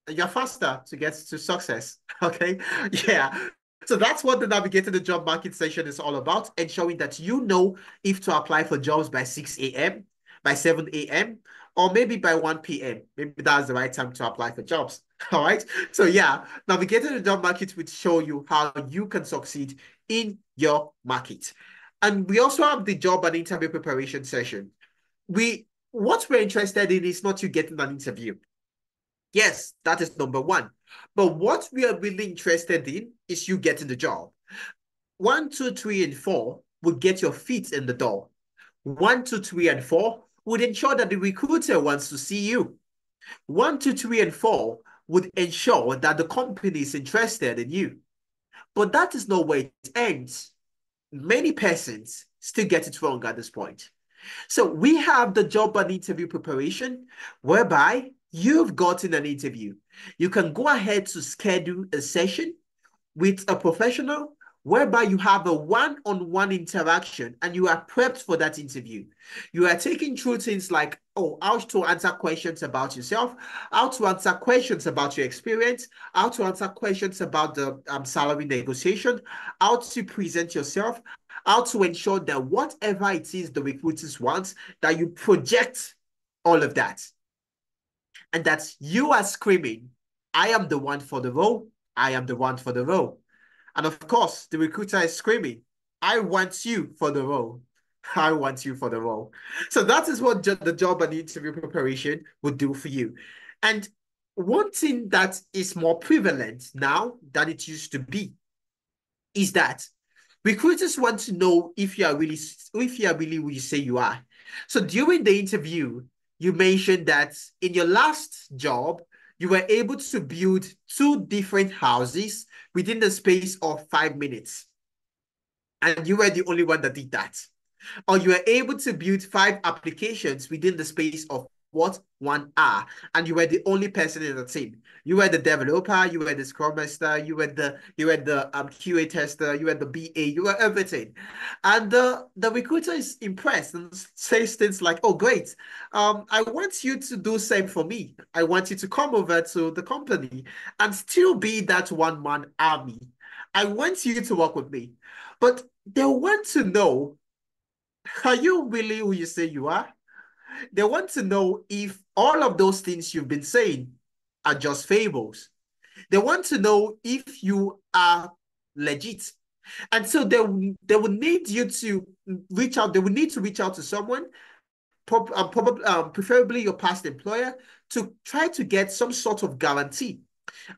You're faster to get to success. Okay, yeah. So that's what the navigating the job market session is all about, ensuring that you know if to apply for jobs by 6 a.m., by 7 a.m., or maybe by 1 p.m. Maybe that's the right time to apply for jobs. All right. So yeah, navigating the job market will show you how you can succeed in your market. And we also have the job and interview preparation session. What we're interested in is not you getting an interview. Yes, that is number one. But what we are really interested in is you getting the job. 1, 2, 3, and 4 would get your feet in the door. 1, 2, 3, and 4 would ensure that the recruiter wants to see you. 1, 2, 3, and 4 would ensure that the company is interested in you. But that is not where it ends. Many persons still get it wrong at this point. So we have the job and interview preparation, whereby you've gotten an interview. You can go ahead to schedule a session with a professional whereby you have a one-on-one interaction and you are prepped for that interview. You are taking through things like, how to answer questions about yourself, how to answer questions about your experience, how to answer questions about the salary negotiation, how to present yourself, how to ensure that whatever it is the recruiters want, that you project all of that. And that you are screaming, I am the one for the role, I am the one for the role. And of course, the recruiter is screaming, I want you for the role. I want you for the role. So that is what the job and interview preparation would do for you. And one thing that is more prevalent now than it used to be is that recruiters want to know if you are really who you say you are. So during the interview, you mentioned that in your last job, you were able to build 2 different houses within the space of 5 minutes. And you were the only one that did that. Or you were able to build 5 applications within the space of what? 1 hour. And you were the only person in the team. You were the developer, you were the Scrum Master, you were the QA tester, you were the BA, you were everything. And the recruiter is impressed and says things like, oh, great. I want you to do same for me. I want you to come over to the company and still be that one-man army. I want you to work with me. But they want to know, are you really who you say you are? They want to know if all of those things you've been saying are just fables. They want to know if you are legit. And so they will need you to reach out. They will need to reach out to someone, probably, preferably your past employer, to try to get some sort of guarantee.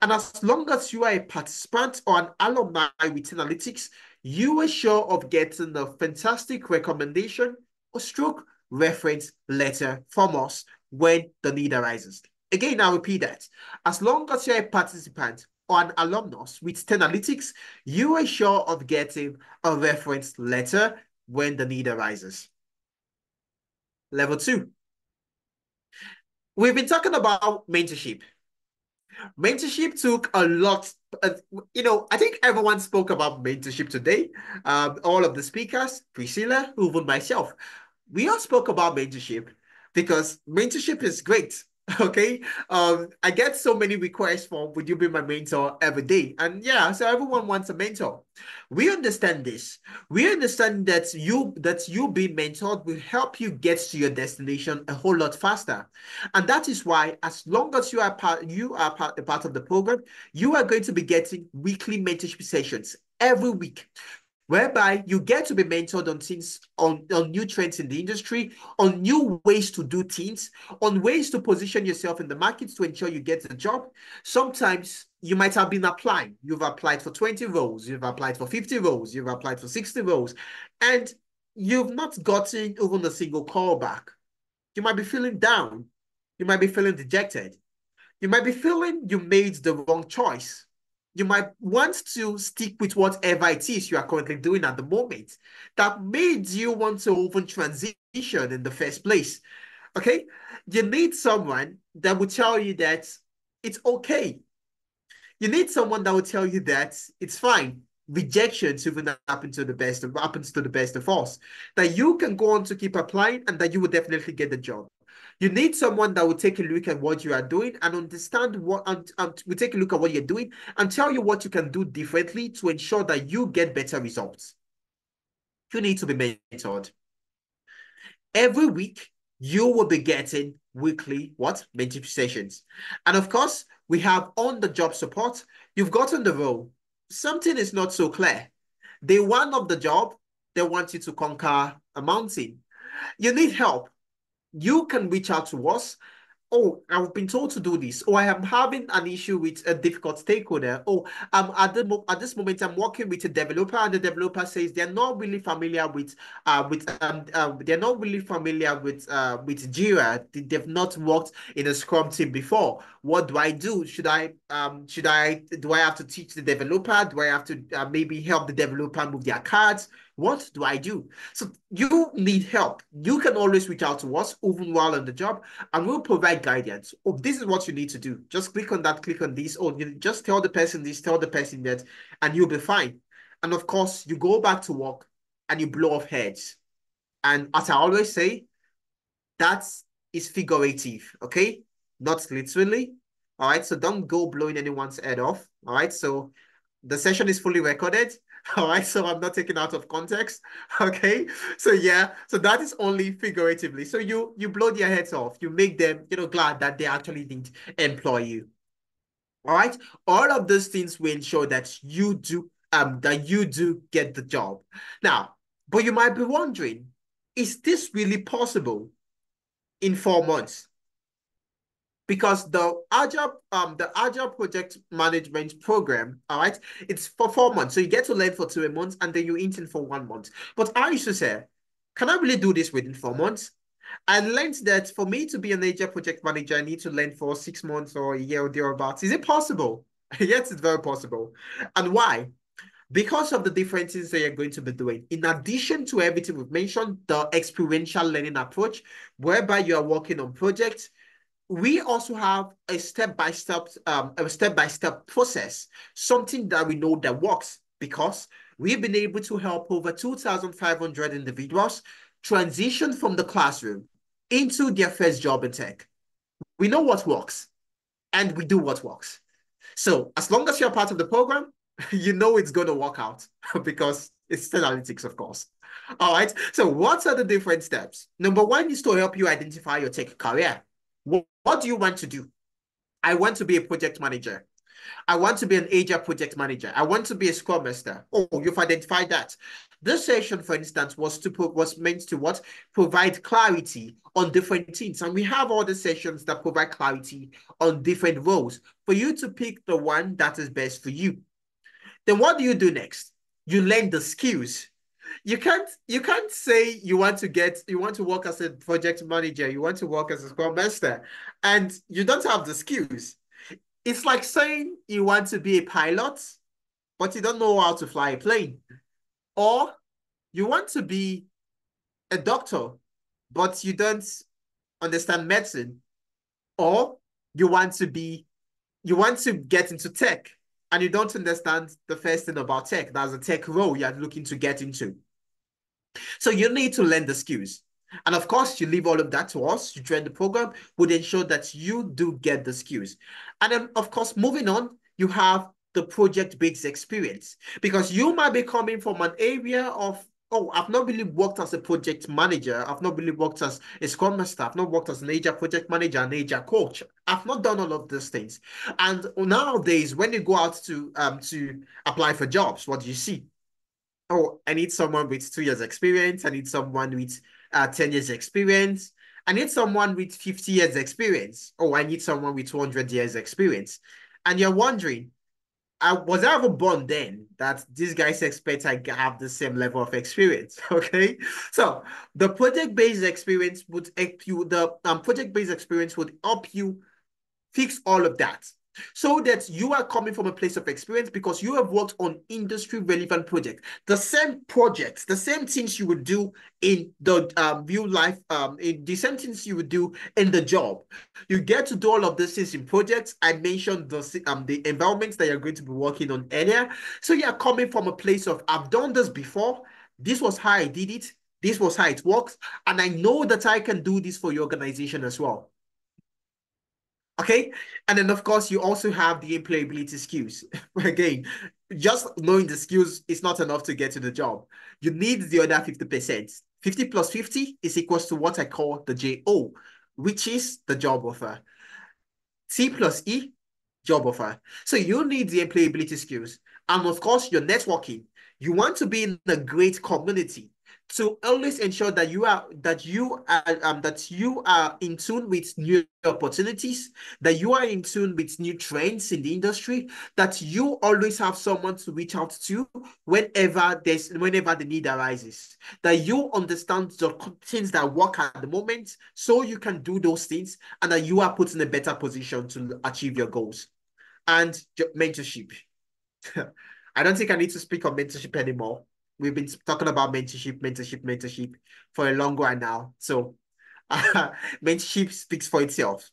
And as long as you are a participant or an alumni within analytics, you are sure of getting a fantastic recommendation or stroke reference letter from us when the need arises. Again, I'll repeat that. As long as you're a participant or an alumnus with Analytics, you are sure of getting a reference letter when the need arises. Level 2. We've been talking about mentorship. Mentorship took a lot. I think everyone spoke about mentorship today. All of the speakers, Priscilla, even myself, we all spoke about mentorship because mentorship is great. Okay. I get so many requests for, would you be my mentor every day? And yeah, so everyone wants a mentor. We understand this. We understand that you being mentored will help you get to your destination a whole lot faster. And that is why, as long as a part of the program, you are going to be getting weekly mentorship sessions every week, whereby you get to be mentored on things, on new trends in the industry, on new ways to do things, on ways to position yourself in the market to ensure you get the job. Sometimes you might have been applying. You've applied for 20 roles, you've applied for 50 roles, you've applied for 60 roles, and you've not gotten even a single call back. You might be feeling down. You might be feeling dejected. You might be feeling you made the wrong choice. You might want to stick with whatever it is you are currently doing at the moment that made you want to even transition in the first place. Okay? You need someone that will tell you that it's okay. You need someone that will tell you that it's fine. Rejections even happens to the best of us. That you can go on to keep applying and that you will definitely get the job. You need someone that will take a look at what you are doing and understand will take a look at what you're doing and tell you what you can do differently to ensure that you get better results. You need to be mentored. Every week, you will be getting weekly what? Mentorship sessions. And of course, we have on-the-job support. You've gotten the role. Something is not so clear. Day one of the job, they want you to conquer a mountain. You need help. You can reach out to us. Oh, I've been told to do this. Oh, I am having an issue with a difficult stakeholder. Oh, at this moment I'm working with a developer, and the developer says they're not really familiar with Jira. They've not worked in a Scrum team before. What do I do? Do I have to teach the developer? Do I have to maybe help the developer move their cards? What do I do? So you need help. You can always reach out to us even while on the job, and we'll provide guidance. Oh, this is what you need to do. Just click on that, click on this. Oh, you just tell the person this, tell the person that, and you'll be fine. And of course, you go back to work and you blow off heads. And as I always say, that is figurative, okay? Not literally. All right. So don't go blowing anyone's head off. All right. So the session is fully recorded. All right, so I'm not taking out of context. Okay, so yeah, so that is only figuratively. So you blow their heads off. You make them, glad that they actually did employ you. All right, all of those things will ensure that you do get the job. Now, but you might be wondering, is this really possible in 4 months? Because the Agile project management program, all right, it's for 4 months. So you get to learn for 2 months and then you intern for 1 month. But I used to say, can I really do this within 4 months? I learned that for me to be an Agile project manager, I need to learn for 6 months or a year or thereabouts. Is it possible? Yes, it's very possible. And why? Because of the different things that you're going to be doing. In addition to everything we've mentioned, the experiential learning approach, whereby you are working on projects, we also have a step-by-step process, something that we know that works, because we've been able to help over 2,500 individuals transition from the classroom into their first job in tech. We know what works and we do what works. So as long as you're part of the program, you know it's going to work out because it's still analytics, of course. All right. So what are the different steps? Number one is to help you identify your tech career. What do you want to do? I want to be a project manager. I want to be an Agile project manager. I want to be a Scrum Master. Oh, you've identified that. This session, for instance, was meant to what? Provide clarity on different things. And we have all the sessions that provide clarity on different roles for you to pick the one that is best for you. Then what do you do next? You learn the skills. You can't say you want to work as a project manager, you want to work as a Scrum Master, and you don't have the skills. It's like saying you want to be a pilot, but you don't know how to fly a plane. Or you want to be a doctor, but you don't understand medicine. Or you want to get into tech and you don't understand the first thing about tech. That's a tech role you're looking to get into. So you need to learn the skills. And of course, you leave all of that to us. You join the program, would ensure that you do get the skills. And then, of course, moving on, you have the project-based experience. Because you might be coming from an area of, oh, I've not really worked as a project manager. I've not really worked as a Scrum Master. I've not worked as an Agile project manager, an Agile coach. I've not done all of these things. And nowadays, when you go out to apply for jobs, what do you see? Oh, I need someone with 2 years experience. I need someone with 10 years experience. I need someone with 50 years experience. Oh, I need someone with 200 years experience. And you're wondering, was I ever born then that these guys expect I have the same level of experience? Okay. So the project-based experience would help you, fix all of that, so that you are coming from a place of experience because you have worked on industry relevant projects, the same projects, the same things you would do in the real life, in the same things you would do in the job. You get to do all of these things in projects. I mentioned the environments that you're going to be working on earlier. So you're coming from a place of, I've done this before. This was how I did it. This was how it works. And I know that I can do this for your organization as well. Okay, and then of course you also have the employability skills. Again, just knowing the skills is not enough to get to the job. You need the other 50%. 50 plus 50 is equals to what I call the JO. which is the job offer. T plus E, job offer. So you need the employability skills. And of course, your networking. You want to be in a great community to always ensure that you are in tune with new opportunities, that you are in tune with new trends in the industry, that you always have someone to reach out to whenever the need arises, that you understand the things that work at the moment so you can do those things, and that you are put in a better position to achieve your goals. And mentorship. I don't think I need to speak on mentorship anymore. We've been talking about mentorship for a long while now. So mentorship speaks for itself.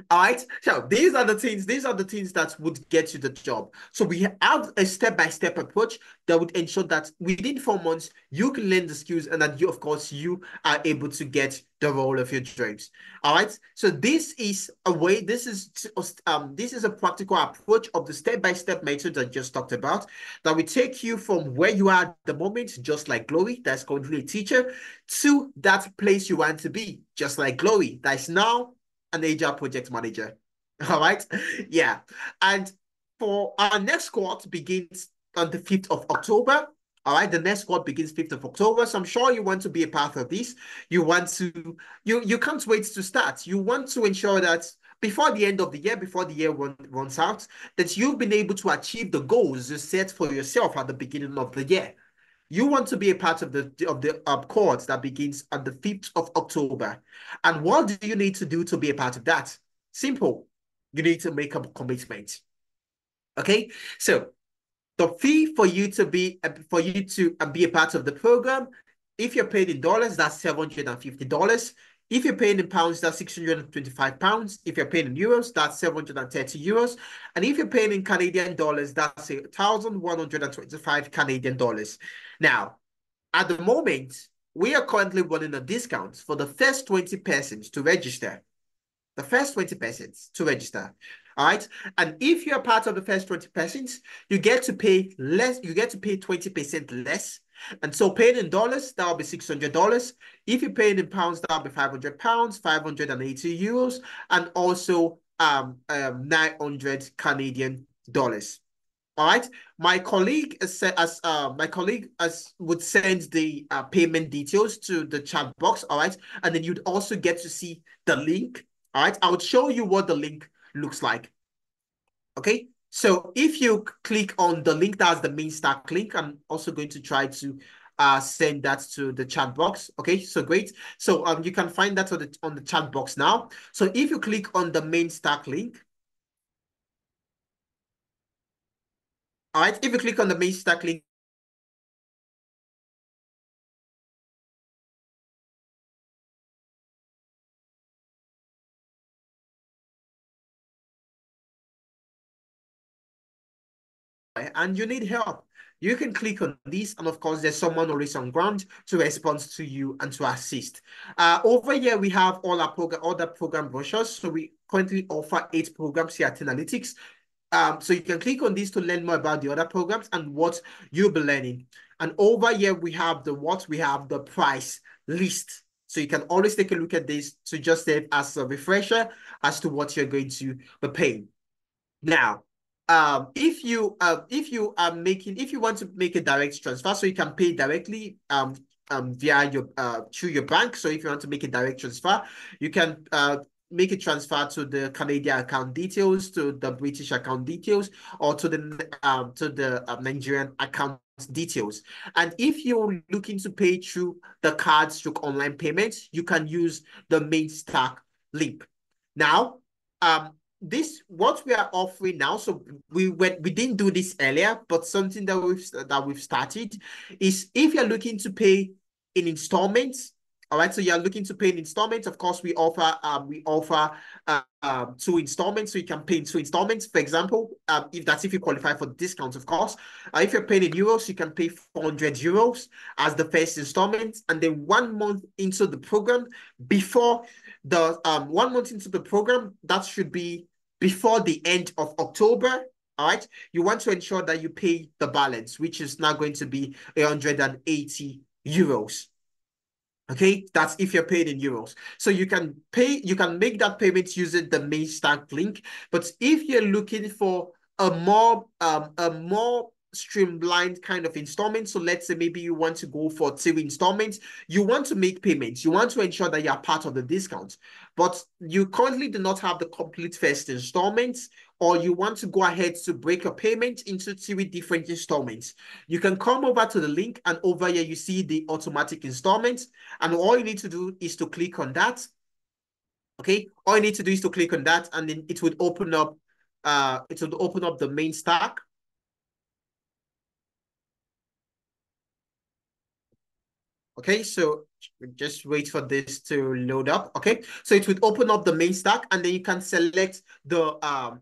All right. So these are the things that would get you the job. So we have a step-by-step approach that would ensure that within 4 months you can learn the skills and that of course, you are able to get the role of your dreams. All right. So this is a practical approach of the step-by-step method I just talked about that will take you from where you are at the moment, just like Glory, that's currently a teacher, to that place you want to be, just like Glory, that is now an Agile project manager. All right. Yeah. And for our next squad begins on the 5th of October. All right. The next squad begins 5th of October. So I'm sure you want to be a part of this. You can't wait to start. You want to ensure that before the end of the year, before the year runs out, that you've been able to achieve the goals you set for yourself at the beginning of the year. You want to be a part of the cohort that begins on the 5th of October. And what do you need to do to be a part of that? Simple. You need to make a commitment. Okay? So the fee for you to be a part of the program, if you're paid in dollars, that's $750. If you're paying in pounds, that's £625. If you're paying in euros, that's €730. And if you're paying in Canadian dollars, that's 1,125 Canadian dollars. Now, at the moment, we are currently running a discount for the first 20 persons to register. The first 20 persons to register. All right. And if you're part of the first 20 persons, you get to pay less, you get to pay 20% less. And so paying in dollars, that'll be $600. If you pay in pounds, that'll be £500, 580 euros, and also 900 Canadian dollars. All right. My colleague would send the payment details to the chat box. All right. And then you'd also get to see the link. All right. I would show you what the link looks like. Okay. So if you click on the link, that's the main stack link. I'm also going to try to send that to the chat box. Okay. So great. So you can find that on the chat box now. So if you click on the main stack link, all right, if you click on the main stack link, and you need help, you can click on this, and of course, there's someone always on ground to respond to you and to assist. Over here, we have all the program brochures. So we currently offer 8 programs here at Analytics. So you can click on this to learn more about the other programs and what you'll be learning. And over here, we have the price list. So you can always take a look at this to just serve as a refresher as to what you're going to be paying. Now, if you want to make a direct transfer, so you can pay directly via your through your bank. So if you want to make a direct transfer, you can make a transfer to the Canadian account details, to the British account details, or to the Nigerian account details. And if you're looking to pay through the cards through online payments, you can use the main stack link. Now, what we are offering now, so we didn't do this earlier, but something that we've started is if you're looking to pay in installments. All right, so you're looking to pay in installments. Of course, we offer 2 installments, so you can pay in 2 installments. For example, if you qualify for discounts, of course. If you're paying in euros, you can pay 400 euros as the first installment, and then 1 month into the program, that should be before the end of October. All right, you want to ensure that you pay the balance, which is now going to be 180 euros. Okay, that's if you're paid in euros. So you can make that payment using the main stack link. But if you're looking for a more streamlined kind of installment, so let's say maybe you want to go for 2 installments, you want to make payments, you want to ensure that you're part of the discount, but you currently do not have the complete first installments, or you want to go ahead to break a payment into 2 different installments, you can come over to the link, and over here you see the automatic installments. And all you need to do is to click on that. Okay, all you need to do is to click on that, and then it would open up the main stack. Okay, so just wait for this to load up. Okay, so it would open up the main stack, and then you can select the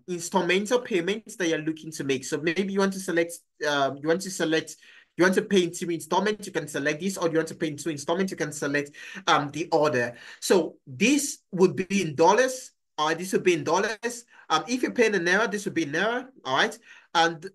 installmental payments that you're looking to make. So maybe you want to select you want to pay in 2 installments, you can select this, or you want to pay in 2 installments, you can select the order. So this would be in dollars, or this would be in dollars. If you're paying in naira, this would be in naira, all right? And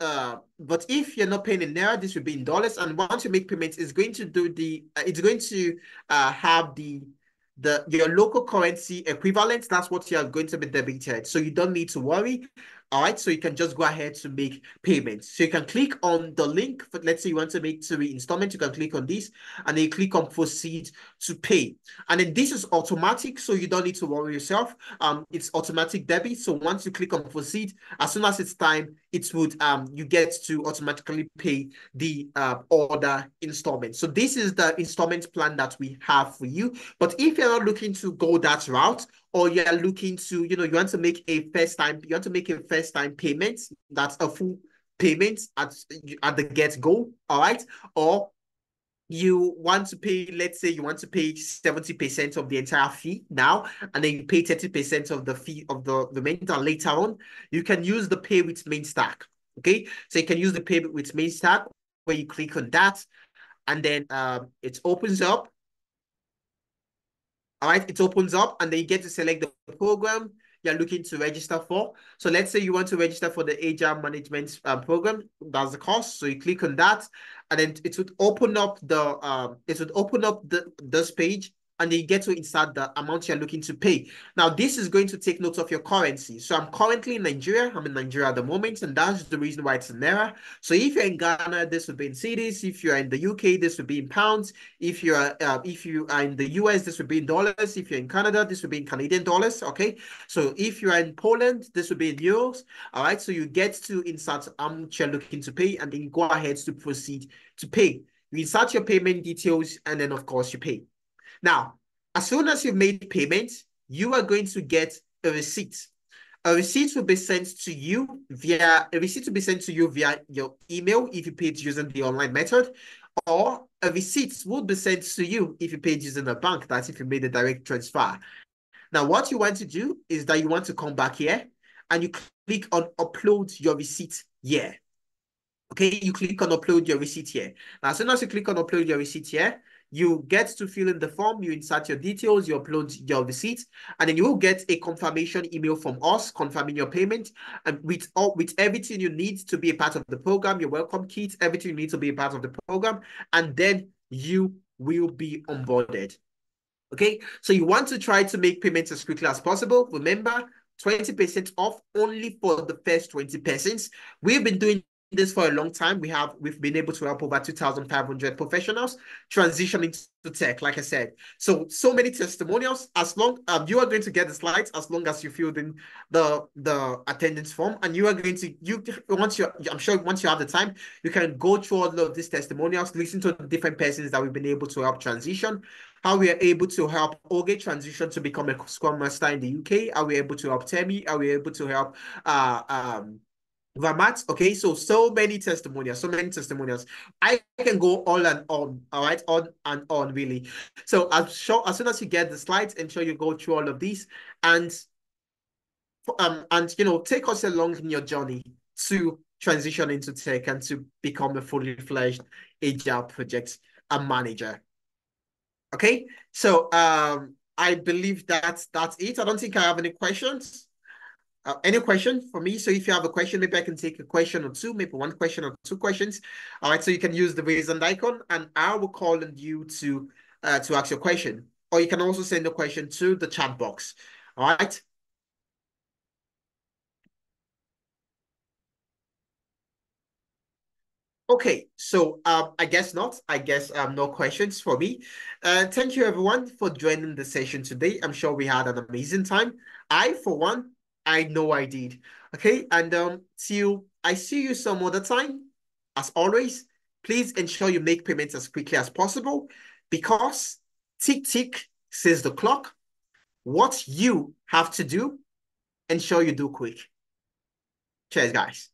but if you're not paying in naira, this would be in dollars. And once you make payments, it's going to do it's going to have your local currency equivalent. That's what you're going to be debited. So you don't need to worry. All right, so you can just go ahead to make payments. So you can click on the link. For, let's say you want to make 2 installments, you can click on this, and then you click on proceed to pay. And then this is automatic, so you don't need to worry yourself. It's automatic debit. So once you click on proceed, as soon as it's time, it would you get to automatically pay the order installment. So this is the installment plan that we have for you. But if you're not looking to go that route, or you're looking to, you want to make a first time payment, that's a full payment at the get-go, all right? Or you want to pay, let's say you want to pay 70% of the entire fee now, and then you pay 30% of the fee of the remainder later on, you can use the pay with main stack. Okay, so you can use the pay with main stack, where you click on that, and then it opens up. All right, it opens up, and then you get to select the program you're looking to register for. So let's say you want to register for the Agile management program. That's the cost. So you click on that, and then it would open up this page, and then you get to insert the amount you're looking to pay. Now, this is going to take note of your currency. So I'm currently in Nigeria. I'm in Nigeria at the moment, and that's the reason why it's in naira. So if you're in Ghana, this would be in cedis. If you're in the UK, this would be in pounds. If you are in the US, this would be in dollars. If you're in Canada, this would be in Canadian dollars. Okay. So if you are in Poland, this would be in euros. All right. So you get to insert how much you're looking to pay, and then you go ahead to proceed to pay. You insert your payment details, and then of course you pay. Now, as soon as you've made payment, you are going to get a receipt. A receipt will be sent to you via your email if you paid using the online method, or a receipt will be sent to you if you paid using a bank. That's if you made a direct transfer. Now, what you want to do is that you want to come back here, and you click on upload your receipt here. Okay, you click on upload your receipt here. Now, as soon as you click on upload your receipt here, you get to fill in the form, you insert your details, you upload your receipt, and then you will get a confirmation email from us confirming your payment, and with everything you need to be a part of the program, your welcome kit, everything you need to be a part of the program, and then you will be onboarded. Okay, so you want to try to make payments as quickly as possible. Remember, 20% off only for the first 20 persons. We've been doing this for a long time. We've been able to help over 2,500 professionals transition into tech, like I said. So many testimonials. As long you are going to get the slides as long as you filled in the attendance form, and you are going to I'm sure once you have the time, you can go through all of these testimonials, listen to the different persons that we've been able to help transition, how we are able to help Oge transition to become a Scrum Master in the UK, how we are able to help Temi, how we are able to help Ramat. Okay, so many testimonials, I can go on and on, all right, on and on, really. So as soon as you get the slides, ensure you go through all of these, and take us along in your journey to transition into tech and to become a fully fledged Agile project manager. Okay, so I believe that's it. I don't think I have any questions. Any question for me? So if you have a question, maybe I can take a question or two, maybe one question or two questions. All right, so you can use the raise hand icon, and I will call on you to to ask your question. Or you can also send the question to the chat box. All right. Okay, so I guess not. I guess no questions for me. Thank you everyone for joining the session today. I'm sure we had an amazing time. I, for one, I know I did. Okay, and till I see you some other time, as always, please ensure you make payments as quickly as possible because tick tick says the clock. What you have to do, ensure you do quick. Cheers, guys.